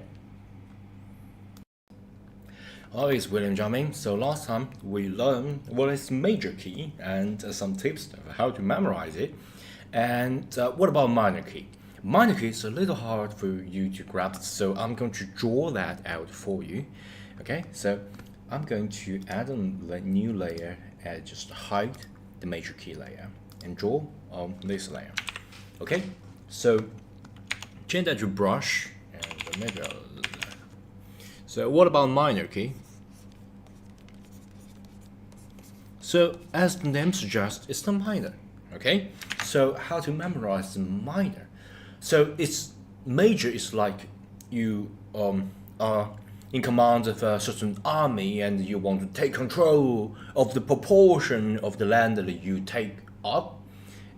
Hi, it's William Jiaming. So last time we learned what is major key and some tips of how to memorize it. And what about minor key? Minor key is a little hard for you to grasp, so I'm going to draw that out for you. Okay, so I'm going to add a new layer and just hide the major key layer and draw on this layer. Okay, so change that to brush and maybe so what about minor key? So as the name suggests, it's the minor. Okay, so how to memorize the minor? So it's major is like you are in command of a certain army and you want to take control of the proportion of the land that you take up,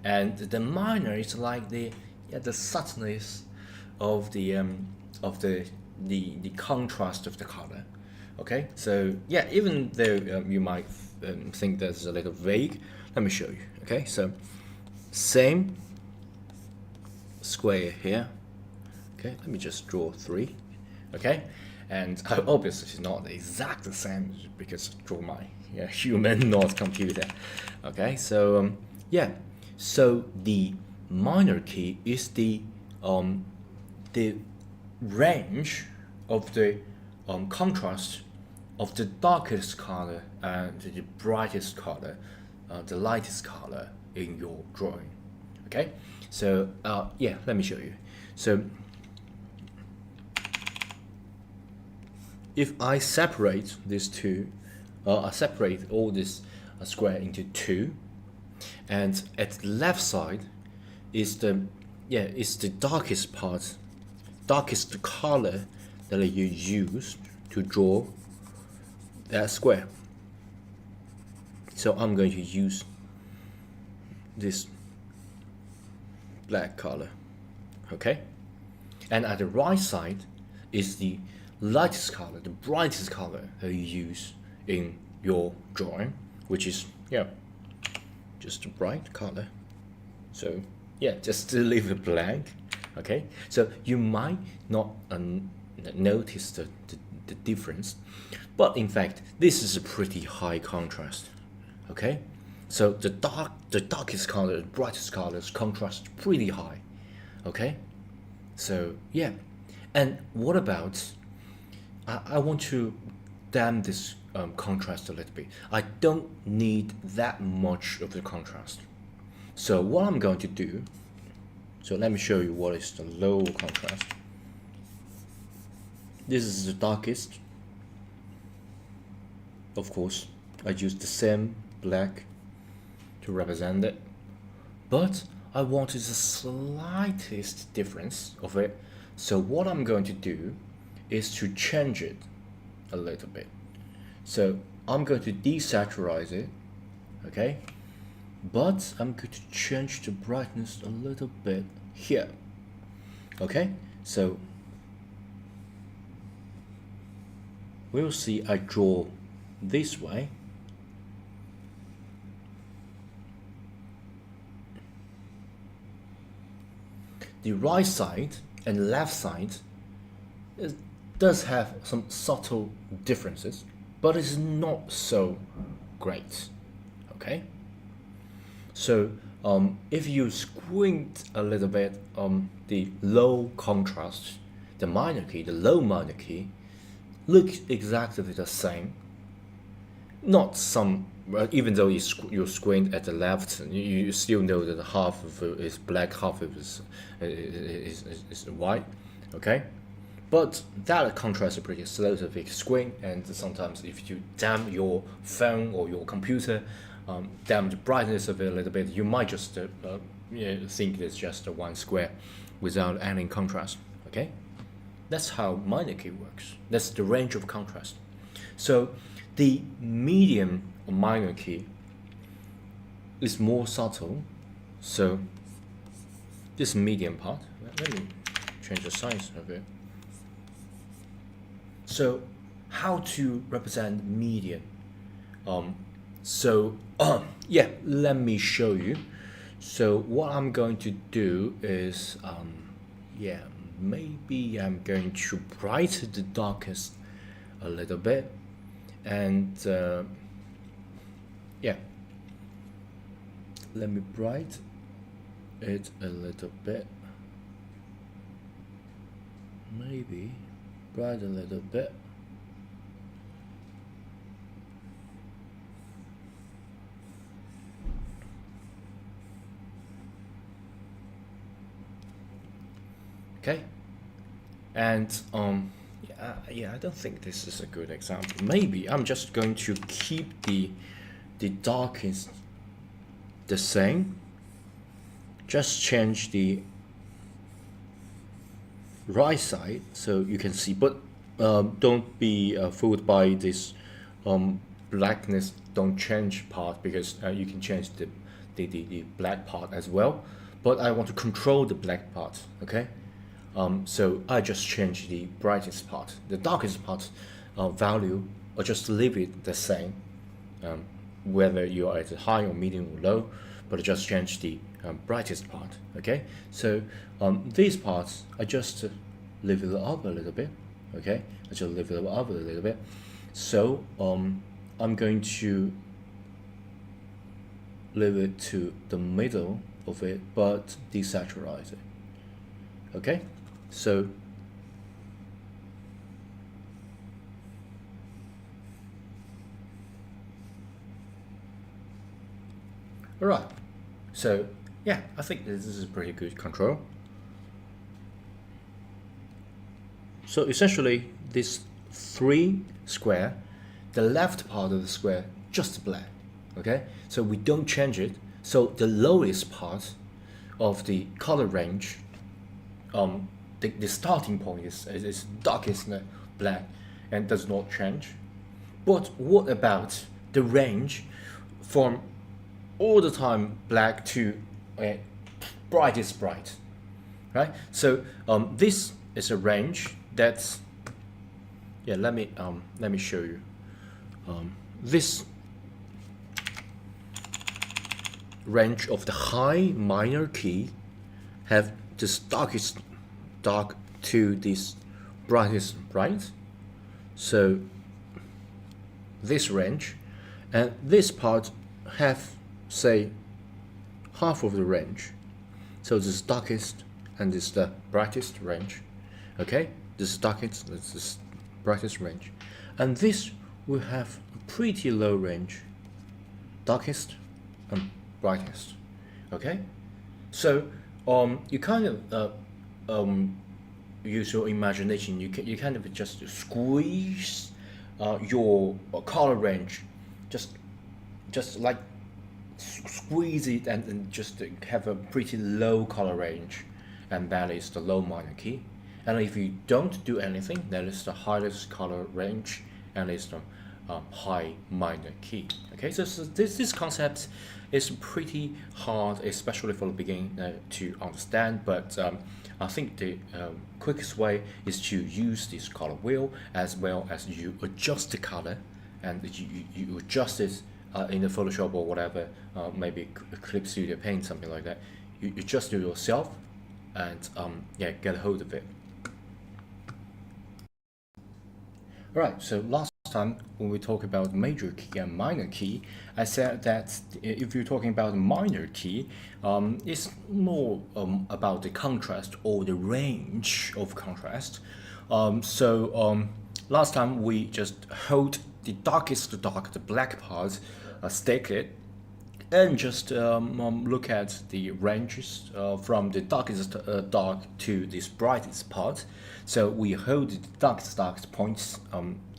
and the minor is like the subtleness of the contrast of the color. Okay, so even though you might think that's a little vague, let me show you. Okay, so same square here. Okay, let me just draw 3. Okay, and obviously it's not exactly the same because I draw my human, not computer. Okay, so so the minor key is the range of the contrast of the darkest color and the brightest color, the lightest color in your drawing. Okay, so yeah, let me show you. So if I separate these two, I separate all this square into two, and at the left side is the darkest part, darkest color that you use to draw that square. So I'm going to use this black color, okay? And at the right side is the lightest color, the brightest color that you use in your drawing, which is just a bright color. So yeah, just to leave it blank, okay? So you might not notice the difference, but in fact this is a pretty high contrast, okay? So the darkest color, the brightest colors contrast pretty high, okay? So yeah, and what about, I want to dampen this contrast a little bit. I don't need that much of the contrast. So what I'm going to do, so let me show you what is the low contrast. This is the darkest. Of course, I use the same black to represent it, but I wanted the slightest difference of it. So what I'm going to do is to change it a little bit. So I'm going to desaturize it, okay? But I'm going to change the brightness a little bit here, okay? So we'll see I draw this way. The right side and left side does have some subtle differences, but it's not so great, okay? So if you squint a little bit, the low contrast, the minor key, the low minor key, looks exactly the same. Not some, even though you squint at the left, you still know that half of it is black, half of it is white, okay? But that contrast is pretty slow if you squint, and sometimes if you damp your phone or your computer, damp the brightness of it a little bit, you might just think it's just one square without any contrast, okay? That's how minor key works. That's the range of contrast. So the medium or minor key is more subtle. So this medium part, let me change the size of it. So how to represent median? Yeah, let me show you. So what I'm going to do is, yeah, maybe I'm going to brighten the darkest a little bit, and yeah, let me brighten it a little bit, maybe brighten a little bit. Okay, and yeah, I don't think this is a good example. Maybe I'm just going to keep the darkest the same, just change the right side so you can see, but don't be fooled by this blackness don't change part, because you can change the black part as well, but I want to control the black part, okay? So I just change the brightest part, the darkest part value, or just leave it the same, whether you are at high or medium or low, but just change the brightest part, okay? So these parts I just leave it up a little bit, okay? I just leave it up a little bit. So I'm going to leave it to the middle of it, but desaturize it, okay? So all right, so yeah, I think this is a pretty good control. So essentially, this 3 square, the left part of the square just black, okay? So we don't change it. So the lowest part of the color range, the starting point is darkest black and does not change. But what about the range from all the time black to brightest bright, right? So this is a range that's, yeah, let me show you. This range of the high minor key have this darkest dark to this brightest bright. So this range and this part have, say, half of the range. So this is darkest and this is the brightest range. Okay, this is darkest, this is brightest range, and this will have a pretty low range, darkest and brightest. Okay, so you kind of use your imagination. You kind of just squeeze your color range, just like squeeze it and just have a pretty low color range, and that is the low minor key. And if you don't do anything, that is the highest color range, and it's the high minor key. Okay, so this concept is pretty hard, especially for the beginner to understand, but I think the quickest way is to use this color wheel, as well as you adjust the color, and you adjust it in the Photoshop or whatever, maybe Clip Studio Paint, something like that. You adjust it yourself, and yeah, get a hold of it. Alright, so last time when we talk about major key and minor key, I said that if you're talking about minor key, it's more about the contrast or the range of contrast. Last time we just hold the darkest dark, the black part, stick it, and just look at the ranges from the darkest dark to this brightest part. So we hold the darkest points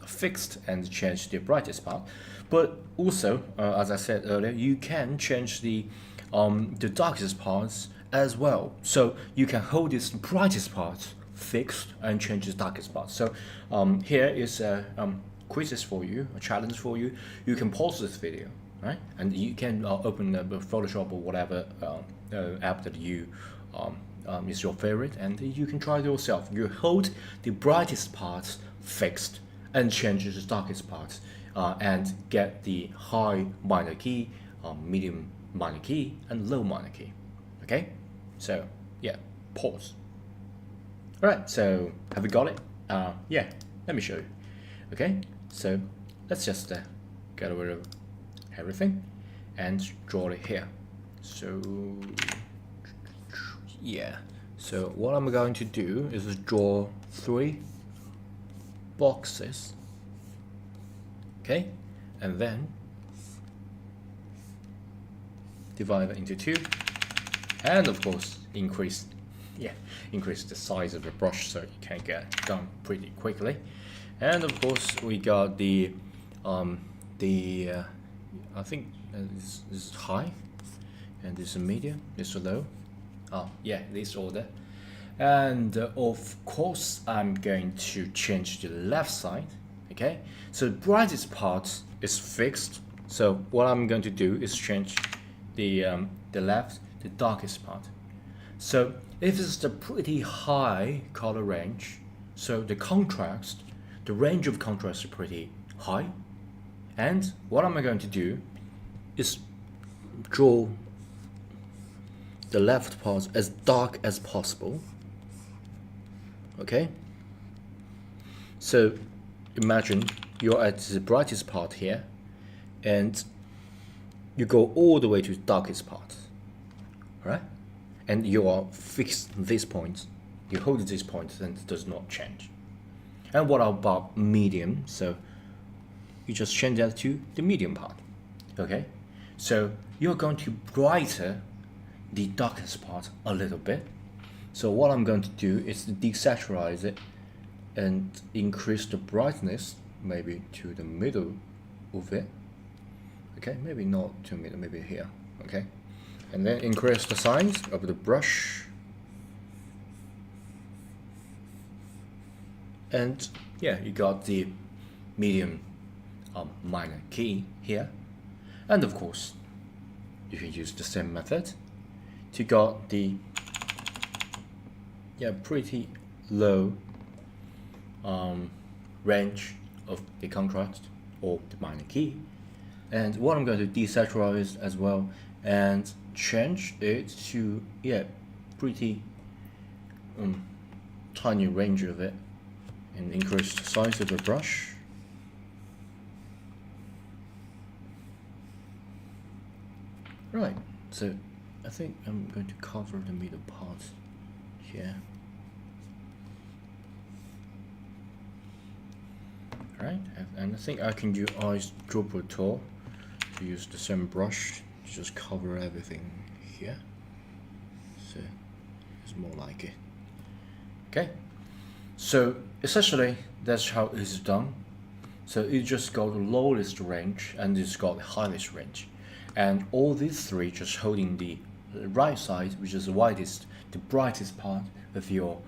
fixed and change the brightest part. But also, as I said earlier, you can change the darkest parts as well. So you can hold this brightest part fixed and change the darkest part. So here is a quizzes for you, a challenge for you. You can pause this video, right? And you can open Photoshop or whatever app that you is your favorite, and you can try it yourself. You hold the brightest parts fixed and change the darkest parts, and get the high minor key, medium minor key, and low minor key. Okay, so yeah, pause. All right, so have you got it? Yeah, let me show you. Okay, so let's just get rid of everything and draw it here. So yeah, so what I'm going to do is draw 3 boxes, okay, and then divide it into 2, and of course increase the size of the brush so you can get it done pretty quickly. And of course we got the I think this is high, and this is medium, this is low. Oh yeah, this order. And of course I'm going to change the left side. Okay, so the brightest part is fixed, so what I'm going to do is change the left, the darkest part. So if it's a pretty high color range, so the contrast, the range of contrast is pretty high, and what am I going to do is draw the left part as dark as possible. Okay, so imagine you're at the brightest part here, and you go all the way to the darkest part, right? And you are fixed this point, you hold this point and it does not change. And what about medium? So you just change that to the medium part. Okay, so you're going to brighter the darkest part a little bit. So what I'm going to do is to desaturize it and increase the brightness maybe to the middle of it. Okay, maybe not to middle, maybe here. Okay, and then increase the size of the brush. And yeah, you got the medium minor key here. And of course, you can use the same method to got the pretty low range of the contrast or the minor key. And what I'm going to desaturize as well and change it to pretty tiny range of it, and increase the size of the brush. Right, so I think I'm going to cover the middle part here. Right, and I think I can use eyedropper tool to use the same brush to just cover everything here. So it's more like it. Okay, so essentially that's how it's done. So it just got the lowest range and it's got the highest range, and all these three just holding the right side, which is the widest, the brightest part of your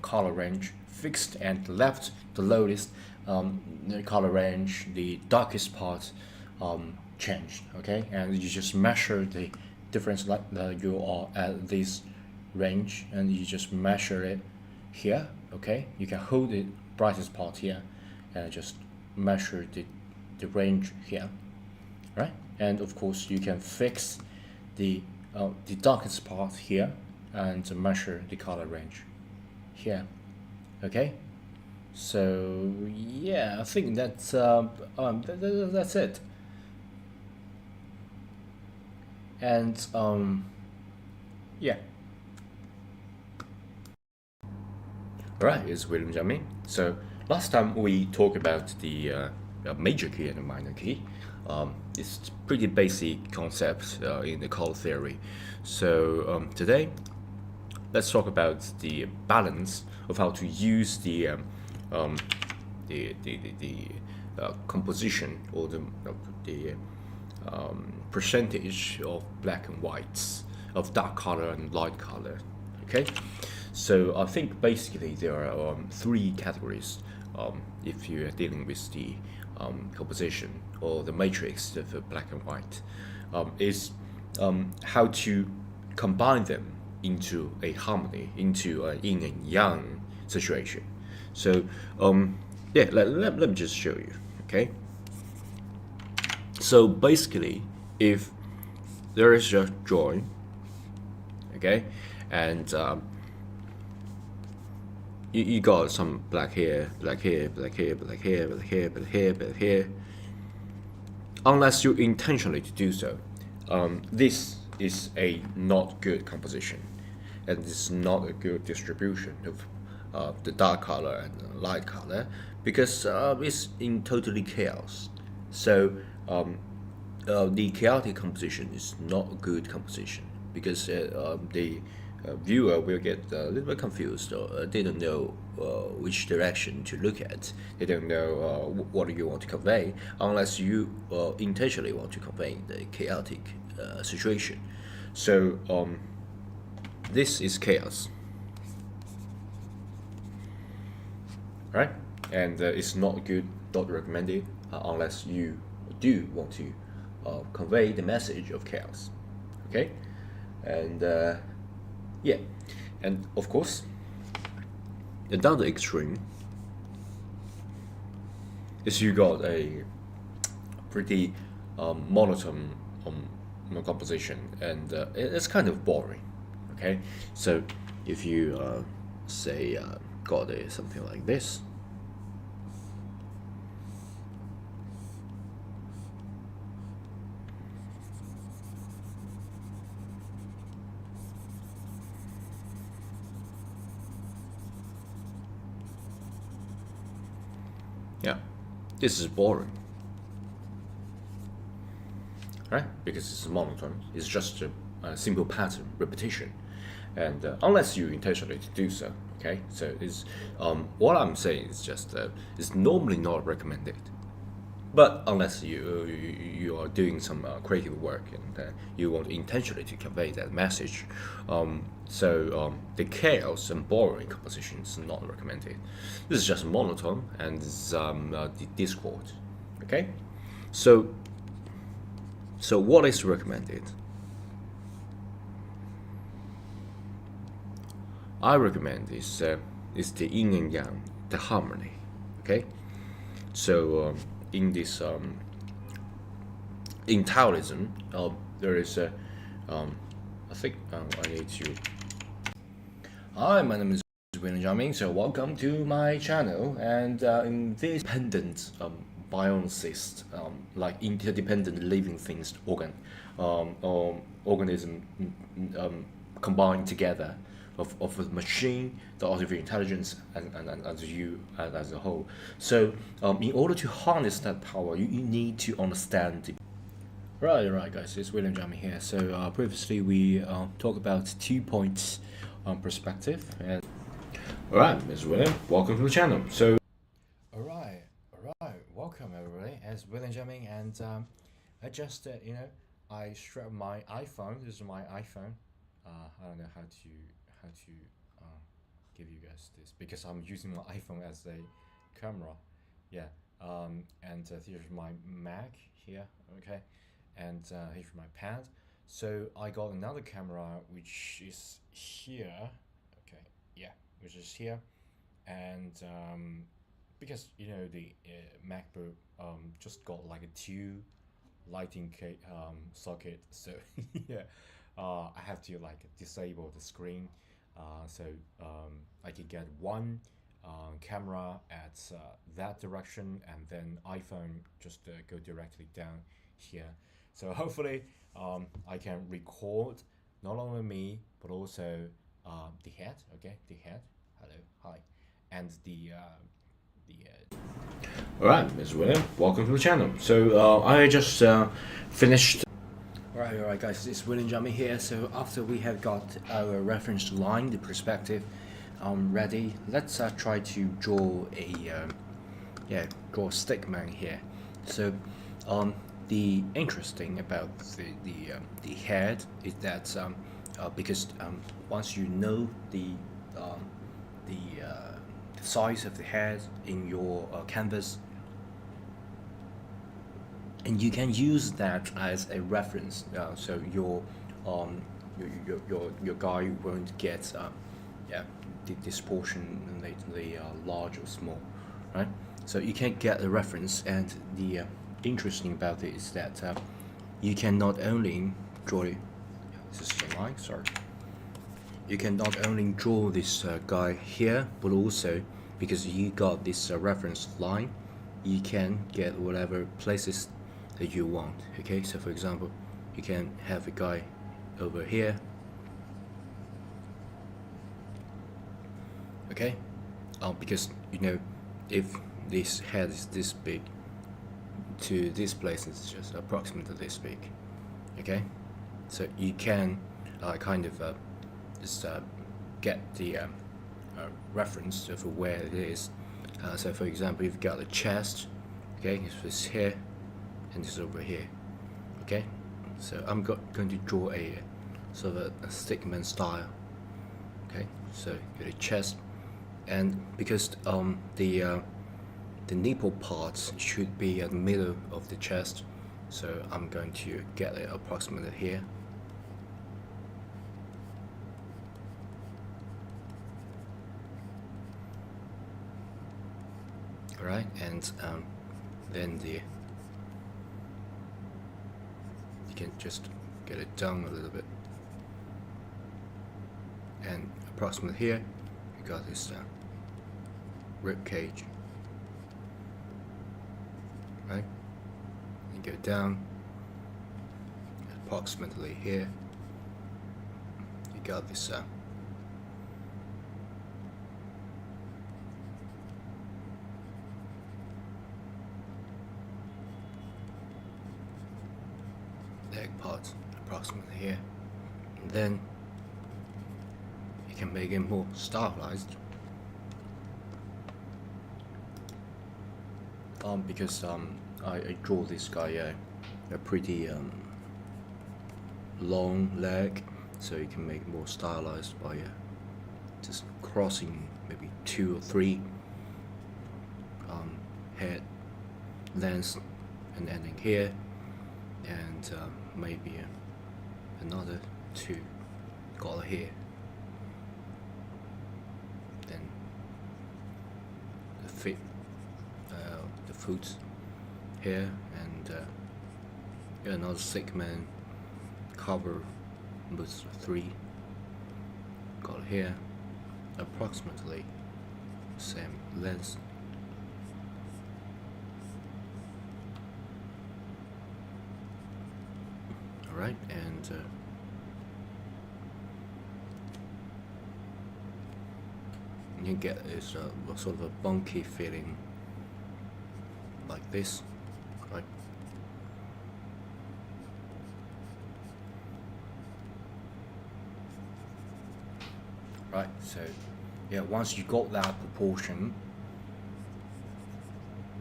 color range fixed, and the left, the lowest the color range, the darkest part changed. Okay, and you just measure the difference, like you are at this range, and you just measure it here. Okay, you can hold the brightest part here and just measure the range here, right? And of course you can fix the darkest part here and measure the color range here. Okay, so yeah, I think that's that's it. And yeah. Alright, it's William Jiaming. So last time we talked about the major key and the minor key. It's pretty basic concept in the color theory. So today, let's talk about the balance of how to use the composition or the percentage of black and whites, of dark color and light color. Okay, so I think basically there are three categories if you are dealing with the composition or the matrix of black and white. Is how to combine them into a harmony, into a yin and yang situation. So yeah, let me just show you. Okay, so basically if there is a join, okay, and you got some black here, black here, black here, black here, black here, black here, black here. Unless you intentionally to do so, this is a not good composition, and it's not a good distribution of the dark color and the light color, because it's in totally chaos. So the chaotic composition is not a good composition, because the viewer will get a little bit confused, or they don't know which direction to look at. They don't know what you want to convey, unless you intentionally want to convey the chaotic situation. So this is chaos, right? And it's not good, not recommended, unless you do want to convey the message of chaos. Okay, and yeah, and of course, down the extreme is you got a pretty monotone composition, and it's kind of boring. Okay, so if you say got something like this. Yeah, this is boring, right? Because it's monotone. It's just simple pattern repetition, and unless you intentionally to do so. Okay, so is what I'm saying is just it's normally not recommended. But unless you are doing some creative work and you want intentionally to convey that message, the chaos and boring composition is not recommended. This is just monotone and this is the Discord. Okay, so what is recommended? I recommend is the yin and yang, the harmony. Okay, so in this in Taoism, there is a I think I need to. Hi, my name is William Jiaming. So welcome to my channel, and in this dependent biocyst, like interdependent living things or organism combined together of a machine, the artificial intelligence, and as you as a whole. So in order to harness that power, you need to understand the right, guys. It's William Jiaming here. So previously we talked about 2 points perspective, and all right, Mr. William, welcome to the channel. So all right, welcome everybody. It's William Jiaming, and I just I strapped my iPhone. This is my iPhone. I don't know how to give you guys this because I'm using my iPhone as a camera. Yeah. And here's my Mac here. Okay. And here's my pad. So I got another camera which is here. Okay. Yeah, which is here. And because the MacBook just got like a 2 lighting socket, so yeah, I have to like disable the screen, so I can get one camera at that direction, and then iPhone just go directly down here. So hopefully I can record not only me but also the head. Okay, the head. Hello, hi, and the. Alright, Mr. William, welcome to the channel. So I just finished. Alright, guys, it's William Jiaming here. So after we have got our reference line, the perspective, ready, let's try to draw draw a stick man here. So the interesting about the head is that because once you know the size of the head in your canvas, and you can use that as a reference, so your guy won't get this portion lately large or small, right? So you can get a reference, and the interesting about it is that you can not only draw it. This is the line. Sorry. You can not only draw this guy here, but also because you got this reference line, you can get whatever places that you want. Okay, so for example, you can have a guy over here. Okay, because if this head is this big, to this place is just approximately this big. Okay, so you can kind of just get the reference of where it is. So for example, you've got the chest. Okay, it's here, and it's over here. Okay, so I'm going to draw a sort of a stickman style. Okay, so get a chest, and because the nipple parts should be at the middle of the chest, so I'm going to get it approximately here. Alright, and then you can just get it down a little bit, and approximately here you got this rib cage, right? You go down approximately here, you got this leg part approximately here, and then you can make it more stylized. Because I draw this guy a pretty long leg, so you can make it more stylized by just crossing maybe 2 or 3 head lengths and ending here, and maybe another 2 color here, then the feet, the foot here, and another segment cover with 3 color here, approximately same length. Alright, and you get is sort of a bunky feeling like this, right? Right, so yeah, once you got that proportion,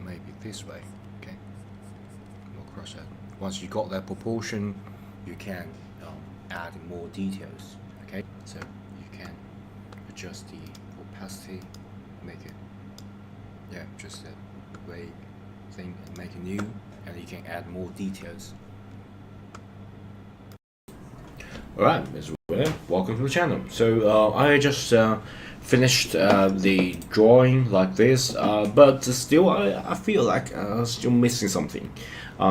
maybe this way, okay? We'll cross that. Once you got that proportion, you can add more details, okay? So you can adjust the opacity, make it, yeah, just a gray thing, and make it new, and you can add more details. Alright, Mr. William, welcome to the channel. So I just finished the drawing like this, but still I feel like I'm still missing something.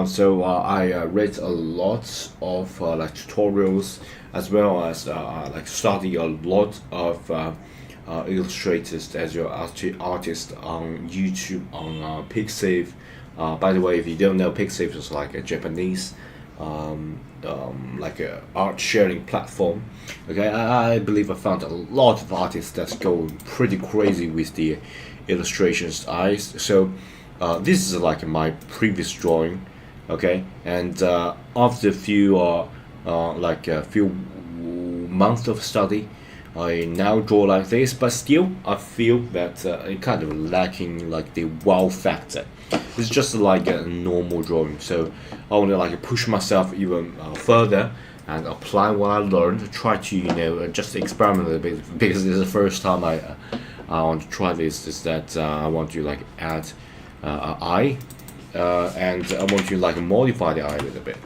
So I read a lot of like tutorials, as well as like study a lot of illustrators as your artist on YouTube, on Pixiv. By the way, if you don't know, Pixiv is like a Japanese like a art sharing platform. Okay, I believe I found a lot of artists that's going pretty crazy with the illustration styles. So this is like my previous drawing, okay, and after a few like a few months of study, I now draw like this, but still I feel that it kind of lacking like the wow factor. It's just like a normal drawing, so I want to like push myself even further and apply what I learned. Try to just experiment a little bit, because this is the first time I want to try this. Is that I want to like add an eye, and I want to like modify the eye a little bit.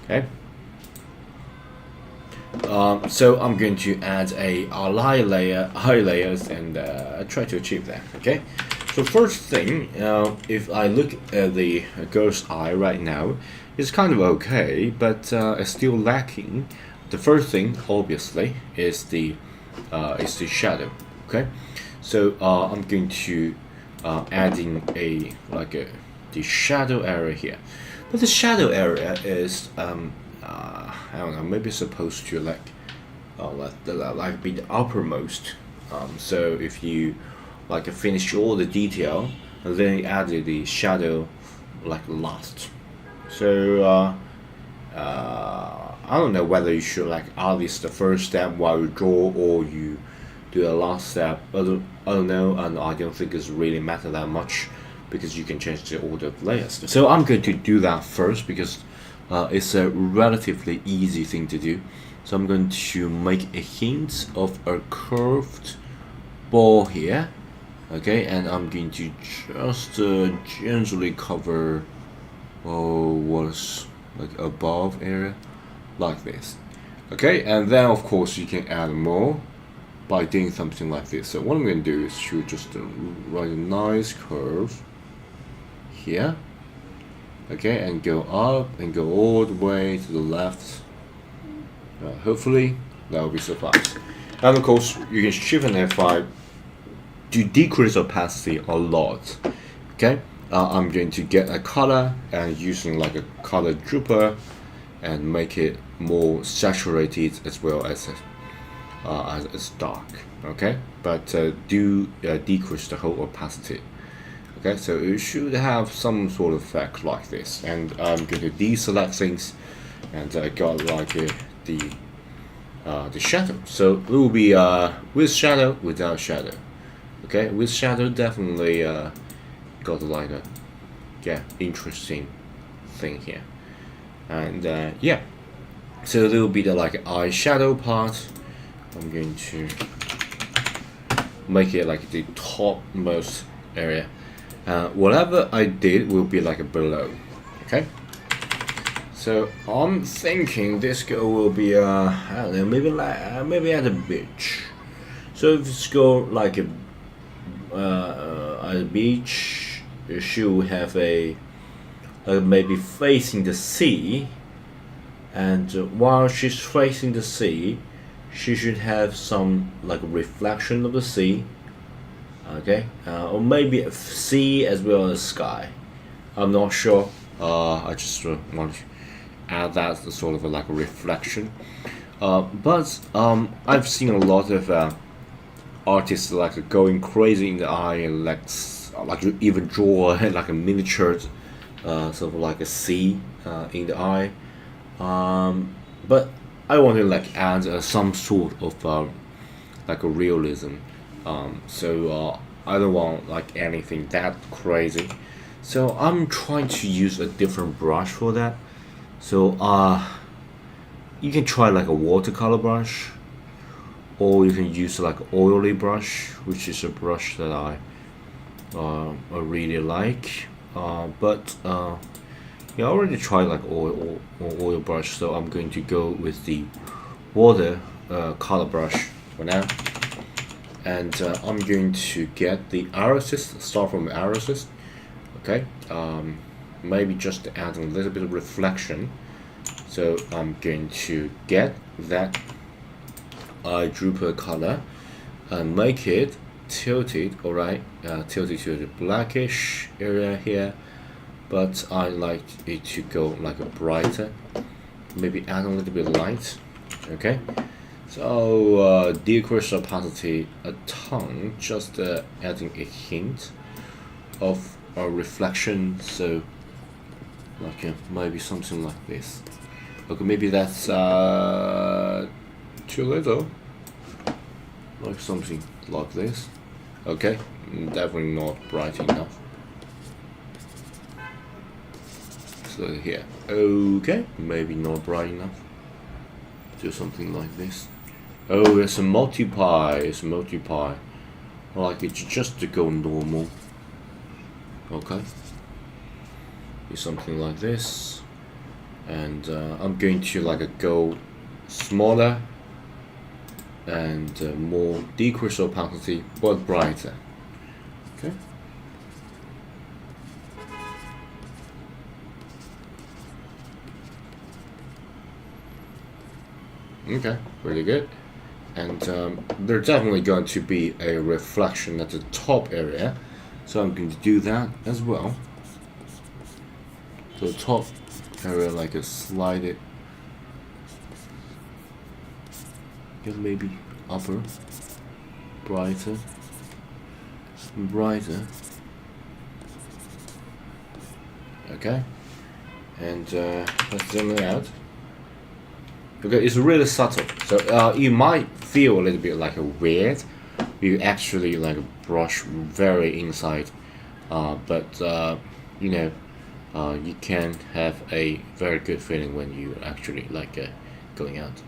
Okay. So I'm going to add a eye layers, and try to achieve that. Okay. So first thing, if I look at the girl's eye right now, it's kind of okay, but it's still lacking. The first thing, obviously, is the shadow. Okay. So I'm going to adding the shadow area here, but the shadow area is I don't know, maybe supposed to like be the uppermost. So if you like finish all the detail and then you added the shadow like last. So I don't know whether you should like add this the first step while you draw, or you do the last step. I don't know, and I don't think it's really matter that much, because you can change the order of layers. So I'm going to do that first, because it's a relatively easy thing to do. So I'm going to make a hint of a curved ball here, okay, and I'm going to just gently cover what's like above area like this, okay, and then of course you can add more by doing something like this. So what I'm going to do is to just write a nice curve here, okay, and go up and go all the way to the left. Hopefully that will be suffice. And of course you can shift and F5 to decrease opacity a lot. Okay, I'm going to get a color and using like a color dropper and make it more saturated as well as dark. Okay, but do decrease the whole opacity. Okay, so it should have some sort of effect like this, and I'm going to deselect things, and I got like the the shadow. So it will be with shadow, without shadow. Okay, with shadow definitely got like a interesting thing here, and yeah. So there will be the like eyeshadow part. I'm going to make it like the topmost area. Whatever I did will be like a below. Okay. So I'm thinking this girl will be I don't know, maybe at a beach. So if it's go like a at a beach, she will have a maybe facing the sea, and while she's facing the sea, she should have some like reflection of the sea. Okay, or maybe a sea as well as sky. I'm not sure. I just want to add that as sort of like a reflection. But I've seen a lot of artists like going crazy in the eye and like even draw like a miniature, sort of like a sea in the eye. But I want to like add some sort of like a realism. So I don't want like anything that crazy. So I'm trying to use a different brush for that. So you can try like a watercolor brush, or you can use like oily brush, which is a brush that I really like. But yeah, I already tried like oil brush, so I'm going to go with the water color brush for now. And I'm going to get the irises, start from irises. Okay, maybe just to add a little bit of reflection. So I'm going to get that eyedropper color and make it tilted, alright, tilted to the blackish area here, but I like it to go like a brighter, maybe add a little bit of light. Okay, so decrease opacity a ton, just adding a hint of a reflection, so like maybe something like this. Okay, maybe that's too little, like something like this. Okay, definitely not bright enough. So here, okay, maybe not bright enough. Do something like this. Oh, it's a multiply. It's a multiply. I like it just to go normal. Okay. Do something like this, and I'm going to like go smaller and more decrease opacity, but brighter. Okay. Okay, really good. And there's definitely going to be a reflection at the top area, so I'm going to do that as well. So top area, like a slide it, get maybe upper, brighter, brighter. Okay, and let's zoom it out. Okay, it's really subtle, so you might feel a little bit like a weird. You actually like brush very inside, but you know, you can have a very good feeling when you actually like going out.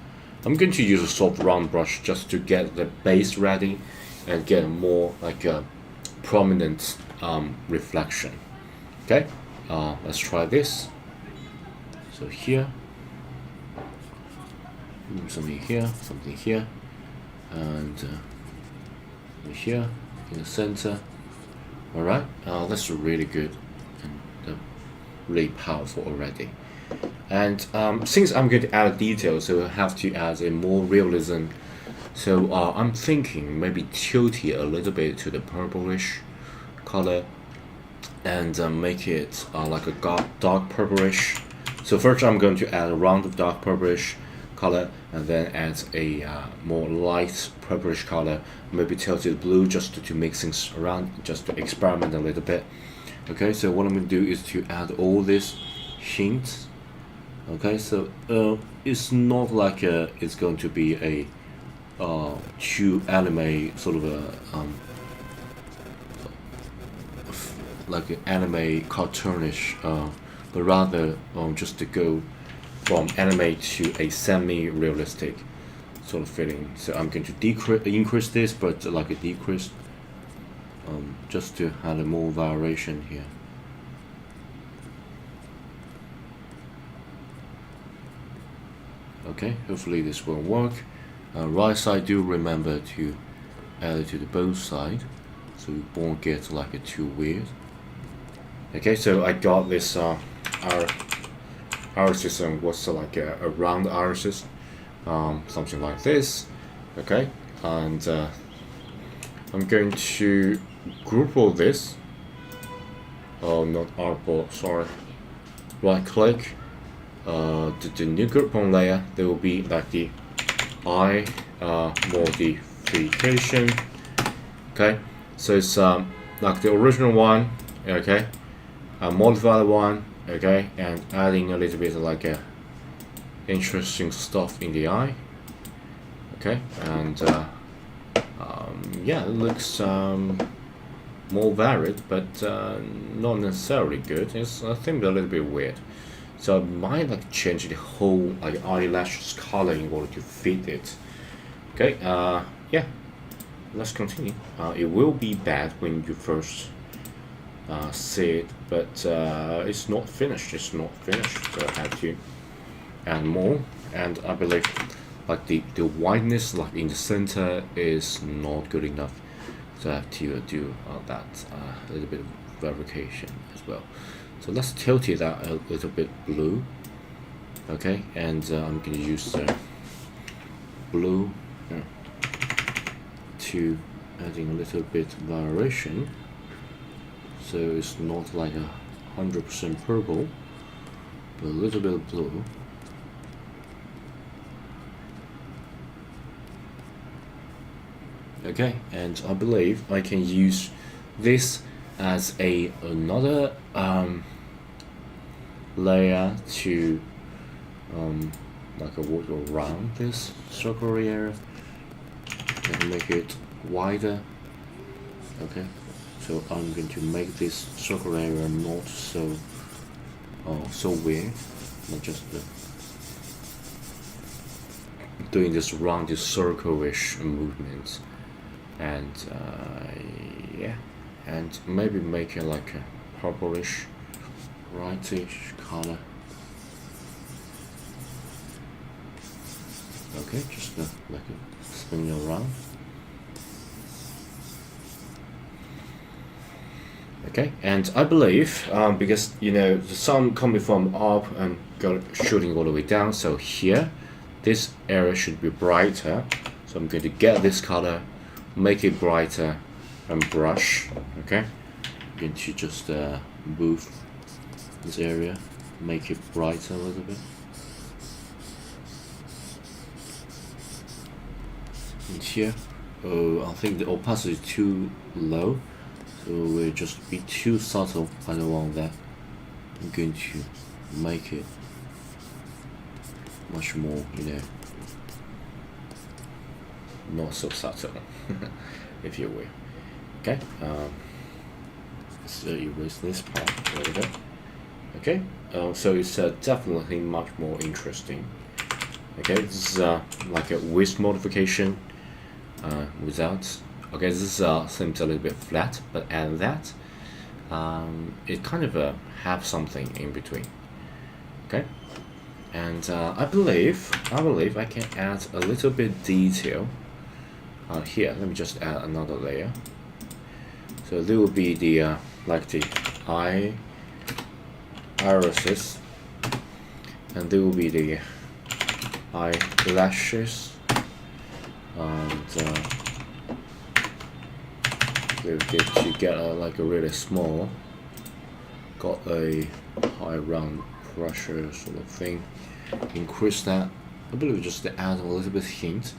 I'm going to use a soft round brush just to get the base ready and get a more like a prominent reflection. Okay, let's try this. So here, something here, and here in the center. All right, that's really good and really powerful already. And since I'm going to add details, so I have to add a more realism. So I'm thinking maybe tilt it a little bit to the purplish color and make it like a dark purplish. So first I'm going to add a round of dark purplish color, and then add a more light purplish color, maybe tilted blue, just to mix things around, just to experiment a little bit. Okay, so what I'm going to do is to add all these hints Okay, so it's not like it's going to be a true anime sort of a like an anime cartoonish, but rather just to go from anime to a semi-realistic sort of feeling. So I'm going to increase this, but like a decrease, just to have a more variation here. Okay, hopefully this will work. Right side, do remember to add it to the both side, so you won't get like a too weird. Okay, so I got this our system was like a round iris, something like this. Okay, and I'm going to group all this. Oh, not artboard, sorry. Right click. The new group on layer, there will be like the eye modification. Okay, so it's like the original one. Okay, a modified one. Okay, and adding a little bit of like a interesting stuff in the eye. Okay, and yeah, it looks more varied, but not necessarily good. It's, I think, a little bit weird. So I might like change the whole like eyelashes color in order to fit it. Okay, yeah, let's continue. It will be bad when you first see it, but it's not finished. It's not finished. So I have to add more, and I believe like the whiteness like in the center is not good enough. So I have to do that a little bit of verification as well. So let's tilt it out a little bit blue. Okay, and I'm going to use blue to adding a little bit variation. So it's not like 100% purple, but a little bit of blue. Okay, and I believe I can use this as another layer to like a work around this circle area and make it wider. Okay, so I'm going to make this circle area not so so weird, not just doing this round circle-ish movements, and yeah, and maybe make it like a purplish, whitish color. Okay, just like spinning around. Okay, and I believe because you know the sun coming from up and shooting all the way down, so here this area should be brighter. So I'm going to get this color, make it brighter, and brush. Okay, I'm going to just move this area, make it brighter a little bit. And here, I think the opacity is too low, so we'll just be too subtle. I don't want that. I'm going to make it much more, you know, not so subtle, if you will. Okay, let's erase this part a little bit. Okay, so it's definitely much more interesting. Okay, this is like a width modification without. Okay, this seems a little bit flat, but add that, it kind of have something in between. Okay, and I believe I can add a little bit detail here. Let me just add another layer. So there will be the like the irises, and there will be the eyelashes, and we'll get to get like a really small, got a high round pressure sort of thing. Increase that. I believe just to add a little bit hint.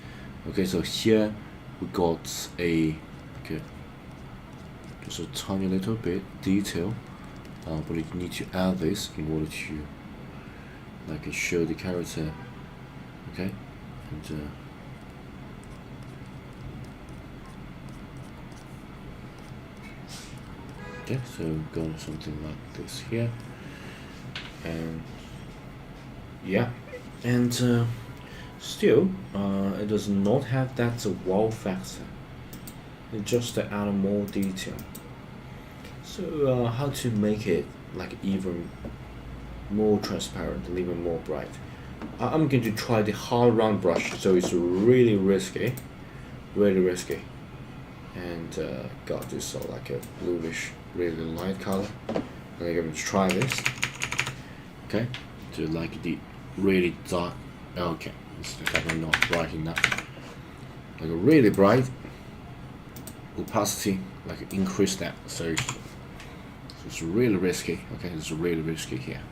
Okay, so here we got a just a tiny little bit detail, but you need to add this in order to like show the character. Okay, and okay, so go something like this here, and yeah, and still it does not have that wow factor. It just to add more detail. So how to make it like even more transparent and even more bright? I'm going to try the hard round brush, so it's really risky, and got this like a bluish, really light color. I'm going to try this. Okay, to like the really dark. Okay, it's definitely not bright enough. Like a really bright opacity, like increase that. So it's really risky. Okay, it's really risky here.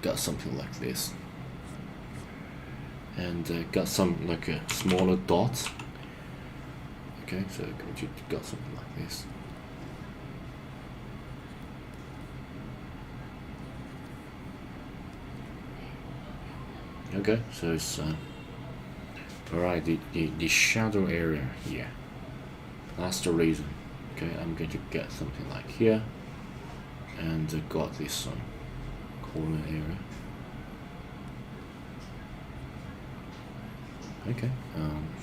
Got something like this, and got some like a smaller dots. Okay, so got something like this. Okay, so it's alright. The shadow area here. That's the reason. Okay, I'm going to get something like here, and got this corner area. Okay,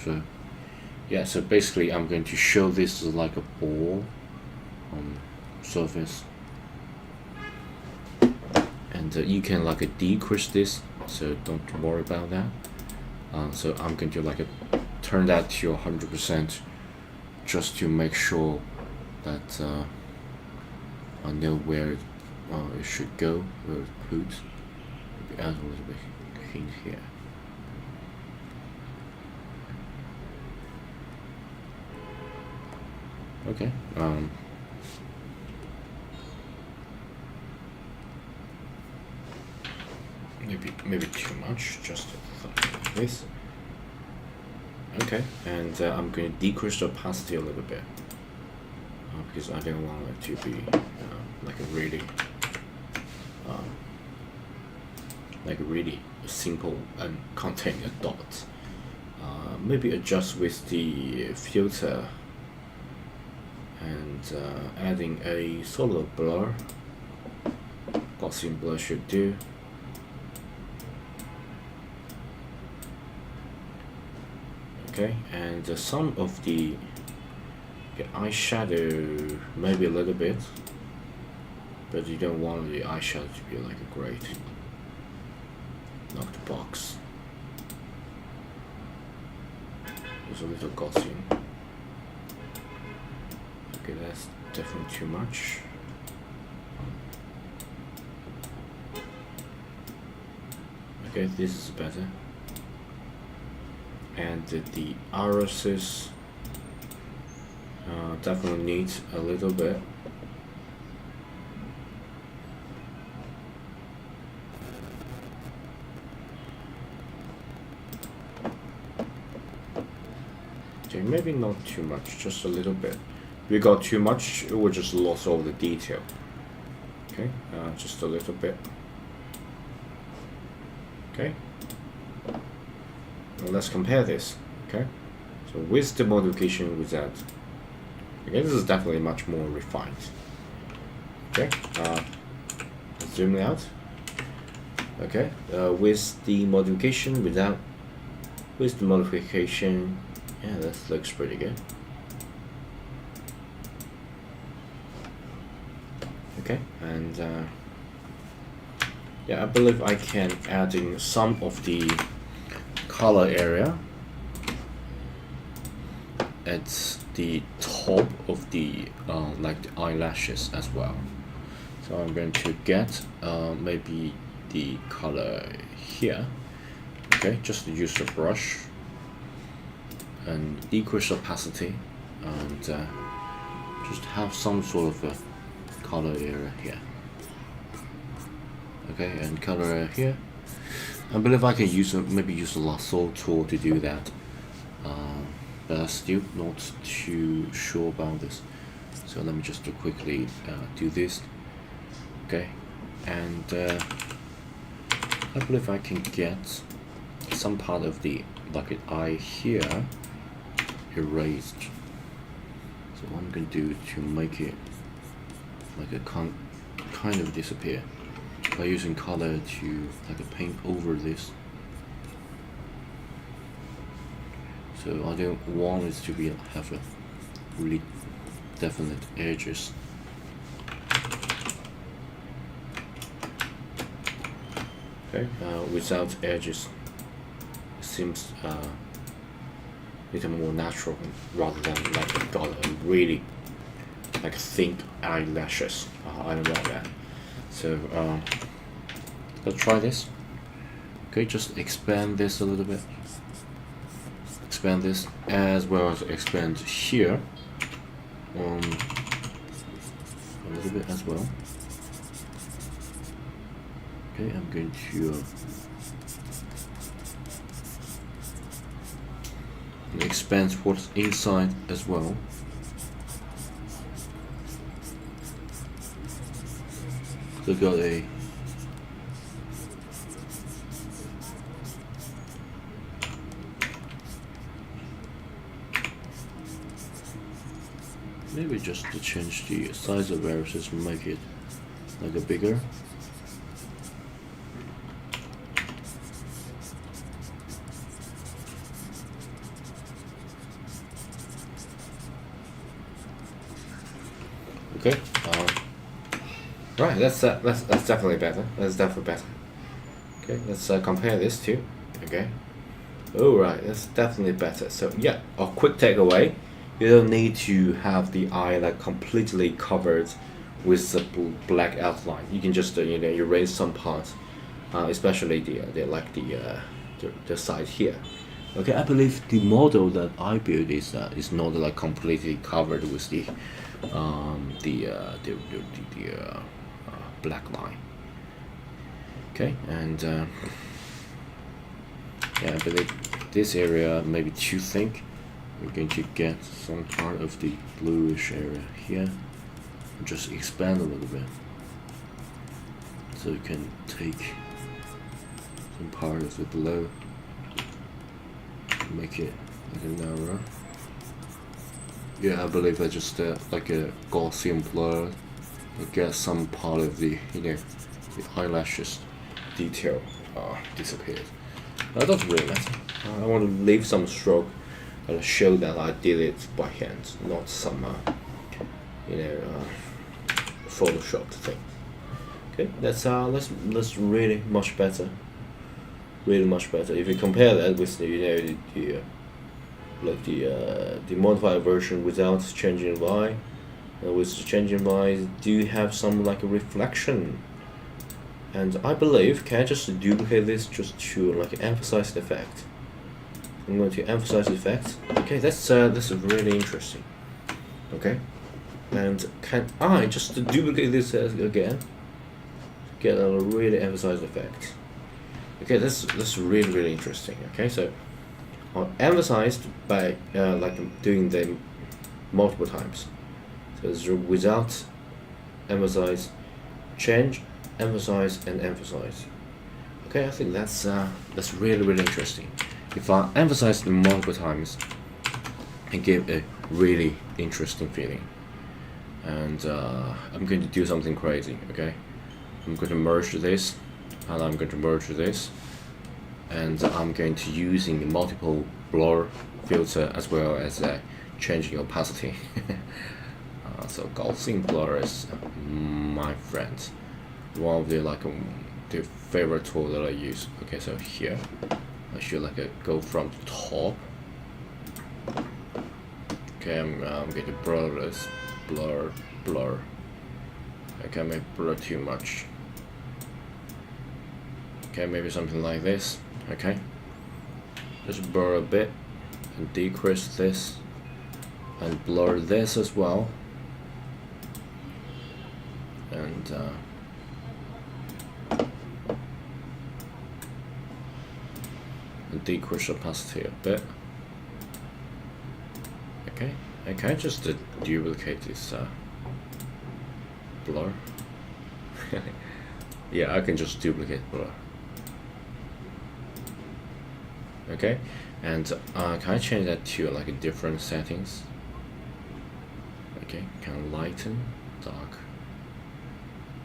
so yeah, so basically I'm going to show this as like a ball surface, and you can like decrease this, so don't worry about that. So I'm going to like turn that to 100%, just to make sure that I know where it should go, where it put. Maybe add a little bit hint here. Okay. Maybe too much. Just something like this. Okay, and I'm going to decrease the opacity a little bit because I don't want it to be like a really simple and contain a dot. Maybe adjust with the filter and adding a sort of blur. Gaussian blur should do. Okay, and some of the eyeshadow maybe a little bit, but you don't want the eyeshadow to be like a great knocked box. There's a little Gaussian. Okay, that's definitely too much. Okay, this is better. And the irises definitely needs a little bit. Okay, maybe not too much, just a little bit. If we got too much, it would just lose all the detail. Okay, just a little bit. Okay. Now let's compare this. Okay, so with the modification without. Okay, this is definitely much more refined. Okay, let's zoom it out. Okay, with the modification without, with the modification, yeah, that looks pretty good. Okay, and yeah, I believe I can add in some of the color area at the top of the like the eyelashes as well. So I'm going to get maybe the color here. Okay, just use the brush and decrease opacity and just have some sort of a color area here. Okay, and color area here. I believe I can use maybe use the lasso tool to do that, but I'm still not too sure about this. So let me just quickly do this. Okay, and I believe I can get some part of the like an eye here erased. So what I'm going to do to make it like a kind of disappear by using color to like paint over this. So I don't want it to be have a really definite edges. Okay, without edges, it seems a little more natural rather than like got a really like thick eyelashes. I don't want that. So let's try this. Okay, just expand this a little bit. Expand this as well as expand here a little bit as well. Okay, I'm going to expand what's inside as well. So got a maybe just to change the size of irises, make it like a bigger. Okay. Right. That's definitely better. That's definitely better. Okay. Let's compare this too. Okay. All right. That's definitely better. So yeah, a quick takeaway. You don't need to have the eye like completely covered with the black outline. You can just erase some parts, especially the side here. Okay, I believe the model that I built is not like completely covered with the black line. Okay, and yeah, I believe this area may be too thick. We're going to get some part of the bluish area here. Just expand a little bit, so you can take some part of the below, make it like a narrow. Yeah, I believe I just like a Gaussian blur, get some part of the the eyelashes detail disappeared. That doesn't really matter. I want to leave some stroke and show that I did it by hand, not some photoshopped thing. Okay, that's really much better. Really much better. If you compare that with the modified version without changing Y, with the changing Y, do you have some like a reflection? And I believe, can I just duplicate this just to like emphasize the effect? I'm going to emphasize the effect. Okay, that's really interesting. Okay, and can I just duplicate this again? Get a really emphasized effect. Okay, that's really interesting. Okay, so emphasized by like doing them multiple times. So it's without emphasize, change, emphasize, and emphasize. Okay, I think that's really interesting. If I emphasize them multiple times, it gives a really interesting feeling. And I'm going to do something crazy. Okay, I'm going to merge this, and I'm going to merge this, and I'm going to using multiple blur filter as well as changing opacity. So Gaussian blur is my friend, one of the the favorite tool that I use. Okay, so here I should go from the top. Okay, I'm going to blur this, blur. Okay, maybe blur too much. Okay, maybe something like this. Okay, just blur a bit and decrease this and blur this as well, and decrease opacity a bit. Okay, I can just duplicate this blur. Yeah, I can just duplicate blur. Okay, and can I change that to like a different settings? Okay, can I lighten, dark.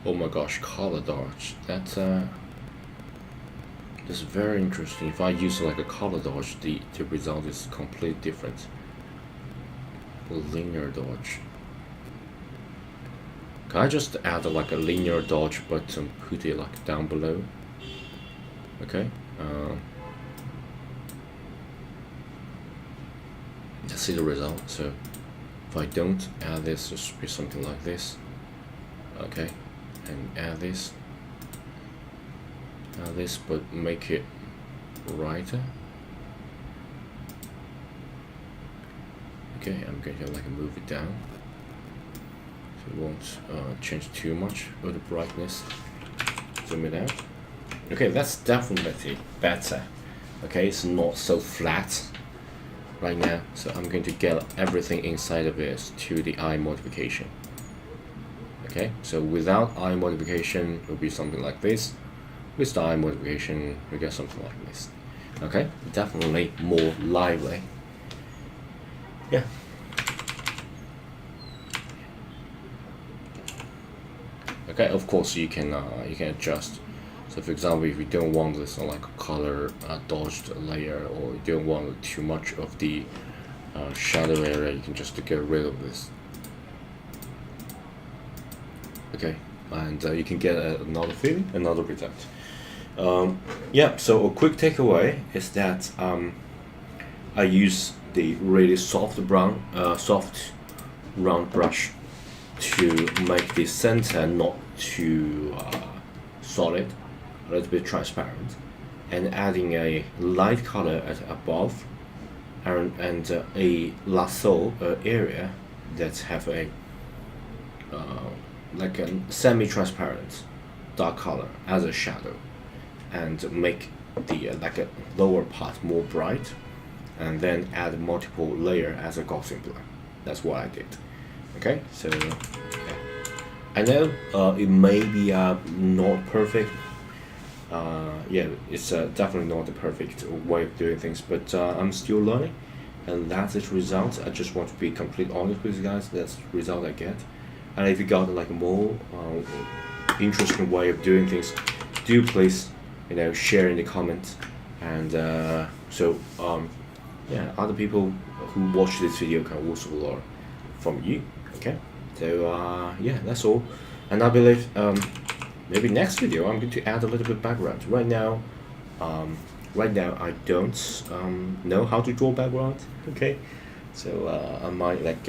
Oh my gosh, color dodge. That's very interesting. If I use like a color dodge, the result is completely different. Linear dodge. Can I just add like a linear dodge button, put it like down below? Okay. Let's see the result. So if I don't add this, it should be something like this. Okay, and add this, but make it brighter. Okay, I'm going to like move it down, so it won't change too much of the brightness. Zoom it out. Okay, that's definitely better. Okay, it's not so flat right now, so I'm going to get everything inside of it to the eye modification. Okay, so without eye modification, it will be something like this. With the eye modification, we get something like this. Okay, definitely more lively. Yeah. Okay, of course you can adjust. So for example, if you don't want this like color dodged layer, or you don't want too much of the shadow area, you can just get rid of this. Okay, and you can get another feeling, another result. Yeah, so a quick takeaway is that I use the really soft round brush to make the center not too solid, a little bit transparent, and adding a light color at above, and a lasso area that have a like a semi-transparent dark color as a shadow, and make the like a lower part more bright, and then add multiple layer as a Gaussian blur. That's what I did. Okay, so yeah. I know it may be not perfect. Yeah, it's definitely not the perfect way of doing things, but I'm still learning, and that's its result. I just want to be completely honest with you guys. That's the result I get. And if you got like a more interesting way of doing things, do please share in the comments, and yeah, other people who watch this video can also learn from you. Okay, so yeah, that's all. And I believe maybe next video I'm going to add a little bit background. Right now I don't know how to draw background. Okay, so I might like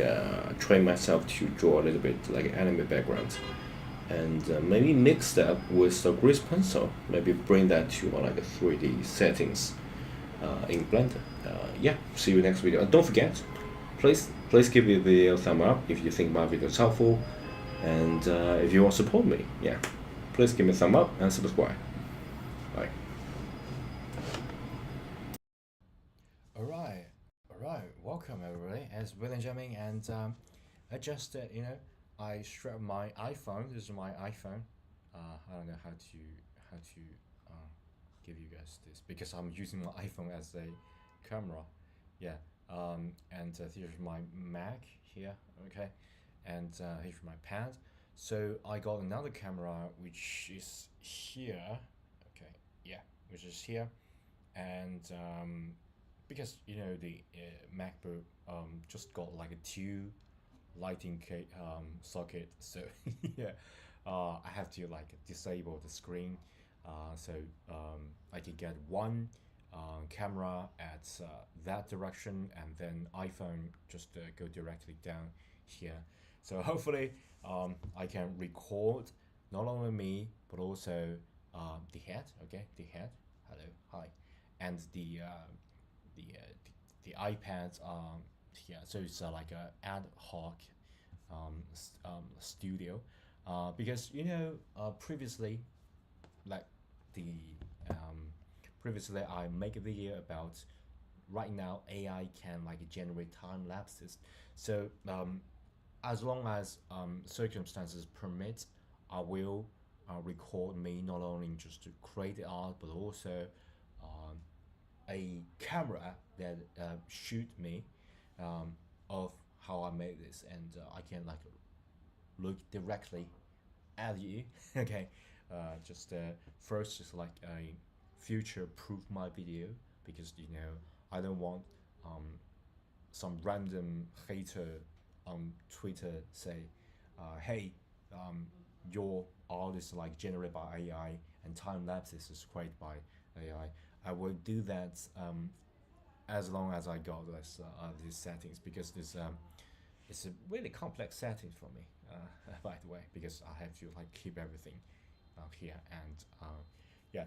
train myself to draw a little bit like anime background, and maybe mix that with the grease pencil. Maybe bring that to like a 3D settings in Blender. Yeah, see you next video. And don't forget, please give the video a thumb up if you think my video is helpful, and if you want to support me, yeah, please give me a thumb up and subscribe. Bye. Alright, welcome everybody. It's William Jamming, and I just I strapped my iPhone. This is my iPhone. I don't know how to give you guys this, because I'm using my iPhone as a camera. Yeah. And here's my Mac here. Okay. And here's my pad. So I got another camera which is here. Okay. Yeah, which is here, and because the MacBook just got like a two lighting socket, so yeah, I have to like disable the screen, so I can get one camera at that direction, and then iPhone just go directly down here. So hopefully I can record not only me but also the head. Okay, the head. Hello, hi, and the iPad. Yeah, so it's like a ad hoc studio, because previously, like the previously I make a video about right now AI can like generate time lapses. So as long as circumstances permit, I will record me not only just to create the art, but also a camera that shoot me of how I made this, and I can like look directly at you. Okay, just first, just like a future proof my video, because I don't want some random hater on Twitter say, hey, your art is like generated by AI and time lapses is created by AI. I will do that as long as I got this these settings, because this it's a really complex setting for me. By the way, because I have to like keep everything here, and yeah.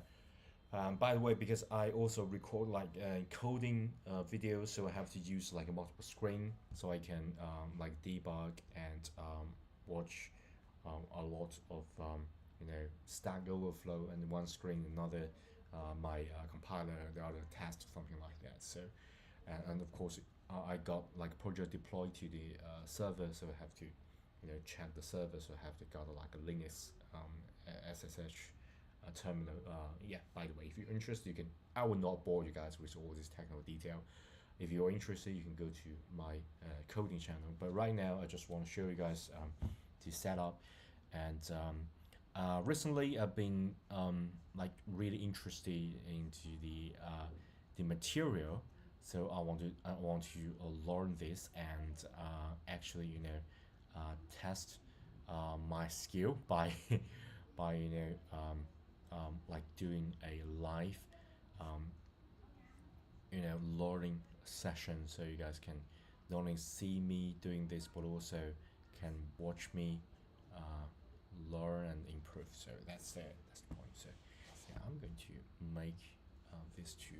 By the way, because I also record like coding videos, so I have to use like a multiple screen, so I can like debug and watch a lot of Stack Overflow, and one screen another my compiler, the other test, something like that. So, and of course, I got like project deployed to the server, so I have to check the server, so I have to got like a Linux SSH terminal. Yeah, by the way, if you're interested, you can, I will not bore you guys with all this technical detail. If you're interested, you can go to my coding channel, but right now I just want to show you guys the setup. And recently I've been like really interested into the material, so I want to learn this, and actually test my skill by by like doing a live um, learning session, so you guys can not only see me doing this, but also can watch me uh, learn and improve. So that's the point. So yeah, I'm going to make this to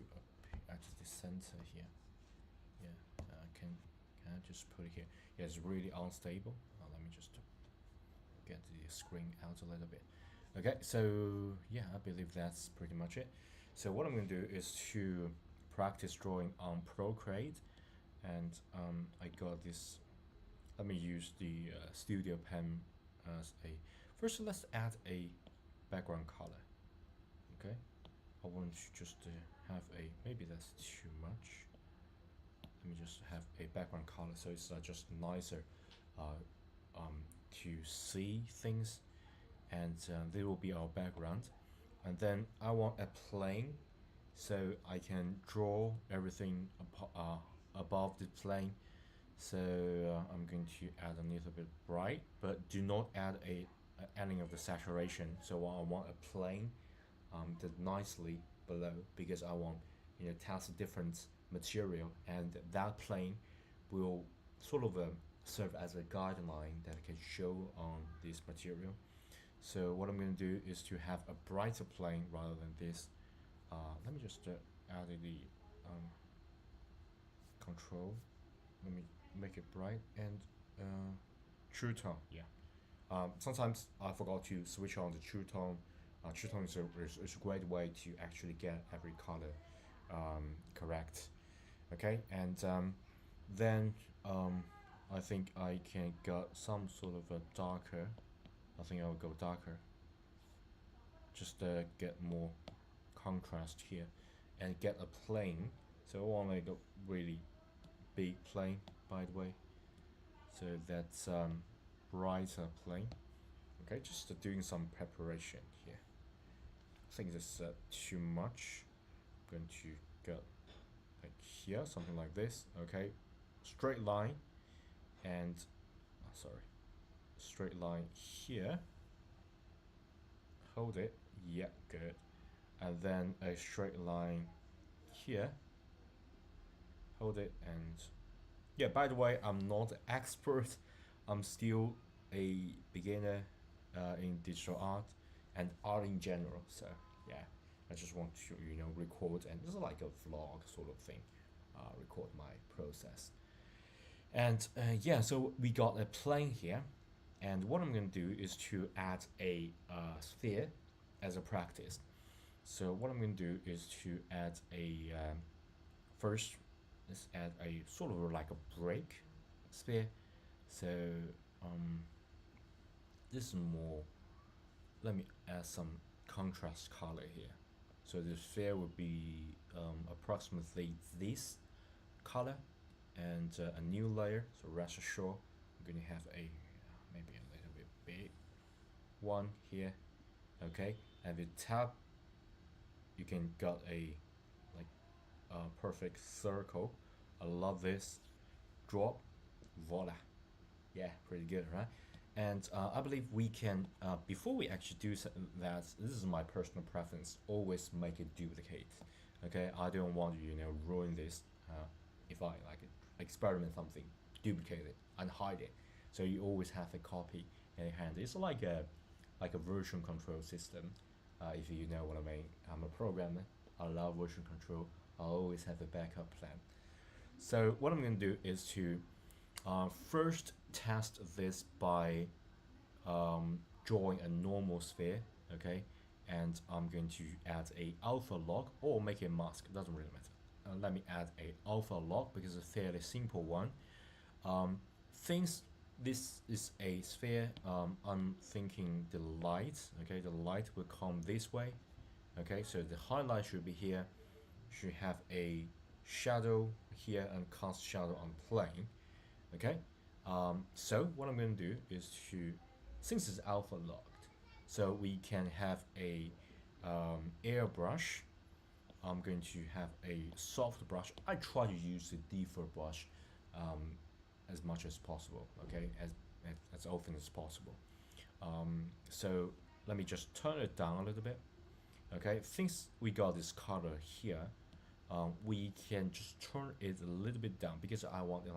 at the center here. Yeah, can I just put it here? Yeah, it's really unstable. Let me just get the screen out a little bit. Okay, so yeah, I believe that's pretty much it. So what I'm going to do is to practice drawing on Procreate, and I got this. Let me use the Studio Pen as a. First, let's add a background color. Okay, I want to just have a. Maybe that's too much. Let me just have a background color, so it's just nicer to see things, and there will be our background. And then I want a plane, so I can draw everything above the plane. So I'm going to add a little bit bright, but do not add any of the saturation. So I want a plane that nicely below, because I want test different material, and that plane will sort of serve as a guideline that I can show on this material. So what I'm going to do is to have a brighter plane rather than this. Let me just add the control. Let me make it bright and true tone. Yeah. Sometimes I forgot to switch on the true tone. True tone is a great way to actually get every color correct. Okay, and then I think I can get some sort of a darker. I think I'll go darker. Just get more contrast here, and get a plane. So I want like a really big plane, by the way. So that's brighter plane. Okay, just doing some preparation here. I think this is too much. I'm going to get like here, something like this. Okay, straight line, and sorry, straight line here. Hold it. Yeah, good. And then a straight line here. Hold it, and yeah, by the way, I'm not an expert. I'm still a beginner in digital art and art in general. So yeah, I just want to record, and this is like a vlog sort of thing. Record my process. And yeah, so we got a plane here, and what I'm going to do is to add a sphere as a practice. So what I'm going to do is to add a first, let's add a sort of like a break sphere. So this is more, let me add some contrast color here. So the sphere would be approximately this color, and a new layer. So rest assured, I'm going to have a maybe a little bit big one here. Okay, and with tap, you can got a like a perfect circle. I love this. Drop, voila. Yeah, pretty good, right? And I believe we can, before we actually do that, this is my personal preference, always make a duplicate. Okay, I don't want to, ruin this. If I like experiment something, duplicate it and hide it. So you always have a copy in your hand. It's like a version control system. If you know what I mean. I'm a programmer. I love version control. I always have a backup plan. So what I'm going to do is to first test this by drawing a normal sphere, okay? And I'm going to add a alpha log or make a mask, it doesn't really matter. Let me add a alpha log because it's a fairly simple one. Since this is a sphere, I'm thinking the light, okay? The light will come this way, okay? So the highlight should be here, should have a shadow here and cast shadow on plane, okay? So what I'm going to do is to, since it's alpha locked, so we can have a airbrush. I'm going to have a soft brush. I try to use the default brush as much as possible, okay, as often as possible. So let me just turn it down a little bit, okay. Since we got this color here, we can just turn it a little bit down because I want it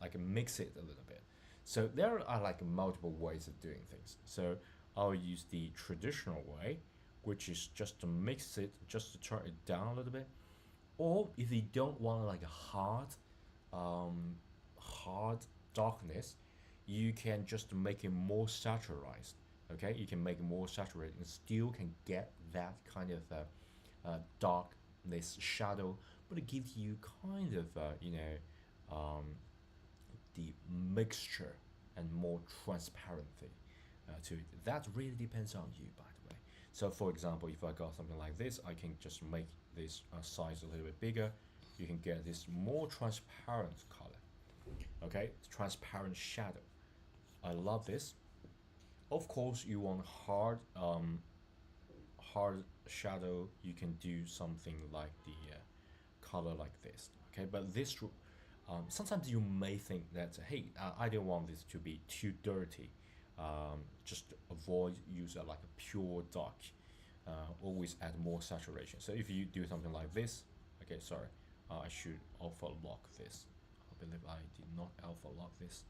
like a mix it a little bit. So there are like multiple ways of doing things. So I'll use the traditional way, which is just to mix it, just to turn it down a little bit. Or if you don't want like a hard darkness, you can just make it more saturated. Okay, you can make it more saturated and still can get that kind of darkness shadow, but it gives you kind of the mixture and more transparency to it. That really depends on you, by the way. So for example, if I got something like this, I can just make this size a little bit bigger. You can get this more transparent color, okay, transparent shadow. I love this. Of course, you want hard shadow, you can do something like the color like this, okay. But this sometimes you may think that, hey, I don't want this to be too dirty, just avoid use like a pure dark, always add more saturation. So if you do something like this, okay, sorry, I should alpha lock this. I believe I did not alpha lock this.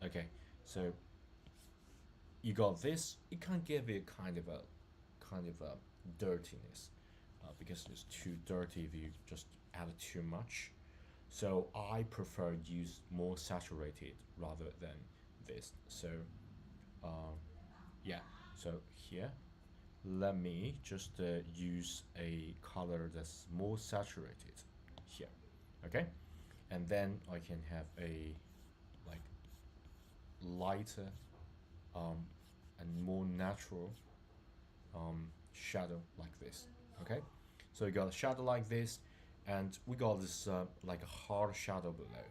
Okay, so you got this, it can give it kind of a dirtiness, because it's too dirty if you just add too much. So I prefer use more saturated rather than this. So yeah, so here let me just use a color that's more saturated here, okay. And then I can have a like lighter and more natural shadow like this, okay. So we got a shadow like this, and we got this like a hard shadow below.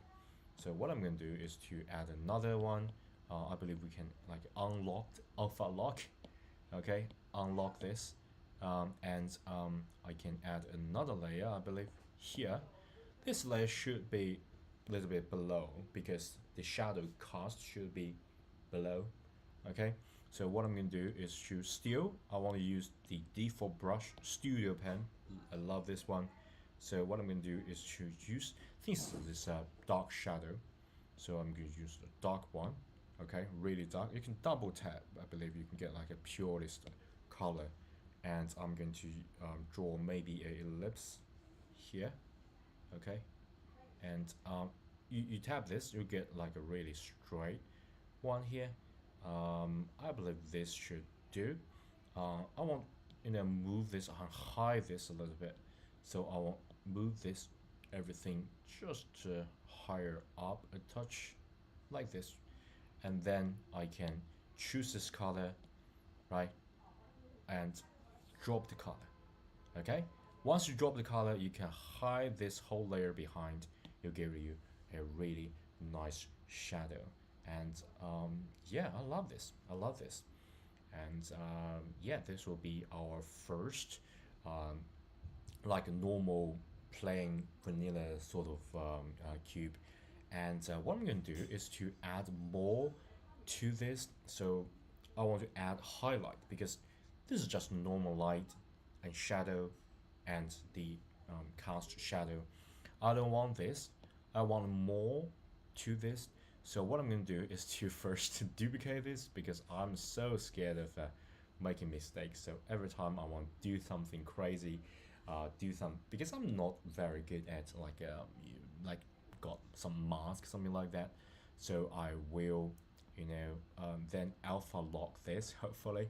So what I'm going to do is to add another one. I believe we can like alpha lock, okay, unlock this, and I can add another layer, I believe here. This layer should be a little bit below because the shadow cast should be below, okay. So what I'm going to do is to still, I want to use the default brush, studio pen. I love this one. So what I'm going to do is to use this dark shadow. So I'm going to use the dark one, okay, really dark. You can double tap, I believe you can get like a purest color. And I'm going to draw maybe a ellipse here, okay. And you tap this, you get like a really straight one here. I believe this should do. I want move this and hide this a little bit. So I want move this everything just higher up a touch like this, and then I can choose this color, right, and drop the color. Okay, once you drop the color, you can hide this whole layer behind. It'll give you a really nice shadow. And yeah, I love this. I love this. And yeah, this will be our first like a normal plain vanilla sort of cube. And what I'm going to do is to add more to this. So I want to add highlight because this is just normal light and shadow and the cast shadow. I don't want this. I want more to this. So what I'm going to do is to first duplicate this because I'm so scared of making mistakes. So every time I want to do something crazy, because I'm not very good at like got some mask, something like that. So I will, then alpha lock this. Hopefully,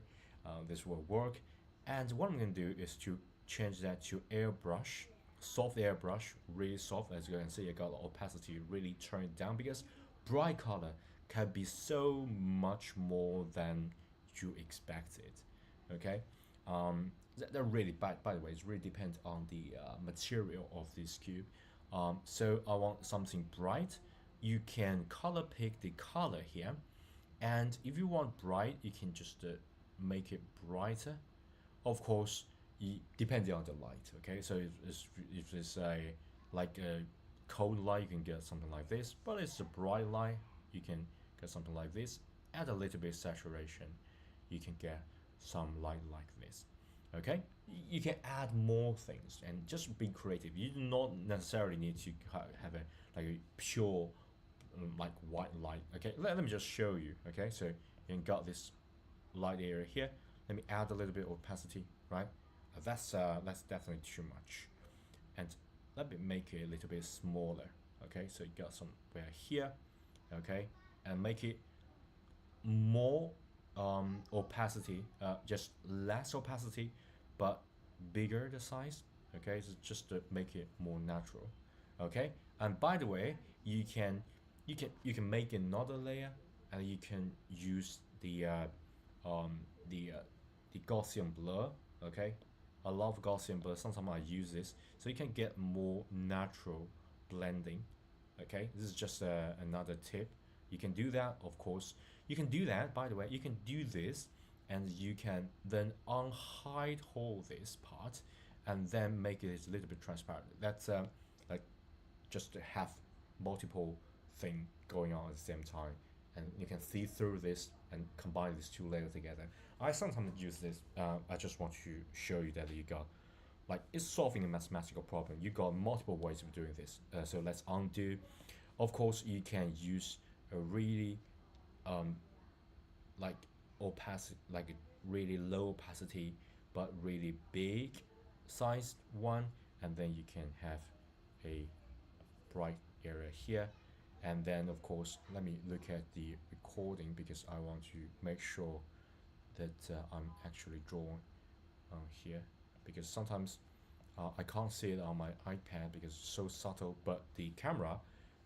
this will work. And what I'm going to do is to change that to airbrush, soft airbrush, really soft. As you can see, I got the opacity really turned down because bright color can be so much more than you expected. Okay, that really, by the way, it really depends on the material of this cube. So I want something bright. You can color pick the color here, and if you want bright, you can just make it brighter. Of course, depending on the light. Okay, so if it's a like a cold light, you can get something like this, but it's a bright light, you can get something like this. Add a little bit of saturation, you can get some light like this. Okay, you can add more things and just be creative. You do not necessarily need to have a like a pure like white light. Okay, let me just show you. Okay, so you got this light area here. Let me add a little bit of opacity, right? That's definitely too much. And let me make it a little bit smaller. Okay, so you got somewhere here. Okay, and make it more opacity, just less opacity, but bigger the size. Okay, so just to make it more natural. Okay, and by the way, you can make another layer, and you can use the Gaussian blur. Okay, I love Gaussian blur. Sometimes I use this, so you can get more natural blending. Okay, this is just another tip. You can do that, of course. You can do that, by the way. You can do this, and you can then unhide all this part, and then make it a little bit transparent. That's like just to have multiple thing going on at the same time, and you can see through this and combine these two layers together. I sometimes use this. I just want to show you that you got like it's solving a mathematical problem. You got multiple ways of doing this. So let's undo. Of course, you can use a really like opacity, like a really low opacity but really big sized one, and then you can have a bright area here. And then of course, let me look at the recording because I want to make sure that I'm actually drawing here, because sometimes I can't see it on my iPad because it's so subtle, but the camera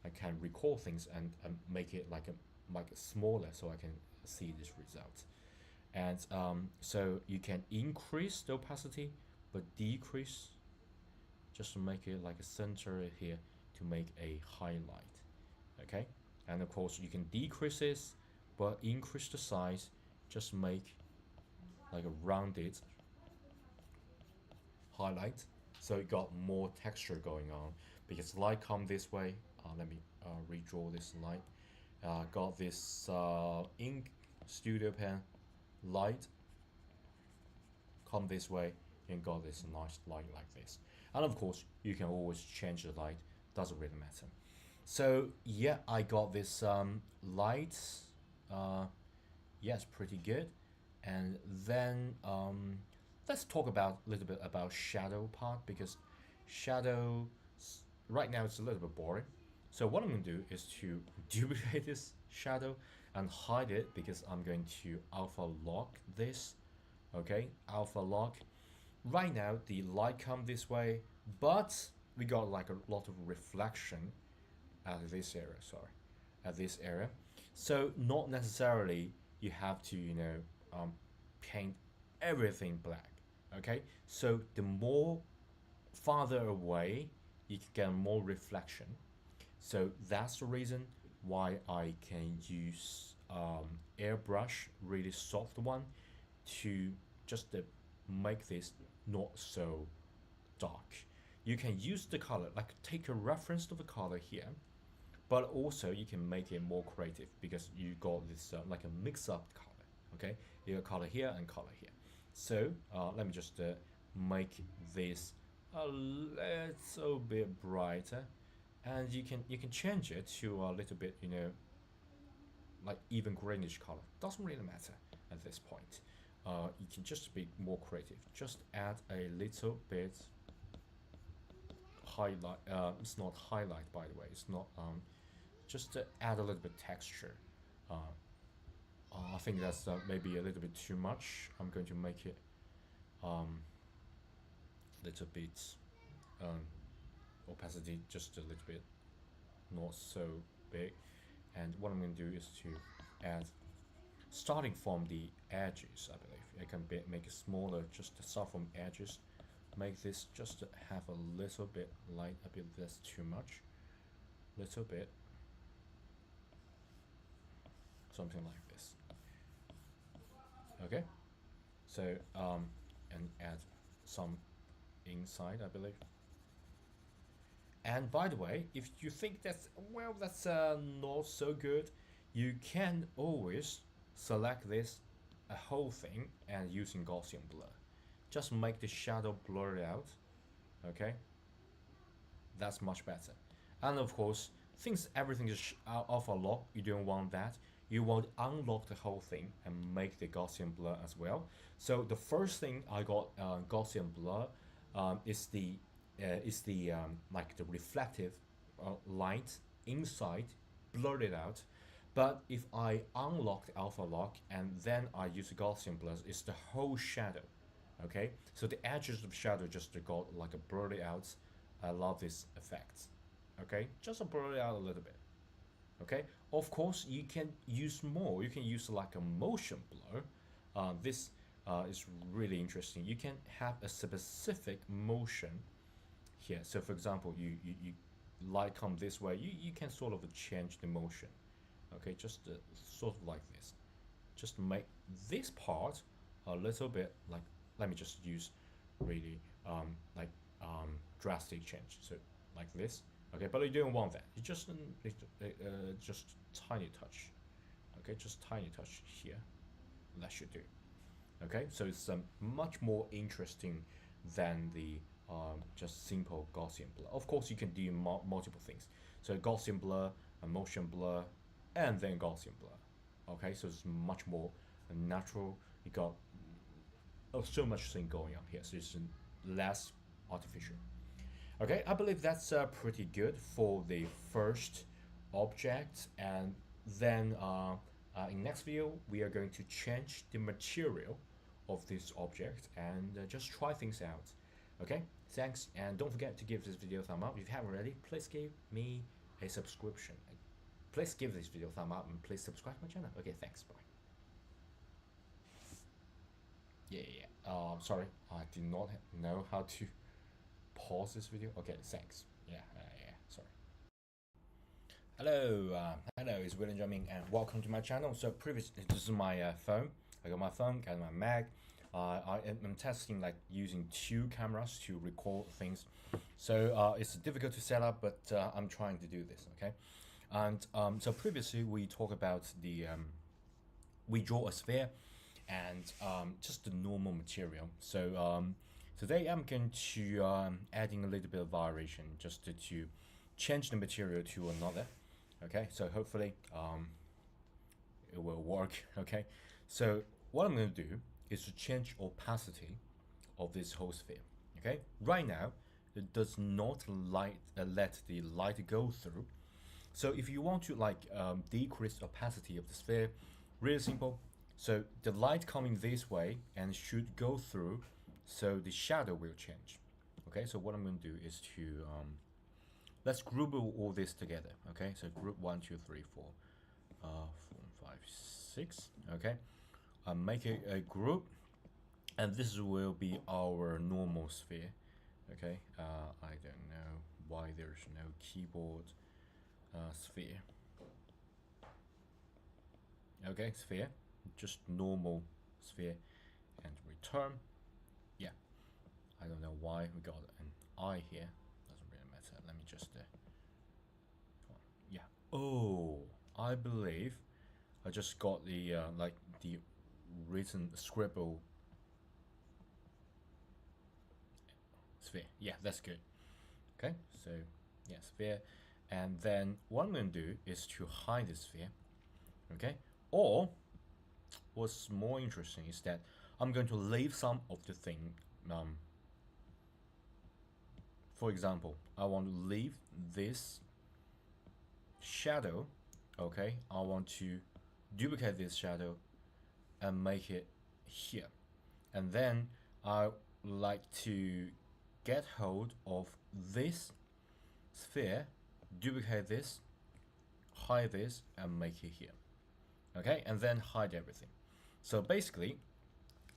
I can record things and make it like a smaller so I can see this result. And so you can increase the opacity but decrease just to make it like a center here to make a highlight. Okay, and of course you can decrease this but increase the size, just make like a rounded highlight, so it got more texture going on. Because light come this way, let me redraw this light. Got this ink studio pen light come this way, and got this nice light like this. And of course you can always change the light, doesn't really matter. So yeah, I got this light. Yes, pretty good. And then let's talk about a little bit about shadow part, because shadow right now it's a little bit boring. So what I'm going to do is to duplicate this shadow and hide it, because I'm going to alpha lock this. Okay, alpha lock. Right now the light come this way, but we got like a lot of reflection at this area. Sorry, at this area. So not necessarily you have to paint everything black. Okay, so the more farther away, you can get more reflection. So that's the reason why I can use airbrush, really soft one, to just make this not so dark. You can use the color, like take a reference to the color here, but also you can make it more creative because you got this like a mix-up color. Okay, you got color here and color here. So let me just make this a little bit brighter, and you can change it to a little bit, you know, like even greenish color. Doesn't really matter at this point. You can just be more creative. Just add a little bit highlight. It's not highlight, by the way. It's not. Just to add a little bit texture. I think that's maybe a little bit too much. I'm going to make it a little bit opacity just a little bit, not so big. And what I'm going to do is to add, starting from the edges, I believe. I can make it smaller, just to start from edges. Make this just to have a little bit light, a bit less too much. Little bit. Something like this. Okay. So, and add some inside, I believe. And by the way, if you think that's, well, that's not so good, you can always select this a whole thing and using Gaussian blur. Just make the shadow blur out. Okay, that's much better. And of course, since everything is off a lock, you don't want that. You want to unlock the whole thing and make the Gaussian blur as well. So the first thing I got Gaussian blur is the like the reflective light inside, blurred it out. But if I unlock the alpha lock and then I use the Gaussian blur, it's the whole shadow. Okay, so the edges of the shadow just got like a blurred out. I love this effect. Okay, just blur it out a little bit. Okay, of course you can use more. You can use like a motion blur. This is really interesting. You can have a specific motion here. So for example, you light come this way, you can sort of change the motion. Okay, just sort of like this. Just make this part a little bit like, let me just use really drastic change. So like this. Okay, but you don't want that. You just just tiny touch. Okay, just tiny touch here. That should do. Okay, so it's much more interesting than the just simple Gaussian blur. Of course, you can do multiple things. So Gaussian blur, a motion blur, and then Gaussian blur. Okay, so it's much more natural. You got so much thing going on here, so it's less artificial. Okay, I believe that's pretty good for the first object, and then in next video we are going to change the material of this object and just try things out. Okay, thanks, and don't forget to give this video a thumb up. If you haven't already, please give me a subscription. Please give this video a thumb up and please subscribe to my channel. Okay, thanks, bye. Yeah. Sorry, I did not know how to pause this video. Okay, thanks. Yeah, sorry. Hello, it's William Drumming and welcome to my channel. So this is my phone. I got my phone, got my Mac. I'm testing like using two cameras to record things. So it's difficult to set up, but I'm trying to do this, okay? And so previously we talked about the, we draw a sphere and just the normal material. So today I'm going to adding a little bit of variation just to change the material to another. Okay, so hopefully it will work. Okay, so what I'm going to do is to change opacity of this whole sphere. Okay, right now it does not let the light go through. So if you want to like decrease opacity of the sphere, really simple. So the light coming this way and should go through, so the shadow will change. Okay, so what I'm going to do is to let's group all this together. Okay, so group 1, 2, 3, 4, 4, 5, 6. Okay, make a group, and this will be our normal sphere. Okay, I don't know why there's no keyboard. Sphere. Okay, sphere, just normal sphere, and return. Yeah, I don't know why we got an I here. Doesn't really matter. Let me just yeah. Oh, I believe I just got the like the written scribble sphere. Yeah, that's good. Okay, so yeah, sphere, and then what I'm going to do is to hide the sphere. Okay, or what's more interesting is that I'm going to leave some of the thing. For example, I want to leave this shadow. Okay, I want to duplicate this shadow and make it here, and then I like to get hold of this sphere, duplicate this, hide this, and make it here. Okay, and then hide everything. So basically,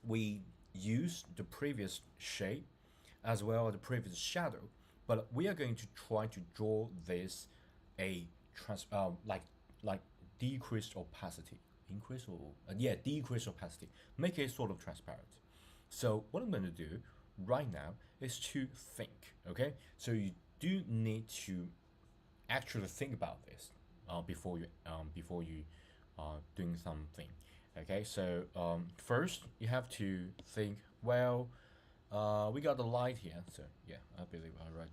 we use the previous shape as well as the previous shadow, but we are going to try to draw this a like decreased opacity, increase or yeah, decreased opacity, make it sort of transparent. So what I'm going to do right now is to think. Okay, so you do need to actually think about this before you doing something. Okay, so first you have to think. Well, we got the light here, so yeah, I believe I already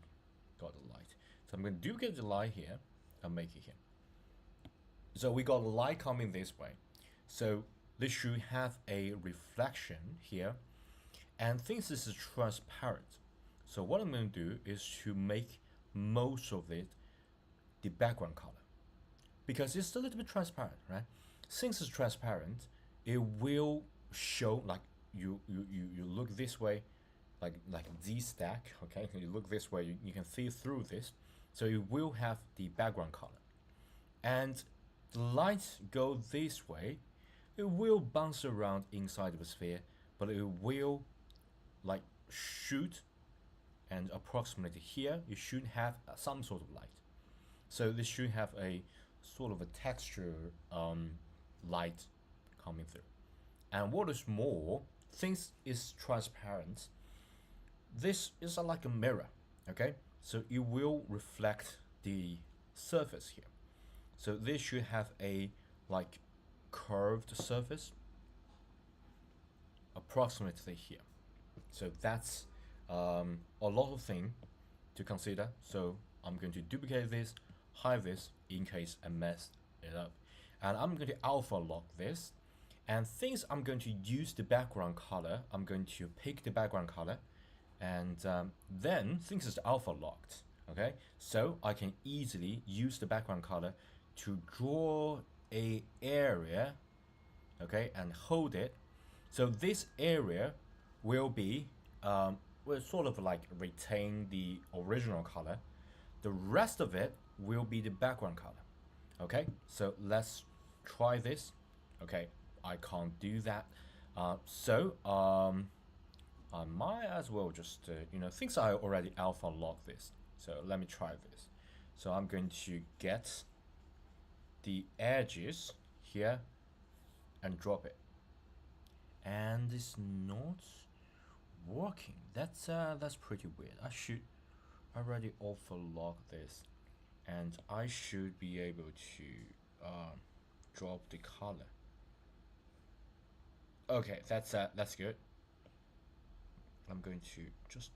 got the light. So I'm going to duplicate the light here and make it here. So we got the light coming this way. So this should have a reflection here, and since this is transparent, so what I'm going to do is to make most of it the background color, because it's a little bit transparent, right? Since it's transparent, it will show like you look this way, like Z stack. Okay, you look this way, you can see through this, so it will have the background color. And the light go this way, it will bounce around inside of the sphere, but it will like shoot, and approximately here you should have some sort of light. So this should have a sort of a texture light coming through. And what is more, since it's transparent, this is like a mirror. Okay, so it will reflect the surface here. So this should have a like curved surface approximately here. So that's a lot of thing to consider. So I'm going to duplicate this, hide this in case I mess it up, and I'm going to alpha lock this. And since I'm going to use the background color, I'm going to pick the background color, and then since it's alpha locked, okay, so I can easily use the background color to draw a area, okay, and hold it. So this area will be will sort of like retain the original color. The rest of it will be the background color. Okay, so let's try this. Okay, I can't do that. I might as well just since I already alpha locked this, so let me try this. So I'm going to get the edges here and drop it, and it's not working. That's pretty weird. I should already alpha lock this, and I should be able to drop the color. Okay, that's good. I'm going to just